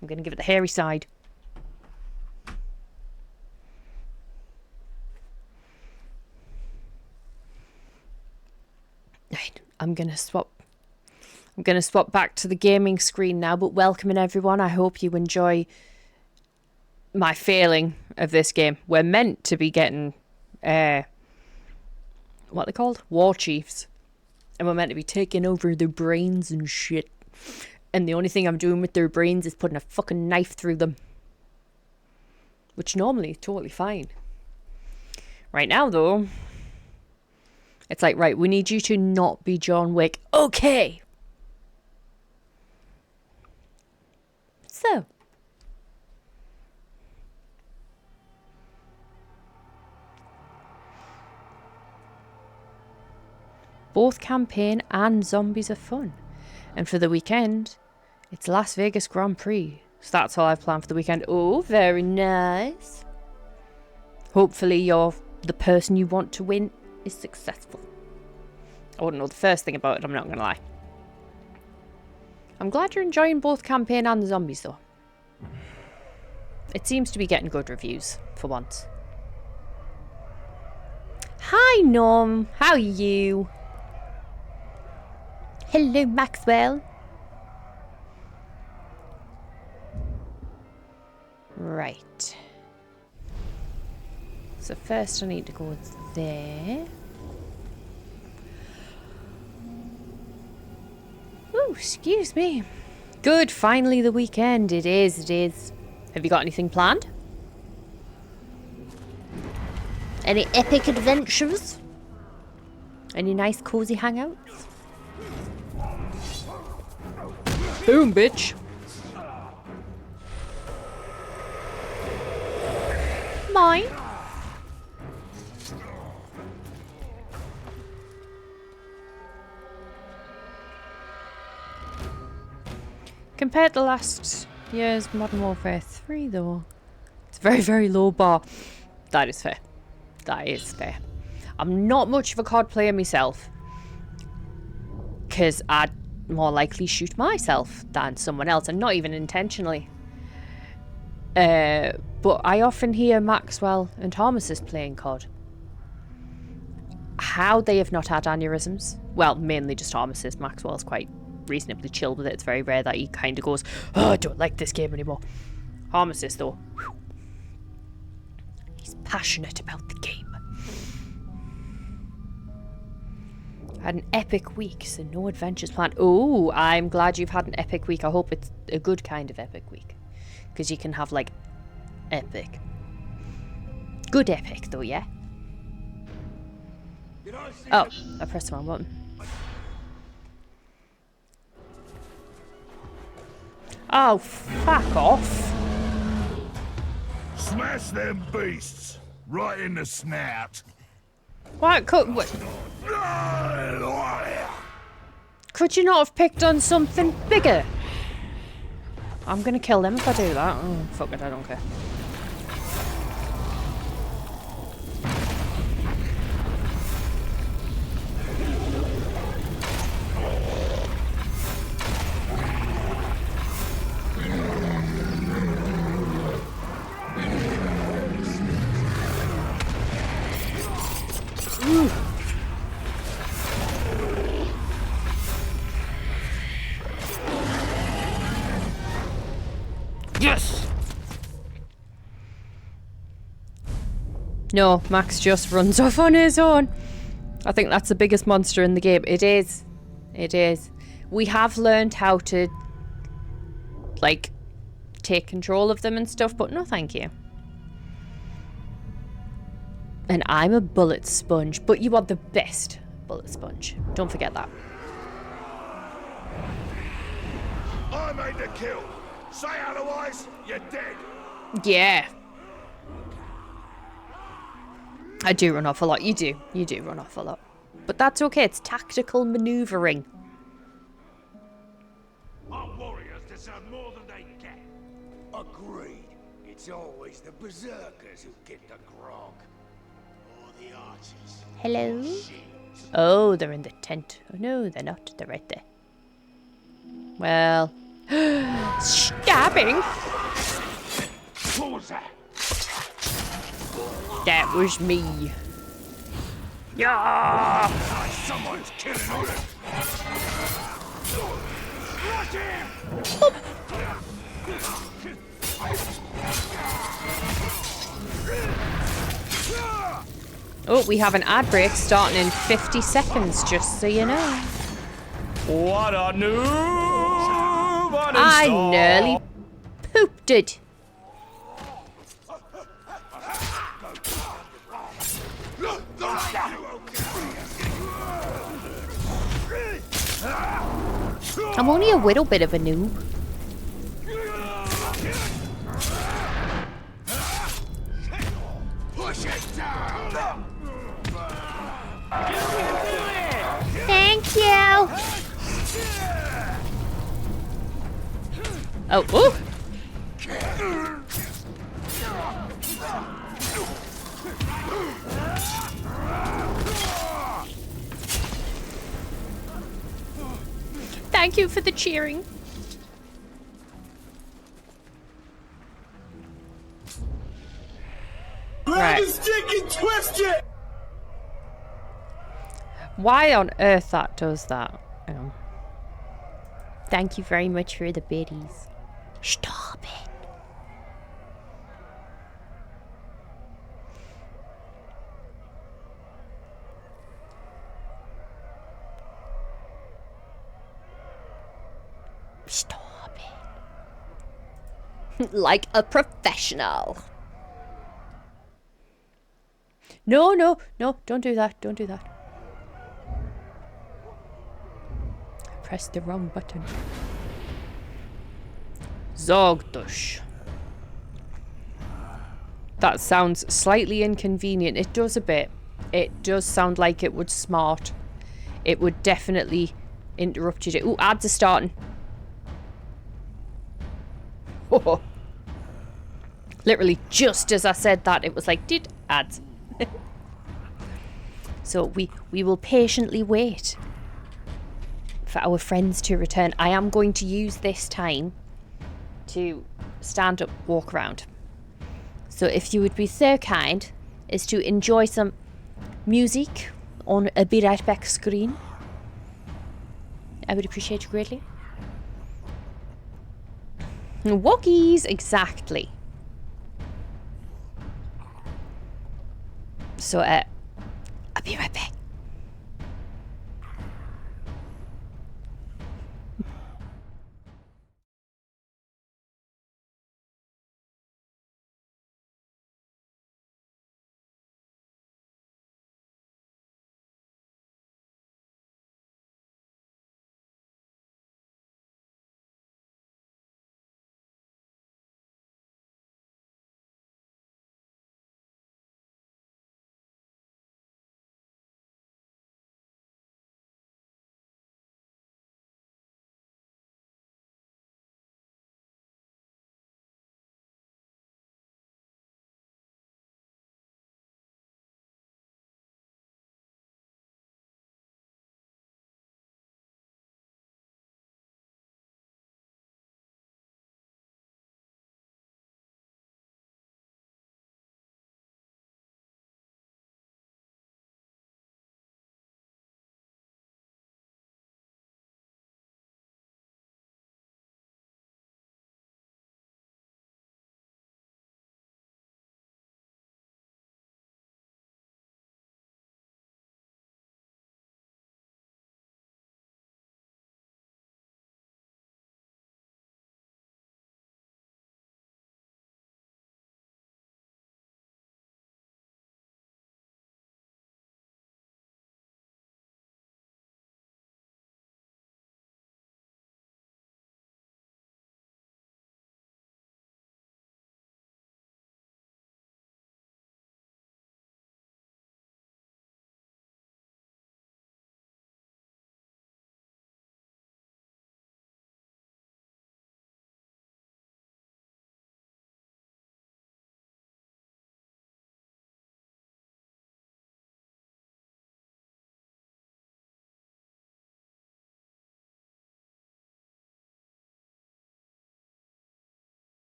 Speaker 1: I'm gonna give it the hairy side. Right, I'm gonna swap back to the gaming screen now, but welcoming everyone. I hope you enjoy my failing of this game. We're meant to be getting... what are they called? War Chiefs. And we're meant to be taking over their brains and shit. And the only thing I'm doing with their brains is putting a fucking knife through them. Which normally is totally fine. Right now, though, it's like, right, we need you to not be John Wick. Okay! So. Both campaign and zombies are fun. And for the weekend, it's Las Vegas Grand Prix. So that's all I've planned for the weekend. Oh, very nice. Hopefully the person you want to win is successful. I wouldn't know the first thing about it, I'm not going to lie. I'm glad you're enjoying both campaign and the zombies, though. It seems to be getting good reviews, for once. Hi, Norm. How are you? Hello, Maxwell. Right. So first I need to go there. Oh, excuse me. Good, finally the weekend. It is, it is. Have you got anything planned? Any epic adventures? Any nice cozy hangouts? Boom, bitch. Mine. Compared to last year's Modern Warfare 3, though, it's a very, very low bar. That is fair. That is fair. I'm not much of a COD player myself, because I'd more likely shoot myself than someone else, and not even intentionally. But I often hear Maxwell and Thomas playing COD. How they have not had aneurysms? Well, mainly just Thomas. Maxwell's quite reasonably chill with it. It's very rare that he kind of goes, oh, I don't like this game anymore. Thomas, though, whew, he's passionate about the game. Had an epic week, so no adventures planned. Oh, I'm glad you've had an epic week. I hope it's a good kind of epic week. Because you can have, like, epic. Good epic, though, yeah? Oh, I pressed the wrong button. Oh, fuck off.
Speaker 4: Smash them beasts right in the snout.
Speaker 1: What? Could you not have picked on something bigger? I'm gonna kill them if I do that. Oh, fuck it, I don't care. Ooh. Yes! No, Max just runs off on his own. I think that's the biggest monster in the game. It is. It is. We have learned how to, like, take control of them and stuff, but no thank you. And I'm a bullet sponge, but you are the best bullet sponge. Don't forget that.
Speaker 4: I made the kill. Say otherwise, you're dead.
Speaker 1: Yeah. I do run off a lot. You do. You do run off a lot. But that's okay. It's tactical maneuvering.
Speaker 3: Our warriors deserve more than they get.
Speaker 2: Agreed. It's always the berserkers who get the grog. Or the archers.
Speaker 1: Hello? Oh, they're in the tent. Oh, no, they're not. They're right there. Well. Stabbing?
Speaker 3: What was that?
Speaker 1: That was me. Yeah!
Speaker 3: Someone's killing on it. Rush him!
Speaker 1: Oh, we have an ad break starting in 50 seconds, just so you know.
Speaker 4: What a noob!
Speaker 1: I nearly pooped it. I'm only a little bit of a noob.
Speaker 2: Push it down!
Speaker 1: Thank you. Oh, ooh. Thank you for the cheering. Right. Why on earth that does that? Thank you very much for the biddies. Stop it. Stop it. Like a professional. No, no, no, don't do that. Don't do that. I pressed the wrong button. Zogdush. That sounds slightly inconvenient. It does a bit. It does sound like it would smart. It would definitely interrupt you. Ooh, ads are starting. Literally, just as I said that, it was like, did ads. So we will patiently wait for our friends to return. I am going to use this time to stand up, walk around. So if you would be so kind as to enjoy some music on a Be Right Back screen, I would appreciate you greatly. Walkies, exactly. So, I'll be right back.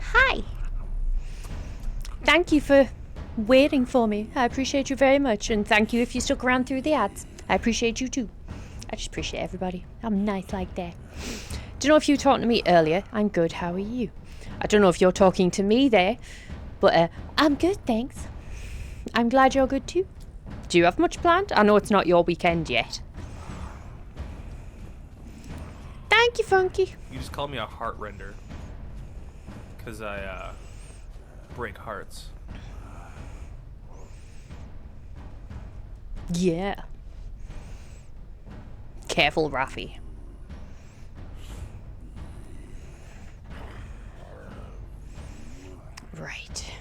Speaker 1: Hi. Thank you for waiting for me. I appreciate you very much. And thank you if you stuck around through the ads. I appreciate you too. I just appreciate everybody. I'm nice like that. Don't know if you were talking to me earlier. I'm good. How are you? I don't know if you're talking to me there. But I'm good, thanks. I'm glad you're good too. Do you have much planned? I know it's not your weekend yet. Thank you, Funky.
Speaker 18: You just call me a heart render. Because I break hearts.
Speaker 1: Yeah. Careful, Rafi. Right.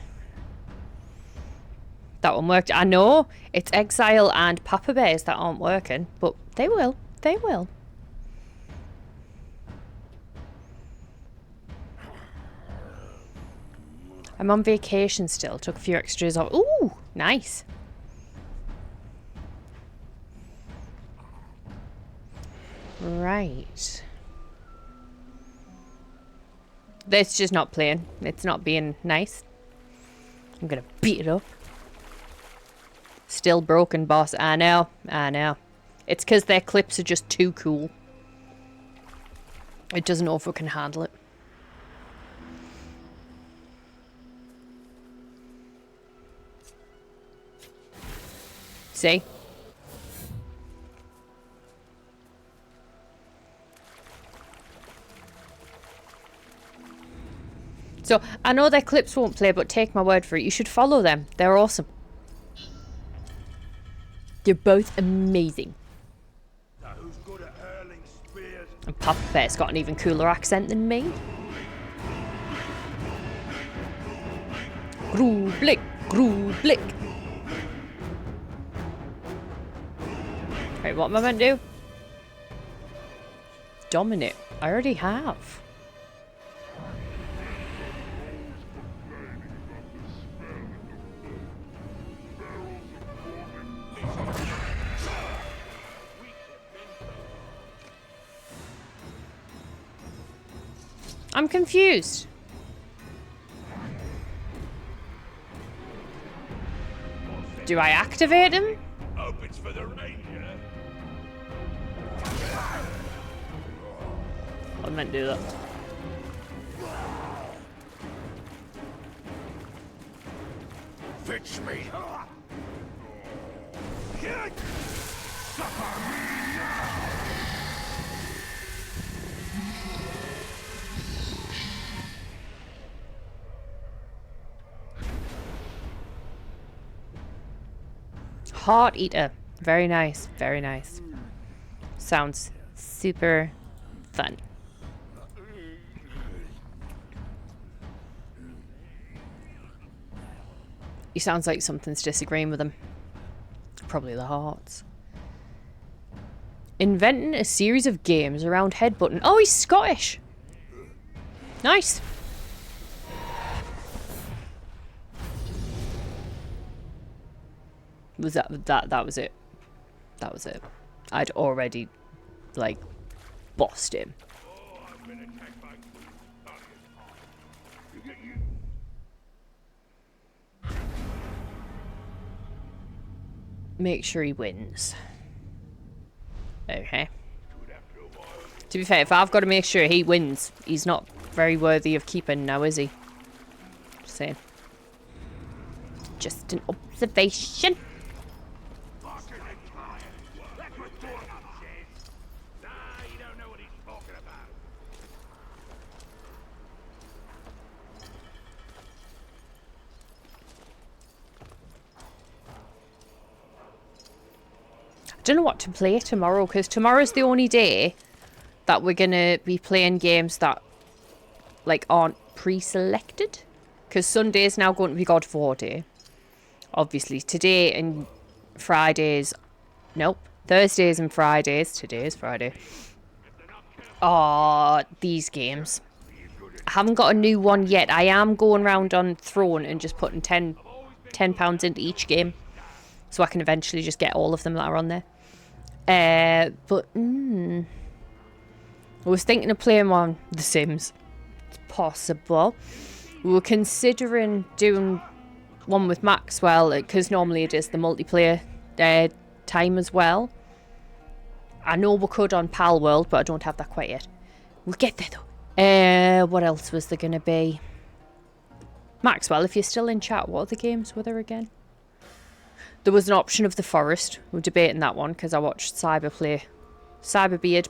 Speaker 1: That one worked. I know it's Exile and Papa Bears that aren't working, but they will. They will. I'm on vacation still. Took a few extras off. Ooh, nice. Right. It's just not playing. It's not being nice. I'm gonna beat it up. Still broken, boss. I know. I know. It's because their clips are just too cool. It doesn't know if it can handle it. See? So, I know their clips won't play, but take my word for it. You should follow them. They're awesome. They're both amazing. And Papa Bear's got an even cooler accent than me. Grublick, Grublick. Right, what am I meant to do? Dominate. I already have. I'm confused. Do I activate him?
Speaker 3: Opens for the ranger.
Speaker 1: I meant to do that.
Speaker 3: Fix me.
Speaker 1: Heart Eater. Very nice. Very nice. Sounds super fun. He sounds like something's disagreeing with him. Probably the hearts. Inventing a series of games around headbutting. Oh, he's Scottish. Nice. Was that was it? That was it. I'd already, like, bossed him. Make sure he wins. Okay. To be fair, if I've got to make sure he wins, he's not very worthy of keeping now, is he? Just saying. Just an observation. I don't know what to play tomorrow, because tomorrow's the only day that we're gonna be playing games that, like, aren't pre-selected, because Sunday's now going to be God of War Day, obviously. Today and Fridays, nope, Thursdays and Fridays, today is Friday, are these games. I haven't got a new one yet. I am going around on Throne and just putting £10 into each game, so I can eventually just get all of them that are on there. But I was thinking of playing on The Sims. It's possible. We were considering doing one with Maxwell, because normally it is the multiplayer time as well. I know we could on Pal World, but I don't have that quite yet. We'll get there though. What else was there gonna be? Maxwell, if you're still in chat, what other games were there again? There was an option of The Forest. We're debating that one because I watched Cyberbeard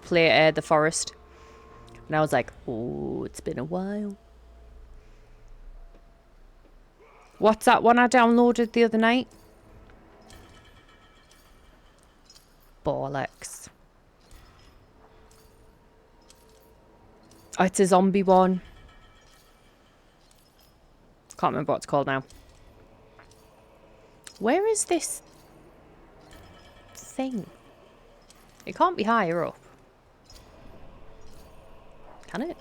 Speaker 1: play The Forest. And I was like, oh, it's been a while. What's that one I downloaded the other night? Bollocks. Oh, it's a zombie one. Can't remember what it's called now. Where is this thing? It can't be higher up. Can it?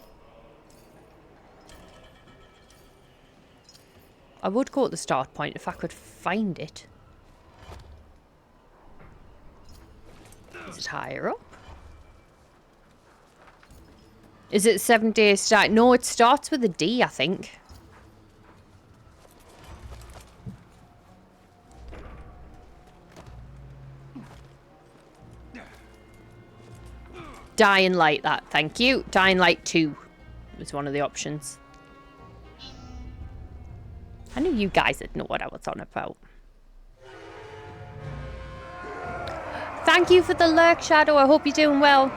Speaker 1: I would go at the start point if I could find it. Is it higher up? Is it 7 days start? No, it starts with a D, I think. Dying Light, that. Thank you. Dying Light 2 was one of the options. I knew you guys would know what I was on about. Thank you for the lurk, Shadow. I hope you're doing well.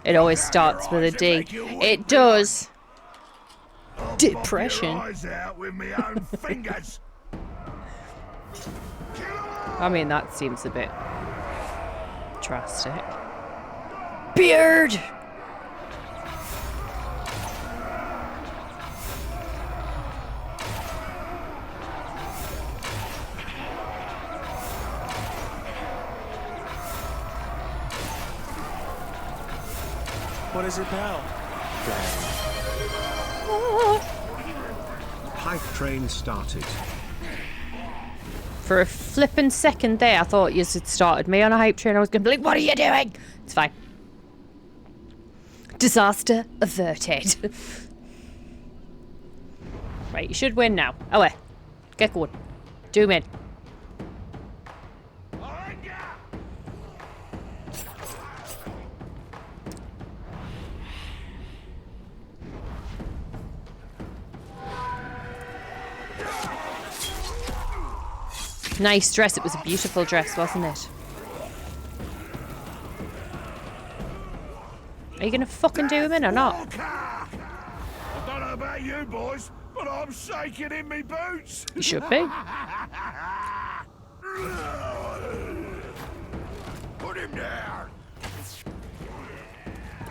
Speaker 1: It always starts with a D. It does. Depression. I mean, that seems a bit drastic. Beard!
Speaker 20: What is it now?
Speaker 21: Hype train started.
Speaker 1: For a flippin' second there, I thought you had started me on a hype train. I was going to be like, what are you doing? It's fine. Disaster averted. Right, you should win now. Oh, wait. Get going. Doom in. Nice dress. It was a beautiful dress, wasn't it? Are you gonna fucking do him in or not?
Speaker 4: I don't know about you boys, but I'm shaking in me boots.
Speaker 1: You should be.
Speaker 4: Put him down.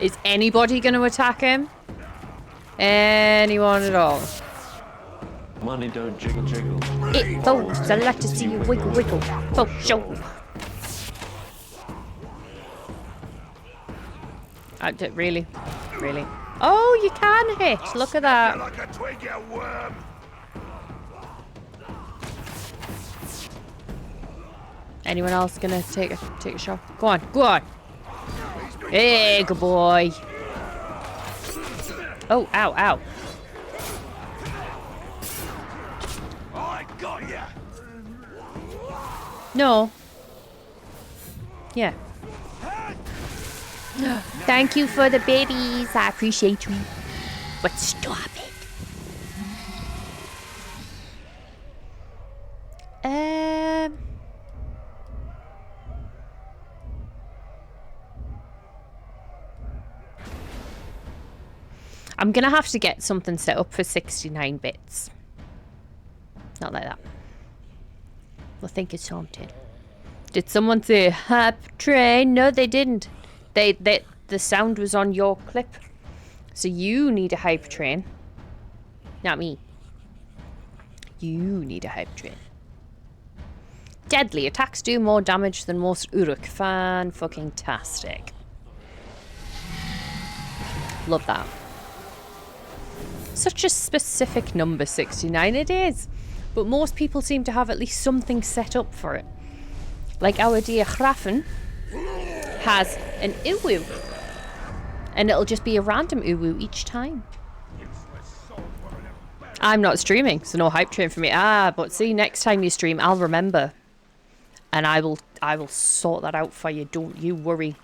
Speaker 1: Is anybody gonna attack him? Anyone at all?
Speaker 16: Money don't jiggle jiggle.
Speaker 1: It falls. I like to see you wiggle wiggle. For sure. Really? Really? Oh, you can hit. Look at that.
Speaker 4: Like a twig, you worm.
Speaker 1: Anyone else gonna take a shot? Go on. Go on. Hey, good boy. Oh, ow, ow.
Speaker 4: I got ya.
Speaker 1: No. Yeah. Thank you for the babies. I appreciate you. But stop it. I'm gonna have to get something set up for 69 bits. Not like that. I think it's haunted. Did someone say hype train? No, they didn't. The sound was on your clip. So you need a hype train. Not me. You need a hype train. Deadly. Attacks do more damage than most Uruk. Fan-fucking-tastic. Love that. Such a specific number, 69. It is. But most people seem to have at least something set up for it. Like our dear Grafen has an uwu. And it'll just be a random uwu each time. I'm not streaming, so no hype train for me. But see, next time you stream, I'll remember. And I will sort that out for you. Don't you worry.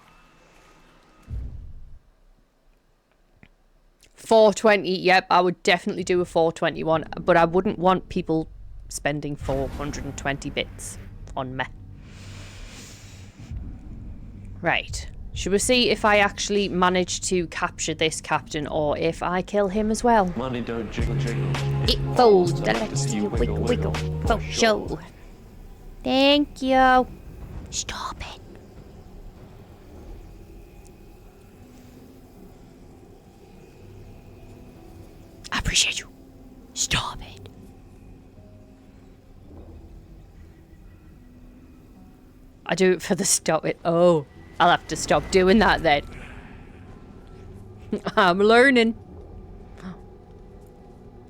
Speaker 1: 420, yep, I would definitely do a 421, but I wouldn't want people spending 420 bits on me. Right. Should we see if I actually manage to capture this captain or if I kill him as well?
Speaker 16: Money don't jiggle jiggle.
Speaker 1: It folds. I like to see you wiggle wiggle. For sure. Thank you. Stop it. I appreciate you. Stop it. I do it for the stop it. Oh, I'll have to stop doing that then. I'm learning.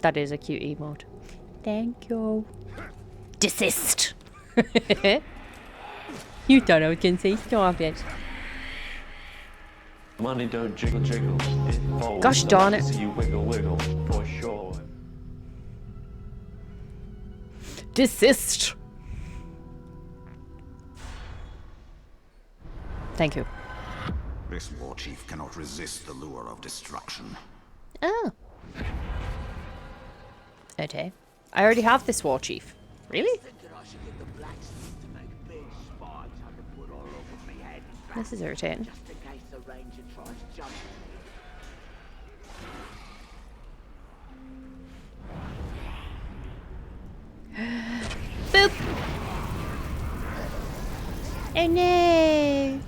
Speaker 1: That is a cute emote. Thank you. Desist. You thought I was gonna say stop it.
Speaker 16: Money don't jiggle jiggle. It folds.
Speaker 1: Gosh darn it.
Speaker 16: You wiggle wiggle for sure.
Speaker 1: Desist. Thank you.
Speaker 17: This war chief cannot resist the lure of destruction.
Speaker 1: Oh. Okay. I already have this war chief. Really? This is irritating.
Speaker 19: Just in case the ranger tries jumping.
Speaker 1: Boop! Oh no!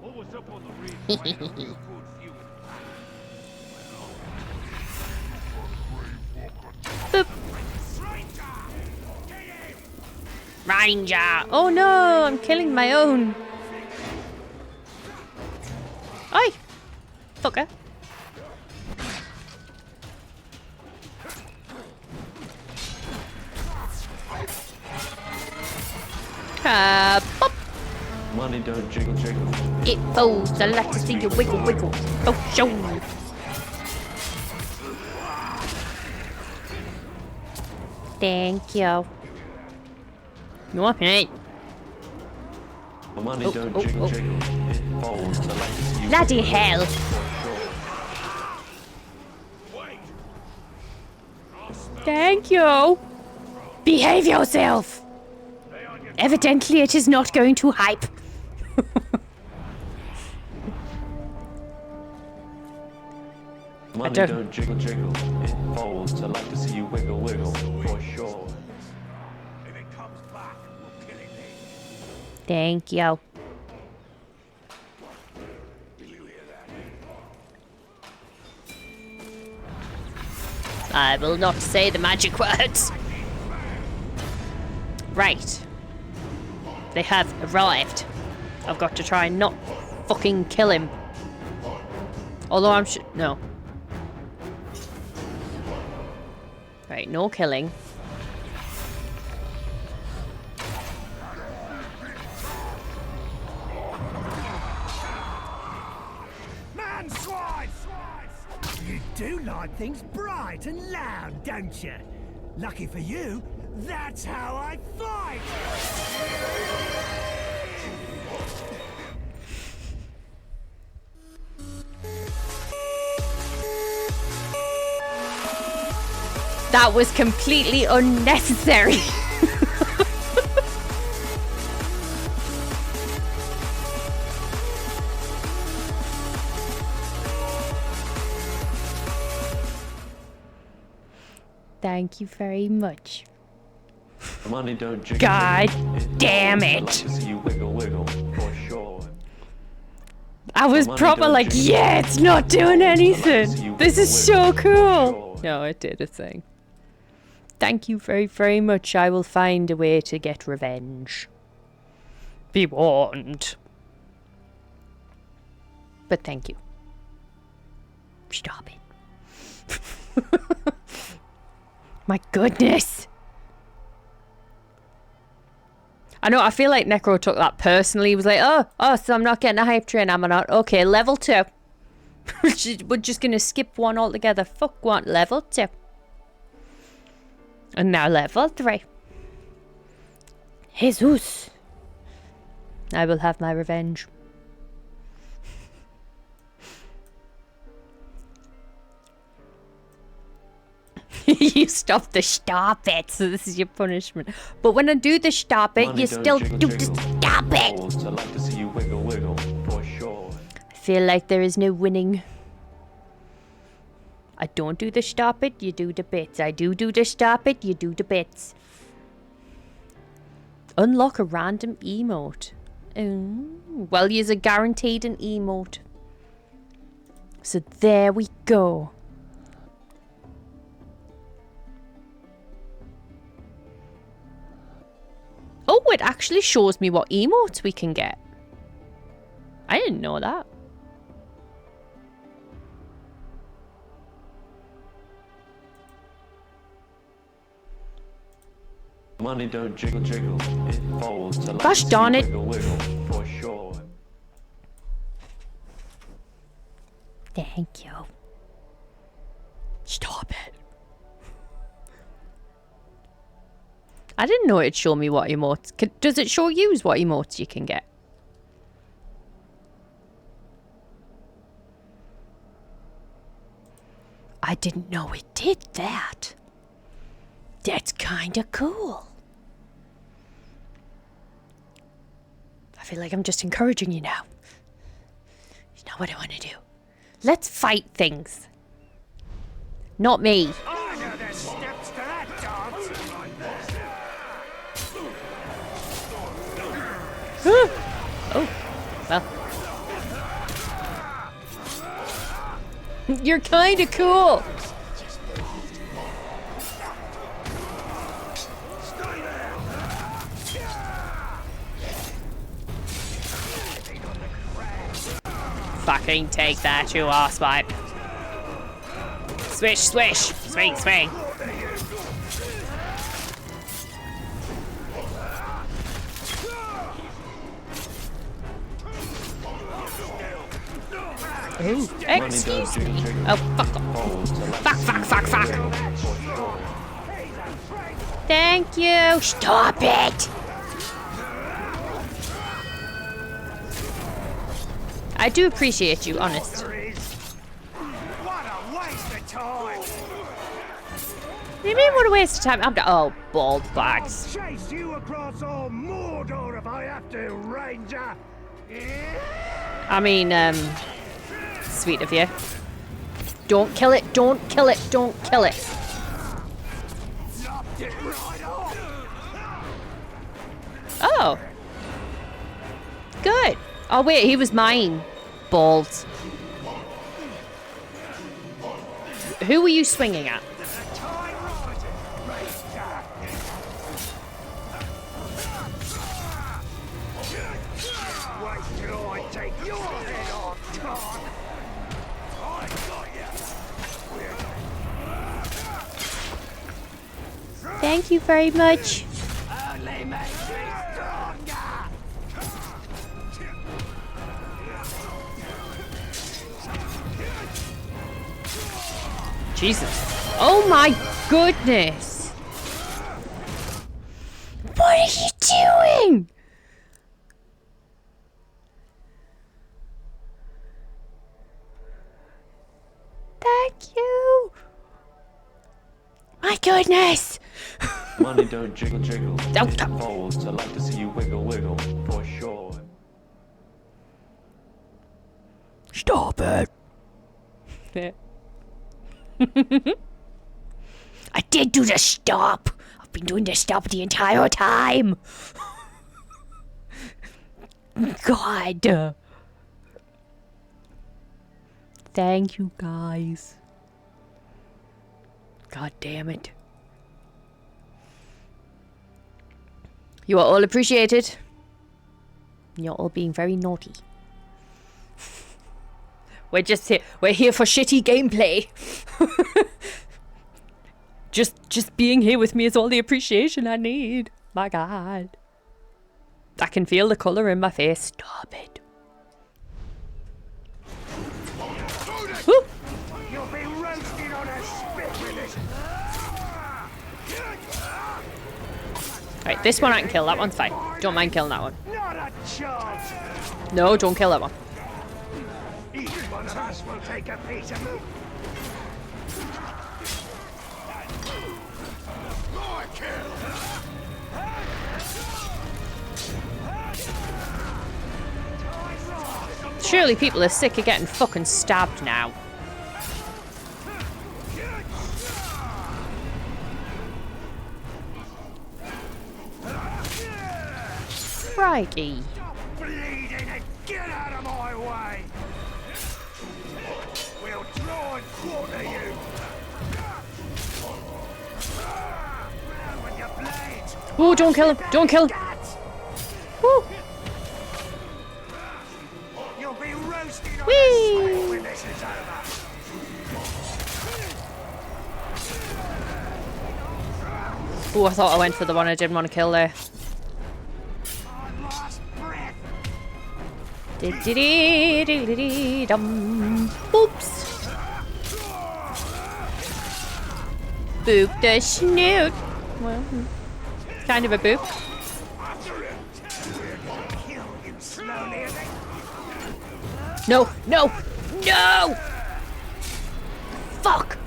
Speaker 3: What was up on the ridge?
Speaker 1: Boop. Ranger! Oh no, I'm killing my own. Oi! Fucker. Pop!
Speaker 16: Money don't jiggle jiggle.
Speaker 1: It falls. I like to see you wiggle wiggle. Oh, show. Thank you. You want me?
Speaker 16: Money don't jiggle jiggle. It falls. I like to see you.
Speaker 1: Bloody hell. Thank you. Behave yourself. Evidently, it is not going to hype.
Speaker 16: Money don't jiggle jiggle. It falls. I like to see you wiggle wiggle. For sure.
Speaker 3: If it comes back, we'll kill it then.
Speaker 1: Thank you. I will not say the magic words. Right. They have arrived. I've got to try and not fucking kill him. Although I'm no. Right, no killing.
Speaker 4: Man swine! You do like things bright and loud, don't you? Lucky for you, that's how I fight!
Speaker 1: That was completely unnecessary. Thank you very much.
Speaker 16: Money don't jiggle.
Speaker 1: God
Speaker 16: jiggle.
Speaker 1: damn
Speaker 16: I
Speaker 1: it.
Speaker 16: like to see you wiggle wiggle. For sure.
Speaker 1: I was
Speaker 16: Money
Speaker 1: proper
Speaker 16: don't
Speaker 1: like,
Speaker 16: jiggle.
Speaker 1: yeah, it's not doing anything. This is so cool. No, it did a thing. Thank you very, very much. I will find a way to get revenge. Be warned. But thank you. Stop it. My goodness. I know, I feel like Necro took that personally. He was like, oh, so I'm not getting a hype train, am I not? Okay, level 2. We're just gonna skip one altogether. Fuck one. Level 2. And now level 3. Jesus. I will have my revenge. You stop the stop it, so this is your punishment. But when I do the stop it,
Speaker 16: Money
Speaker 1: you
Speaker 16: don't
Speaker 1: still
Speaker 16: jiggle,
Speaker 1: do the
Speaker 16: jiggle.
Speaker 1: stop it.
Speaker 16: Falls. I like to see you wiggle wiggle. For sure.
Speaker 1: I feel like there is no winning. I don't do the stop it, you do the bits. I do the stop it, you do the bits. Unlock a random emote. Well, you're guaranteed an emote. So there we go. Oh, it actually shows me what emotes we can get. I didn't know that.
Speaker 16: Money don't jiggle jiggle, it folds to
Speaker 1: Gosh darn it.
Speaker 16: wiggle wiggle, for sure.
Speaker 1: Thank you. Stop it. I didn't know it'd show me what emotes. Does it show you what emotes you can get? I didn't know it did that. That's kinda cool. I feel like I'm just encouraging you now. You know what I want to do? Let's fight things. Not me.
Speaker 4: I know the steps to that dance.
Speaker 1: Oh, well. You're kinda cool. Fucking take that, you arsewipe. Swish, swish, swing, swing. Ooh, excuse me. Oh, fuck off. Fuck. Thank you. Stop it. I do appreciate you, honest.
Speaker 4: What a waste of time.
Speaker 1: You mean what a waste of time? Oh, bald bags.
Speaker 4: Chase you across all Mordor if I have to, Ranger.
Speaker 1: I mean, sweet of you. Don't kill it, don't kill it, don't kill it. Oh. Good. Oh wait, he was mine. Balls. Who were you swinging at?
Speaker 4: Wait till I take your head off, Todd. I got you.
Speaker 1: Thank you very much.
Speaker 4: Only makes me stronger.
Speaker 1: Jesus. Oh my goodness. What are you doing? Thank you. My goodness.
Speaker 16: Money don't jiggle jiggle,
Speaker 1: Don't
Speaker 16: it folds. I like to see you wiggle wiggle, for sure.
Speaker 1: Stop it. I did do the stop. I've been doing the stop the entire time. God. Thank you guys. God damn it. You are all appreciated. You're all being very naughty. We're just here. We're here for shitty gameplay. just being here with me is all the appreciation I need. My God. I can feel the color in my face. Stop it. Woo.
Speaker 4: You'll be roasted on a spit with this.
Speaker 1: Right, this one I can kill. That one's fine. Don't mind killing that one.
Speaker 4: Not a chance.
Speaker 1: No, don't kill that one.
Speaker 4: Each one of us will take a piece of it.
Speaker 1: Surely people are sick of getting fucking stabbed now. Crikey.
Speaker 4: Bleeding and get out of my way. We'll try and quarter you. Round with your blades.
Speaker 1: Oh, don't kill him. Don't kill him. Woo.
Speaker 4: You'll be roasted on
Speaker 1: Whee!
Speaker 4: a spit when this is over.
Speaker 1: Oh, I thought I went for the one I didn't want to kill there. Dum. Oops. Boop the snoot. Well, kind of a boop. No, no, no! Fuck!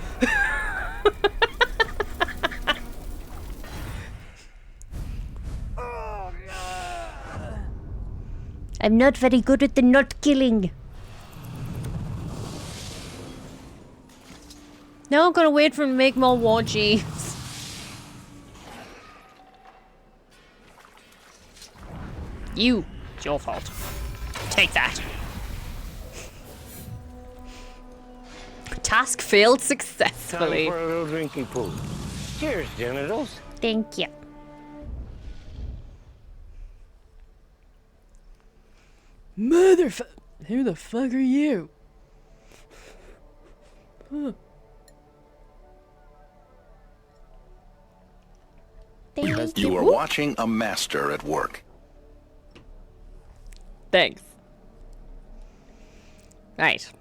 Speaker 1: I'm not very good at the nut killing. Now I'm gonna wait for him to make more war chiefs. You. It's your fault. Take that. Task failed successfully.
Speaker 7: Time for a little drinking pool. Cheers, genitals.
Speaker 1: Thank you. Motherfucker. Who the fuck are you? Huh.
Speaker 17: You are watching a master at work.
Speaker 1: Thanks. Right.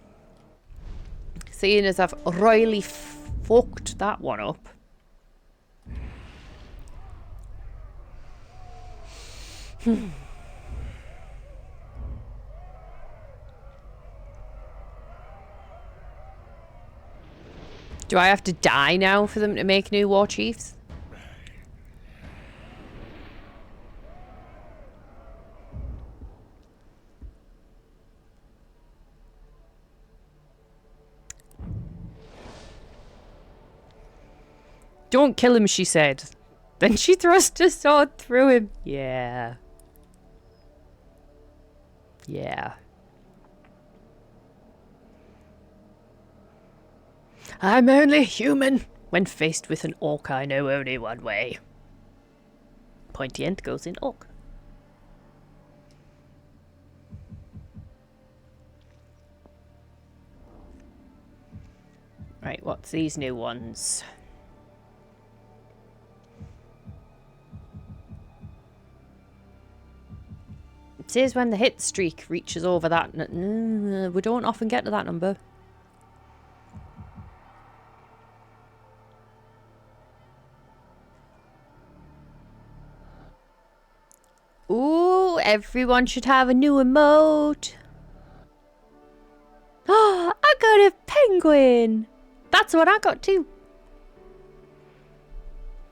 Speaker 1: Seeing as I've royally fucked that one up. Do I have to die now for them to make new war chiefs? Don't kill him, she said. Then she thrust a sword through him. Yeah. Yeah. I'm only human. When faced with an orc, I know only one way. Pointy end goes in orc. Right, what's these new ones? It says when the hit streak reaches over that... we don't often get to that number. Ooh, everyone should have a new emote. Oh, I got a penguin. That's what I got too.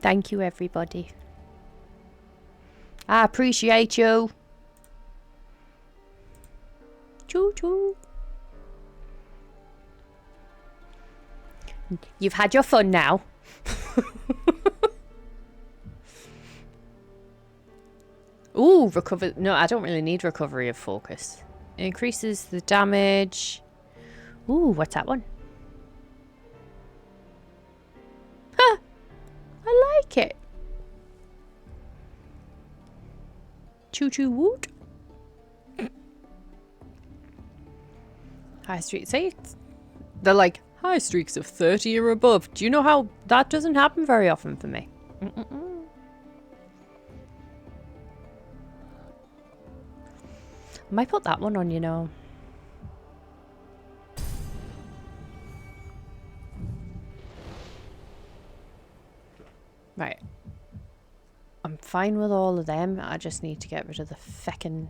Speaker 1: Thank you, everybody. I appreciate you. Choo choo. You've had your fun now. Ooh, recover. No, I don't really need recovery of focus. It increases the damage. Ooh, what's that one? Huh. I like it. Choo choo woot. High streak. See? They're like, high streaks of 30 or above. Do you know how that doesn't happen very often for me? I might put that one on, you know. Right. I'm fine with all of them. I just need to get rid of the feckin'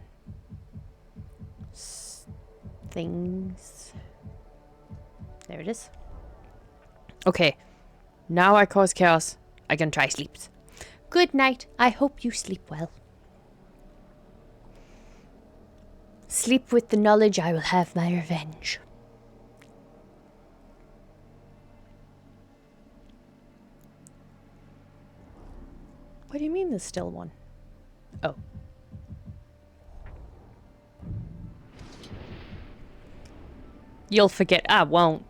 Speaker 1: things. There it is. Okay. Now I cause chaos. I can try sleeps. Good night. I hope you sleep well. Sleep with the knowledge I will have my revenge. What do you mean there's still one? Oh. You'll forget. I won't.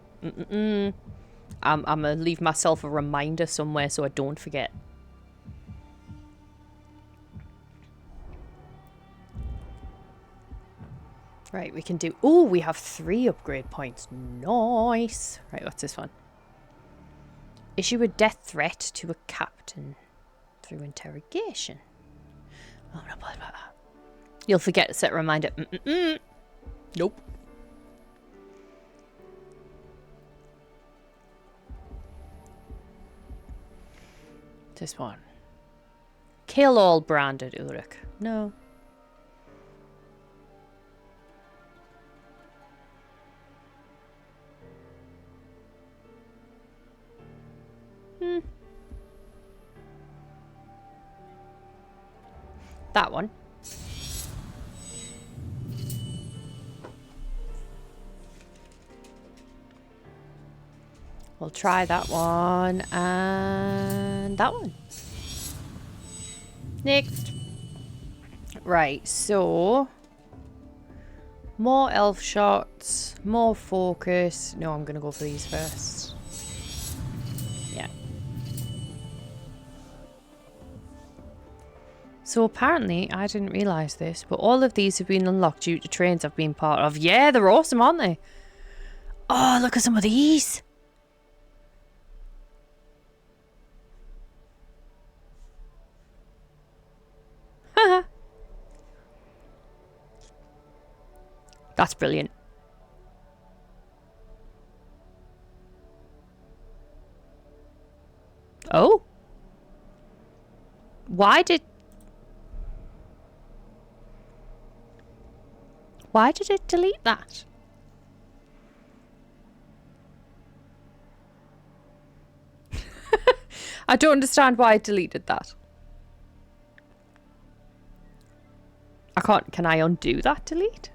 Speaker 1: I'm gonna leave myself a reminder somewhere so I don't forget. Right, we can do... Oh, we have 3 upgrade points. Nice. Right, what's this one? Issue a death threat to a captain. through interrogation. Oh, no, blah, blah, blah. You'll forget to set a reminder. Nope. This one. Kill all branded Uruk. No. That one. We'll try that one and that one. Next. Right, so more elf shots, more focus. No, I'm gonna go for these first. Yeah. So apparently, I didn't realise this, but all of these have been unlocked due to trains I've been part of. Yeah, they're awesome, aren't they? Oh, look at some of these. That's brilliant. Oh. Why did it delete that? I don't understand why it deleted that. I can't. Can I undo that delete?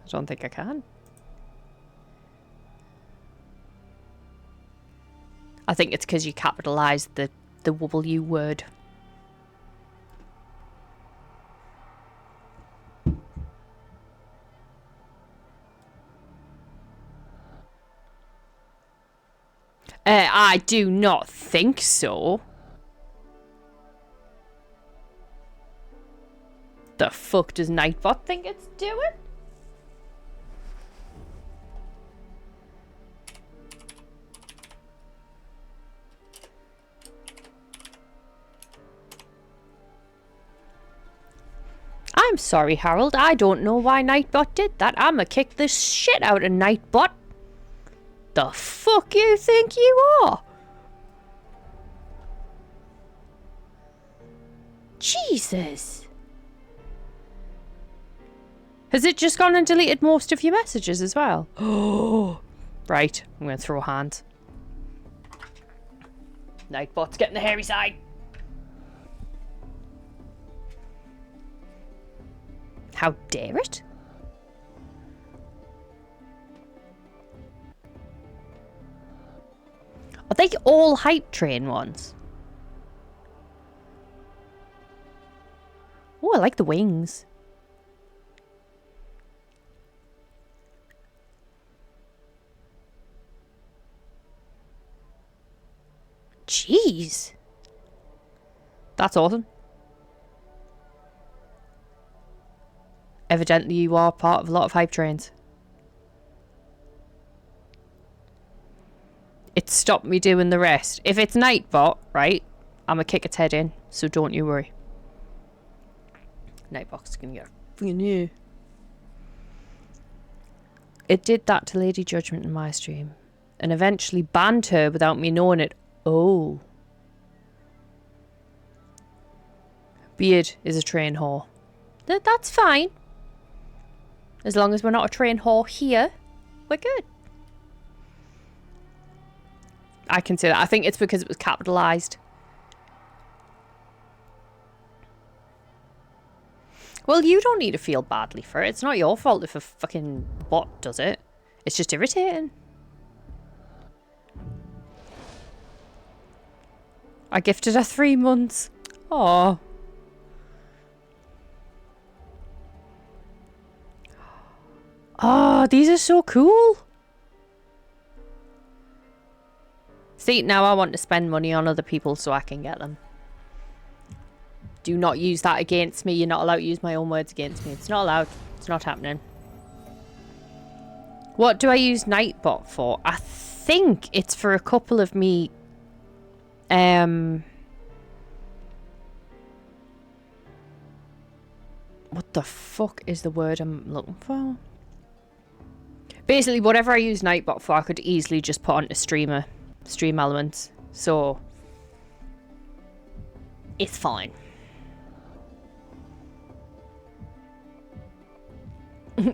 Speaker 1: I don't think I can. I think it's because you capitalised the W word. I do not think so. The fuck does Nightbot think it's doing? I'm sorry, Harold. I don't know why Nightbot did that. I'ma kick the shit out of Nightbot. The fuck you think you are? Jesus. Has it just gone and deleted most of your messages as well? Oh, right. I'm going to throw hands. Nightbot's getting the hairy side. How dare it? Are they all hype train ones? Oh, I like the wings. Jeez. That's awesome. Evidently you are part of a lot of hype trains. It stopped me doing the rest. If it's Nightbot, right, I'm gonna kick its head in, so don't you worry. Nightbot's gonna get fucking you. It did that to Lady Judgment in my stream. And eventually banned her without me knowing it. Oh. Beard is a train whore. That's fine. As long as we're not a train whore here, we're good. I can say that. I think it's because it was capitalised. Well, you don't need to feel badly for it. It's not your fault if a fucking bot does it. It's just irritating. I gifted her 3 months. Aww. Oh, these are so cool. See, now I want to spend money on other people so I can get them. Do not use that against me. You're not allowed to use my own words against me. It's not allowed. It's not happening. What do I use Nightbot for? I think it's for a couple of me What the fuck is the word I'm looking for? Basically, whatever I use Nightbot for, I could easily just put onto Stream Elements. So, it's fine.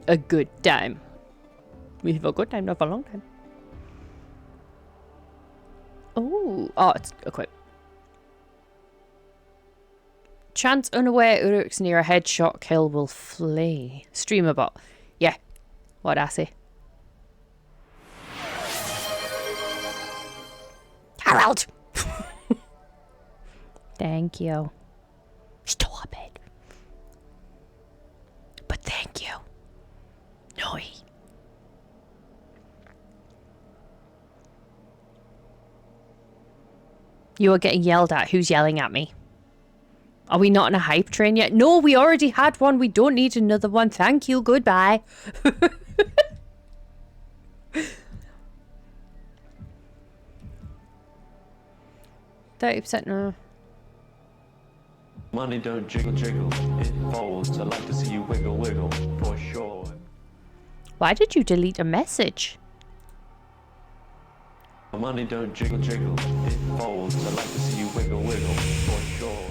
Speaker 1: A good time. We have a good time, not for a long time. Oh, it's equipped. Chance unaware Uruk's near a headshot kill will flee. Streamer bot. Yeah. What'd I say? Harold! Thank you. Stop it. But thank you. No. You are getting yelled at. Who's yelling at me? Are we not on a hype train yet? No, we already had one. We don't need another one. Thank you. Goodbye. 30% no.
Speaker 16: Money don't jiggle jiggle, it folds. I like to see you wiggle wiggle, for sure.
Speaker 1: Why did you delete a message?
Speaker 16: Money don't jiggle jiggle, it folds. I like to see you wiggle wiggle, for sure.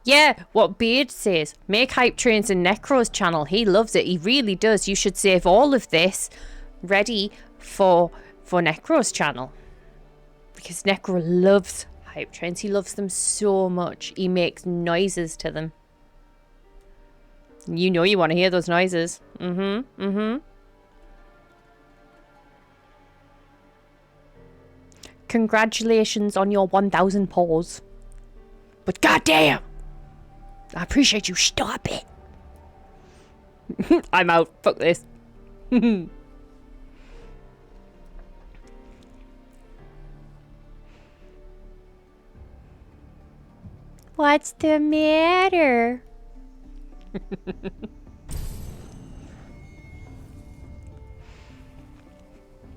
Speaker 1: Yeah, what Beard says. Make hype trains in Necro's channel. He loves it. He really does. You should save all of this ready for Necro's channel. Because Necro loves hype trains. He loves them so much. He makes noises to them. You know you want to hear those noises. Congratulations on your 1,000 paws. But goddamn! I appreciate you. Stop it. I'm out. Fuck this. What's the matter?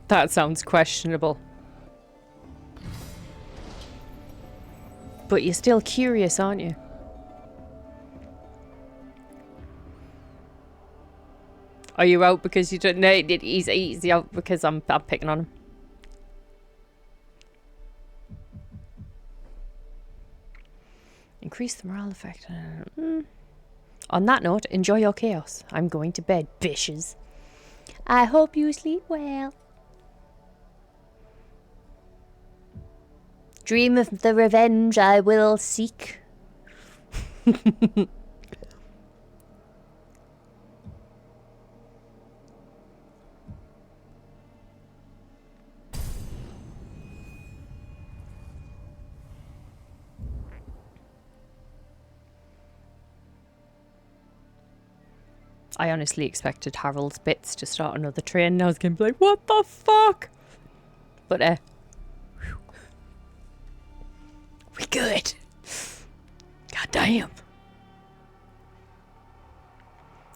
Speaker 1: That sounds questionable. But you're still curious, aren't you? Are you out because you don't know? He's out because I'm picking on him. Increase the morale effect. On that note, enjoy your chaos. I'm going to bed, bitches. I hope you sleep well. Dream of the revenge I will seek. I honestly expected Harold's bits to start another train and I was going to be like, what the fuck? But, we good. God damn.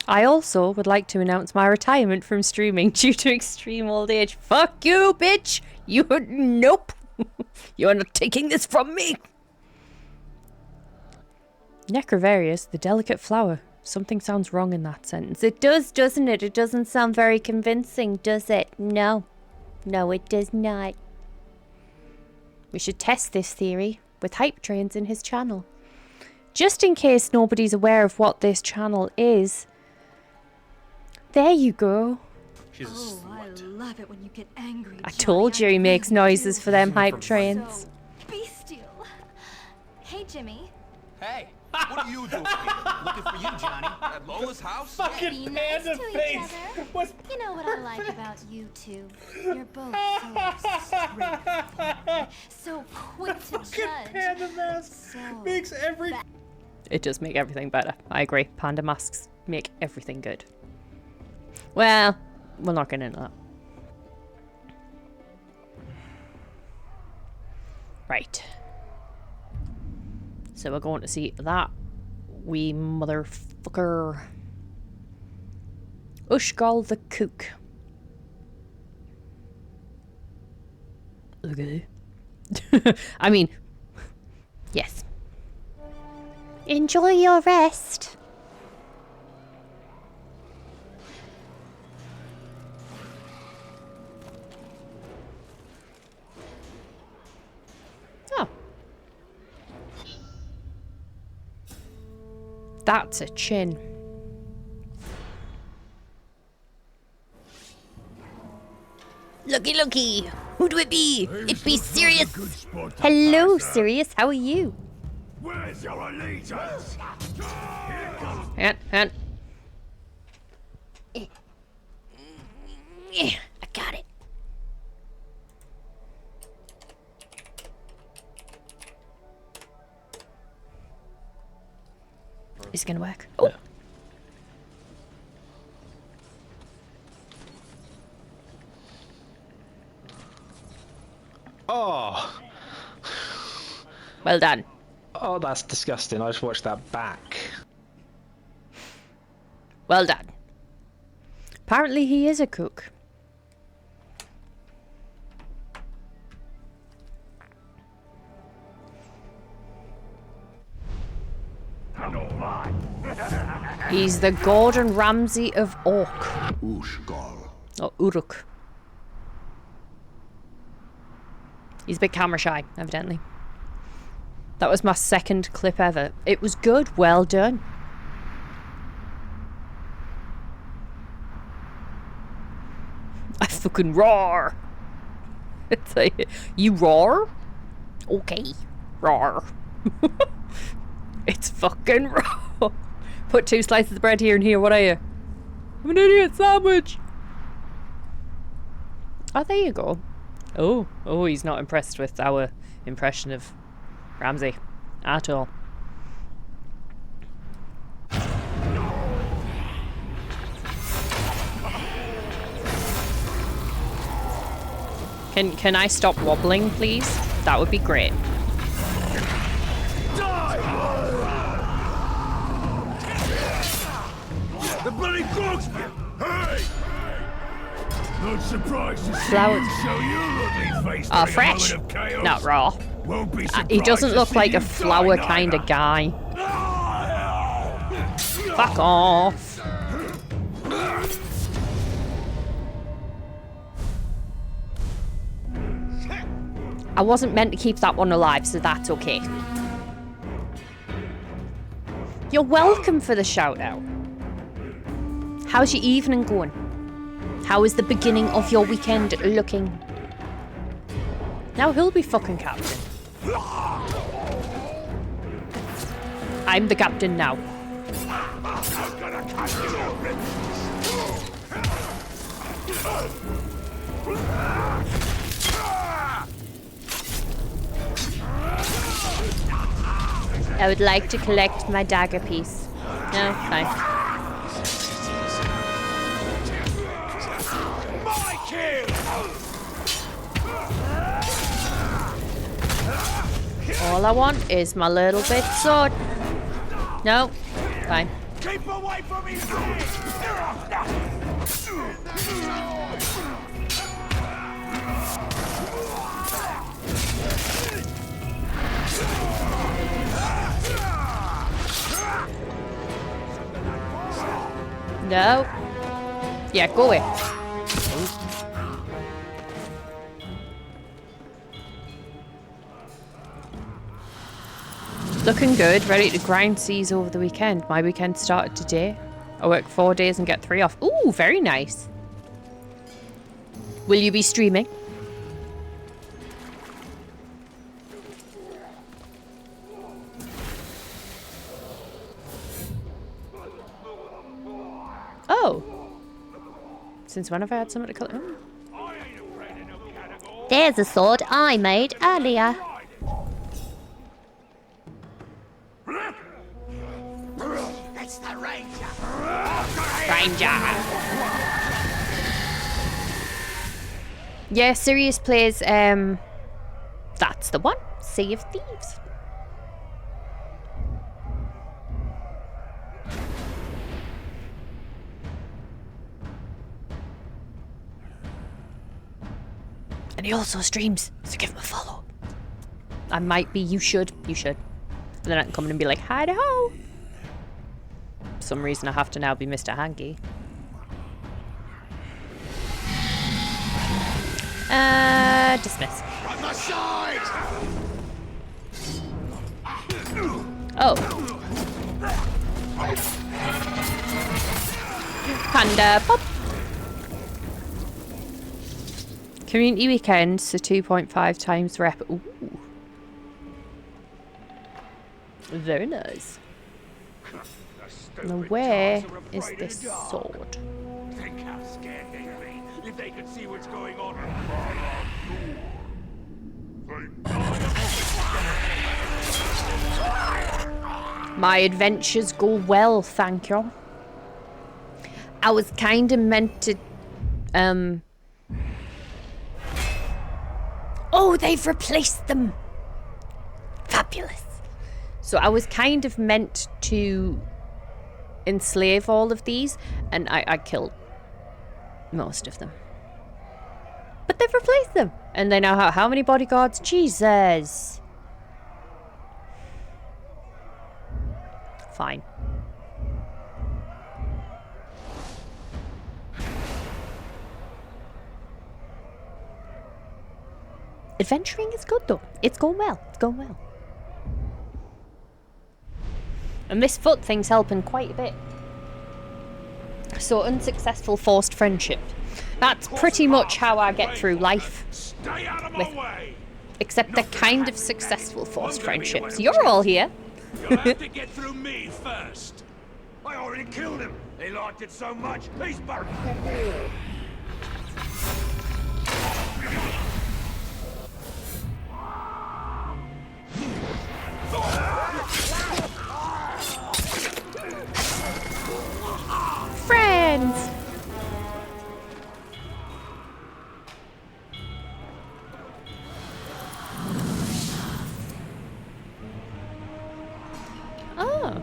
Speaker 1: I also would like to announce my retirement from streaming due to extreme old age. Fuck you, bitch. Nope. You're not taking this from me. Necrovarius, the delicate flower. Something sounds wrong in that sentence. It does, doesn't it? It doesn't sound very convincing, does it? No. No, it does not. We should test this theory with hype trains in his channel. Just in case nobody's aware of what this channel is. There you go.
Speaker 5: Oh, I love it when you get angry.
Speaker 1: I told you he makes noises for them hype trains.
Speaker 5: So bestial. Hey, Jimmy.
Speaker 3: Hey, what are you doing here? Looking for you, Johnny. At Lola's house?
Speaker 5: Be nice to each other. You know what I like about you two? You're both so straightforward, so quick to judge. So
Speaker 18: makes every.
Speaker 1: It does make everything better. I agree. Panda masks make everything good. Well, we're not getting into that. Right. So we're going to see that wee motherfucker. Ushgal the Kook. Okay. I mean, yes. Enjoy your rest. Oh. That's a chin. Looky, looky. Who do it be? It be Sirius. Hello, Sirius. How are you?
Speaker 3: Where's your allegiance?
Speaker 1: Hand. I got it. Is it gonna work? Oh.
Speaker 15: Yeah. Oh.
Speaker 1: Well done.
Speaker 15: Oh, that's disgusting. I just watched that back.
Speaker 1: Well done. Apparently he is a cook. He's the Gordon Ramsay of Orc.
Speaker 17: Ushgol.
Speaker 1: Or Uruk. He's a bit camera shy, evidently. That was my second clip ever. It was good. Well done. I fucking roar. It's like, you roar? Okay. Roar. It's fucking raw. Put 2 slices of bread here and here. What are you? I'm an idiot sandwich. Oh, there you go. Oh, he's not impressed with our impression of Ramsay at all. Can I stop wobbling, please? That would be great.
Speaker 3: The bloody frogs! Hey! Not surprised to see
Speaker 1: Flowers.
Speaker 3: you show your ugly face
Speaker 1: Oh,
Speaker 3: during a
Speaker 1: fresh.
Speaker 3: moment of chaos.
Speaker 1: Not raw.
Speaker 3: Won't be
Speaker 1: He
Speaker 3: surprised
Speaker 1: doesn't
Speaker 3: to
Speaker 1: look
Speaker 3: see
Speaker 1: like
Speaker 3: you
Speaker 1: a flower
Speaker 3: die
Speaker 1: kind of
Speaker 3: neither.
Speaker 1: guy. Fuck off. I wasn't meant to keep that one alive, so that's okay. You're welcome for the shout out. How's your evening going? How is the beginning of your weekend looking? Now he'll be fucking captain. I'm the captain now. I would like to collect my dagger piece. No, fine. All I want is my little bit sword. No, fine.
Speaker 3: Keep away from his
Speaker 1: No. Yeah, go away. Looking good, ready to grind seas over the weekend. My weekend started today. I work 4 days and get 3 off. Ooh, very nice. Will you be streaming? Oh. Since when have I had something to collect? There's a sword I made earlier.
Speaker 3: It's the Ranger.
Speaker 1: Ranger. Yeah, Sirius plays, that's the one. Sea of Thieves. And he also streams, so give him a follow. I might be, you should. then I can come in and be like, hi ho. For some reason I have to now be Mr. Hanky. Dismiss.
Speaker 2: On the side!
Speaker 1: Oh. Panda pop. Community weekends, so 2.5 times rep. Ooh. Very nice. Now where is this sword?
Speaker 3: Think how scared they'd be if they could see what's going on.
Speaker 1: My adventures go well, thank you. I was kind of meant to, Oh, they've replaced them. Fabulous. So I was kind of meant to enslave all of these, and I killed most of them. But they've replaced them. And they now have how many bodyguards? Jesus. Fine. Adventuring is good though. It's going well. It's going well. And this foot thing's helping quite a bit. So unsuccessful forced friendship. That's pretty much how I get through life.
Speaker 3: Stay out of my way.
Speaker 1: Except they're kind of successful forced friendships. You're all here.
Speaker 3: You'll have to get through me first. I already killed him. They liked it so much, he's buried.
Speaker 1: Friends! Oh.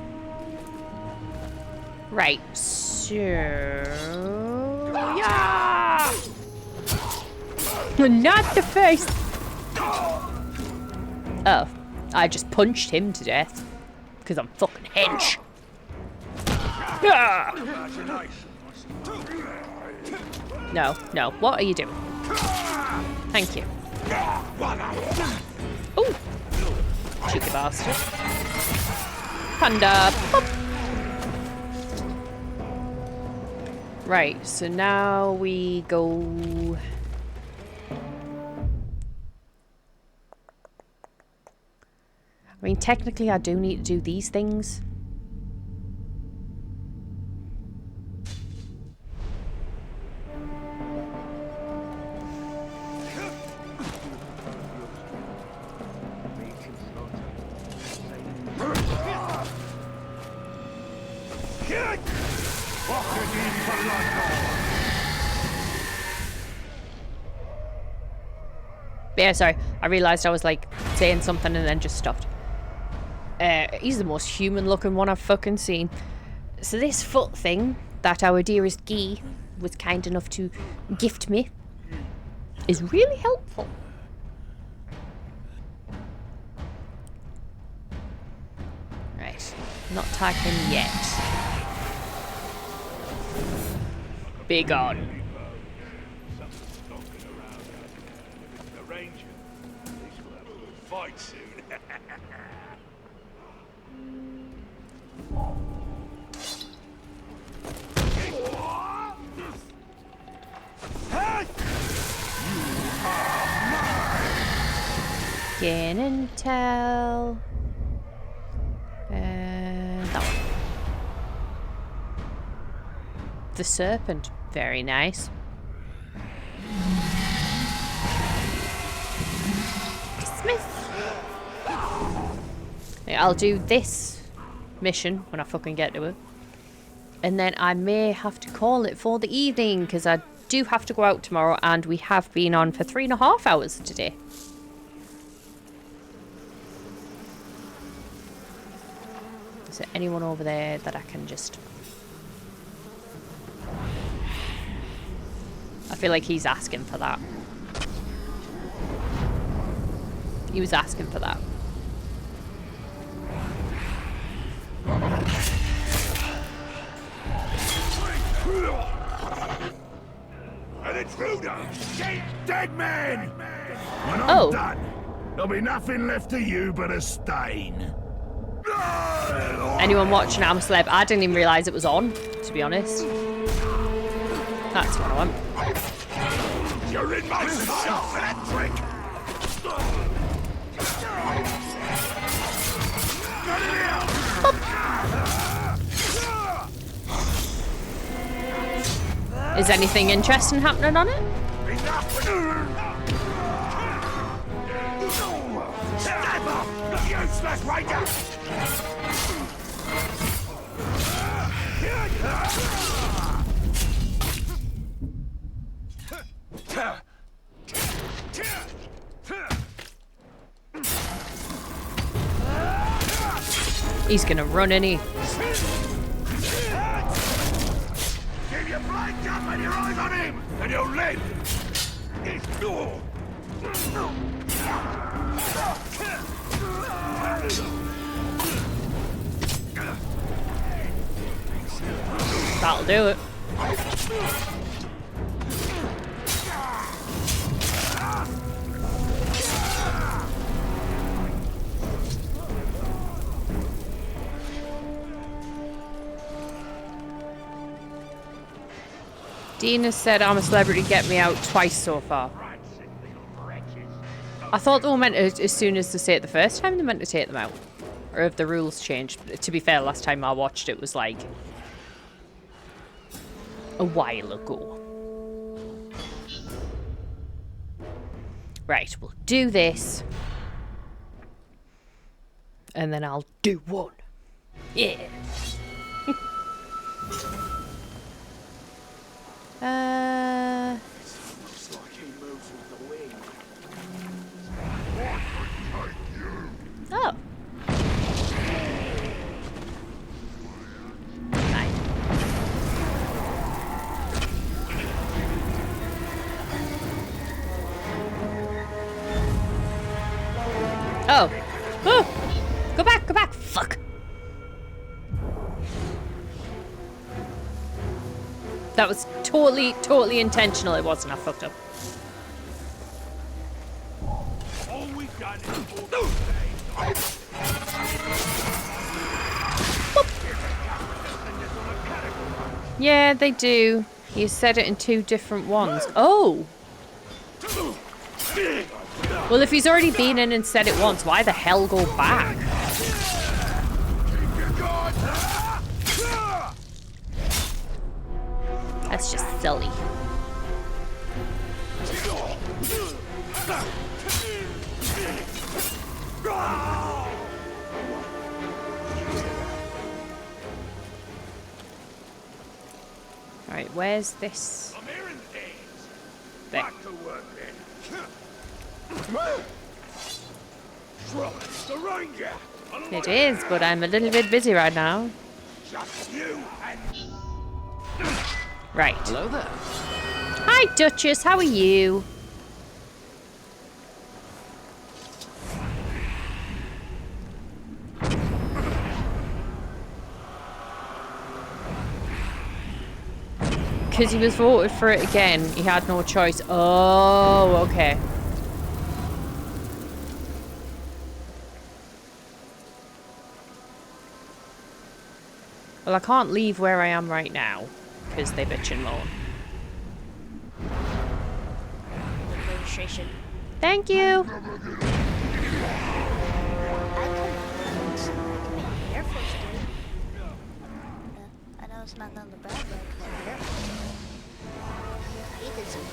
Speaker 1: Right, so... Yeah! Not the face! Oh, I just punched him to death. Because I'm fucking hench. Ah! No, no, what are you doing? Thank you. Ooh! Cheeky bastard. Panda! Pop. Right, so now we go... I mean, technically I do need to do these things. Yeah, sorry. I realised I was like saying something and then just stopped. He's the most human looking one I've fucking seen. So this foot thing that our dearest Guy was kind enough to gift me is really helpful. Right. Not tag him yet. Big on.
Speaker 3: Fight soon.
Speaker 1: Gain intel. And that one. The serpent. Very nice. Dismiss. I'll do this mission when I fucking get to it. And then I may have to call it for the evening because I do have to go out tomorrow and we have been on for 3.5 hours today. Is there anyone over there that I can just... I feel like he's asking for that. He was asking for that.
Speaker 3: An intruder! Dead man!
Speaker 4: When I'm done, there'll be nothing left of you but a stain.
Speaker 1: Anyone watching I'm a Celeb? I didn't even realise it was on, to be honest. That's what I want.
Speaker 3: You're in my style for that trick!
Speaker 1: Is anything interesting happening on it?
Speaker 3: Step up, you useless ranger!
Speaker 1: He's gonna run, isn't he?
Speaker 3: Keep your blind up and your eyes on him, and you'll live!
Speaker 1: That'll do it. Dean has said I'm a Celebrity get me out twice so far. I thought they were meant to, as soon as they say it the first time, they meant to take them out. Or if the rules changed. To be fair, last time I watched it was like a while ago. Right, we'll do this. And then I'll do one. Yeah. Oh. Nice. Oh. Oh. Go back, go back. Fuck. That was totally intentional. It wasn't. I fucked up.
Speaker 3: All we've done is
Speaker 1: Yeah, they do. You said it in 2 different ones. Oh! Well, if he's already been in and said it once, why the hell go back? That's just silly. Alright, where's this? There.
Speaker 3: back to work then. The ranger.
Speaker 1: It is, but I'm a little bit busy right now.
Speaker 3: Just you and
Speaker 1: Right.
Speaker 8: Hello there.
Speaker 1: Hi, Duchess. How are you? Because he was voted for it again, he had no choice. Oh, okay. Well, I can't leave where I am right now, because they bitch and moan.
Speaker 5: Registration.
Speaker 1: Thank you.
Speaker 5: Air Force dude. I know it's not none of the bad, but Air Force. He did something.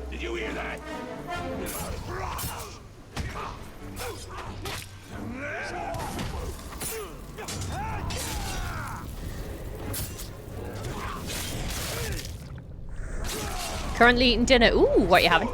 Speaker 3: Did you hear that?
Speaker 1: Currently eating dinner. Ooh, what are you having?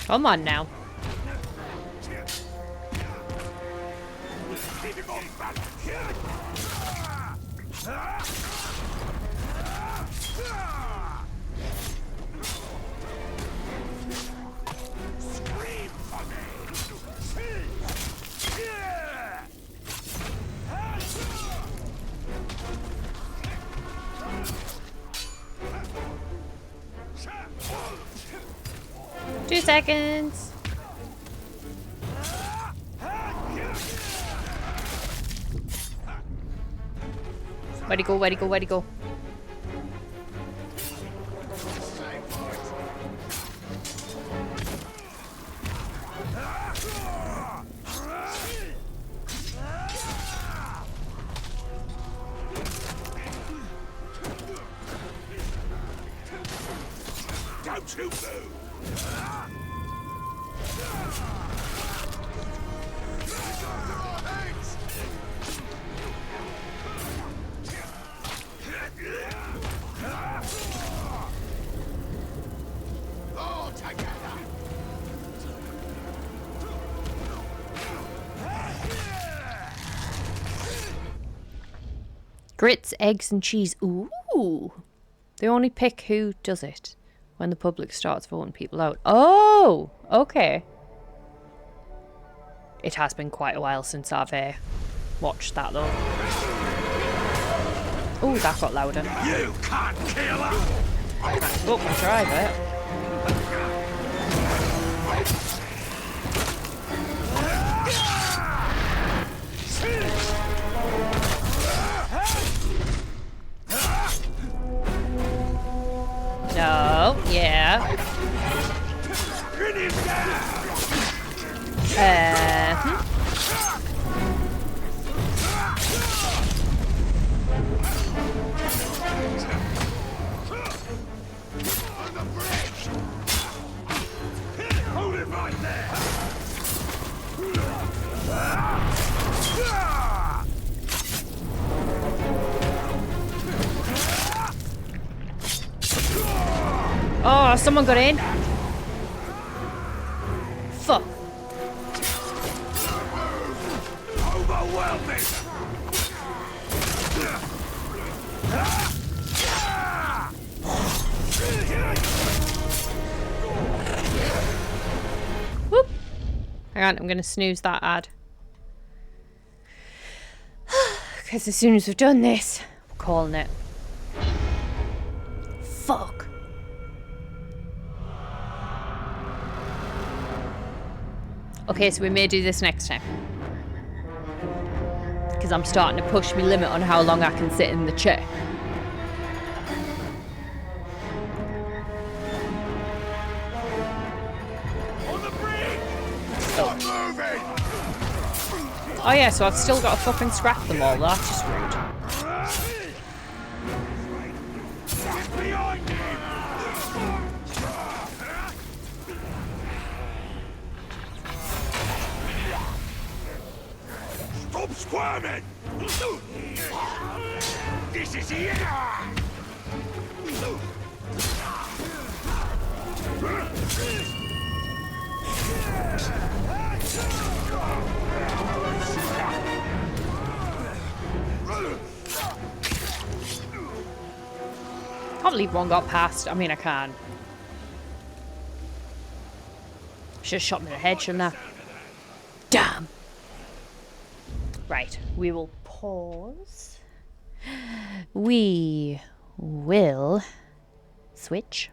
Speaker 1: Come on now. Two seconds. Where'd he go? Where'd he go? Where'd he go?
Speaker 2: Don't you move! All together!
Speaker 1: Grits, eggs and cheese. Ooh. They only pick who does it when the public starts voting people out. Oh, okay. It has been quite a while since I've watched that though. Oh, that got louder.
Speaker 2: You can't kill her!
Speaker 1: Look, we'll drive it. No, yeah.
Speaker 2: Hold it right there!
Speaker 1: Oh, someone got in. Fuck.
Speaker 2: Overwhelming!
Speaker 1: Whoop. Hang on, I'm gonna snooze that ad. Because as soon as we've done this, we're calling it. Fuck. Okay, so we may do this next time. Because I'm starting to push my limit on how long I can sit in the chair.
Speaker 2: On the bridge! Stop moving!
Speaker 1: Oh yeah, so I've still got to fucking scrap them all. That's just rude.
Speaker 2: Behind him! Stop squirming! This is it!
Speaker 1: Can't believe one got past. I mean, I can. Should have shot me in the head, shouldn't I? Damn. Right, we will pause. We will switch.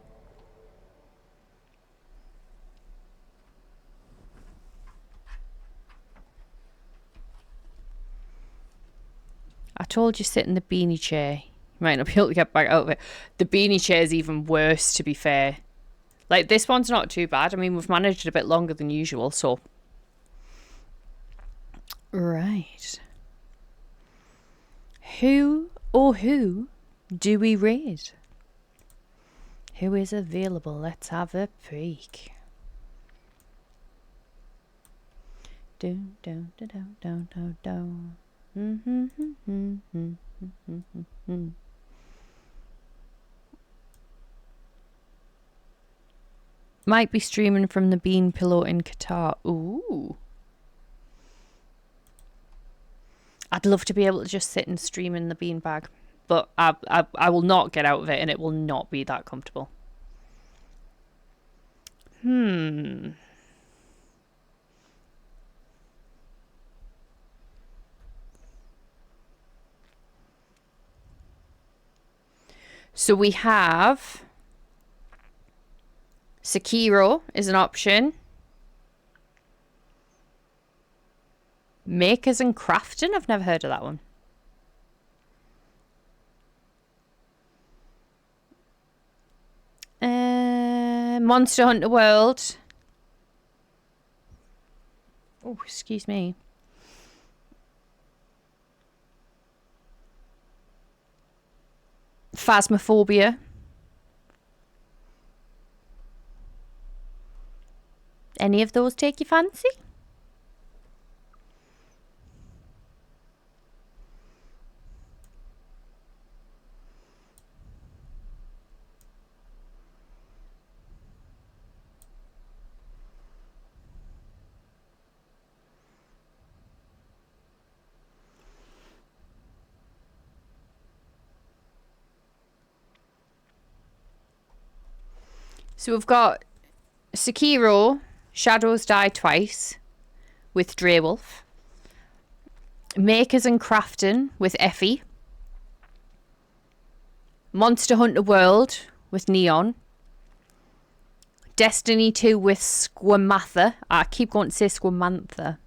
Speaker 1: I told you sit in the beanie chair. You might not be able to get back out of it. The beanie chair is even worse, to be fair. Like, this one's not too bad. I mean, we've managed it a bit longer than usual, so... Right. Who do we raid? Who is available? Let's have a peek. Down, down, down, down, down, down. Might be streaming from the Bean Pillow in Qatar. Ooh. I'd love to be able to just sit and stream in the beanbag. But I will not get out of it, and it will not be that comfortable. So we have Sekiro is an option. Makers and Crafting? I've never heard of that one. Monster Hunter World. Oh, excuse me. Phasmophobia. Any of those take your fancy? So we've got Sekiro, Shadows Die Twice with Dreywolf. Makers and Crafting with Effie. Monster Hunter World with Neon. Destiny 2 with Squamantha. I keep going to say Squamantha.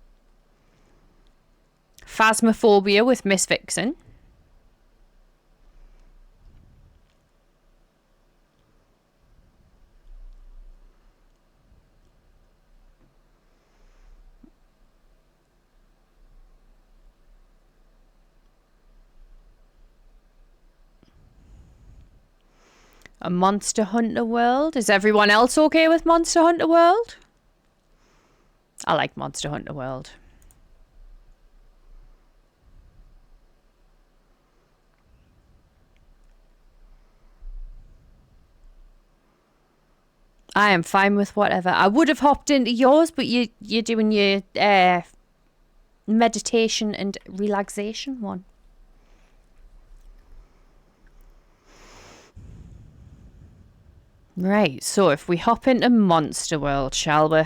Speaker 1: Phasmophobia with Miss Vixen. A Monster Hunter World. Is everyone else okay with Monster Hunter World? I like Monster Hunter World. I am fine with whatever. I would have hopped into yours, but you're doing your meditation and relaxation one. Right, so if we hop into Monster World, shall we?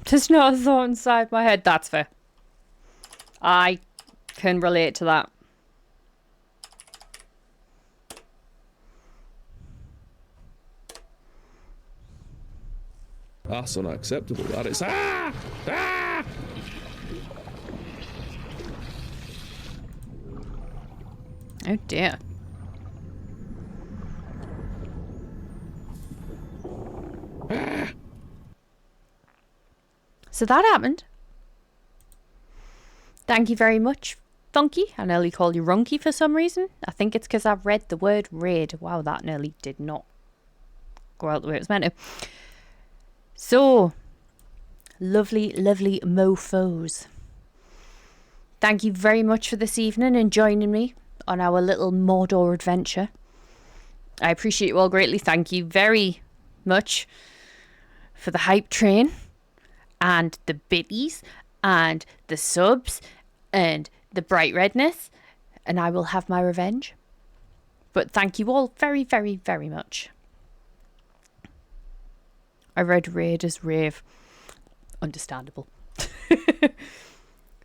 Speaker 1: There's not a thought inside my head. That's fair. I can relate to that.
Speaker 8: That's unacceptable. That is. Ah! Ah!
Speaker 1: Oh dear.
Speaker 8: Ah!
Speaker 1: So that happened. Thank you very much, Funky. I nearly called you Runky for some reason. I think it's because I've read the word raid. Wow, that nearly did not go out the way it was meant to. So, lovely, lovely mofos. Thank you very much for this evening and joining me on our little Mordor adventure. I appreciate you all greatly. Thank you very much for the hype train and the biddies and the subs and the bright redness. And I will have my revenge. But thank you all very, very, very much. I read raid as rave. Understandable. But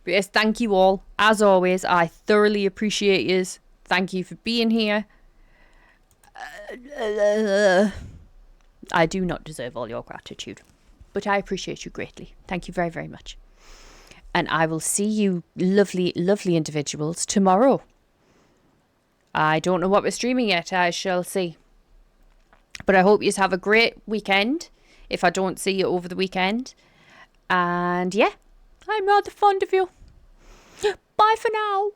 Speaker 1: yes, thank you all. As always, I thoroughly appreciate yous. Thank you for being here. I do not deserve all your gratitude, but I appreciate you greatly. Thank you very, very much. And I will see you lovely, lovely individuals tomorrow. I don't know what we're streaming yet. I shall see. But I hope you have a great weekend. If I don't see you over the weekend. And yeah, I'm rather fond of you. Bye for now.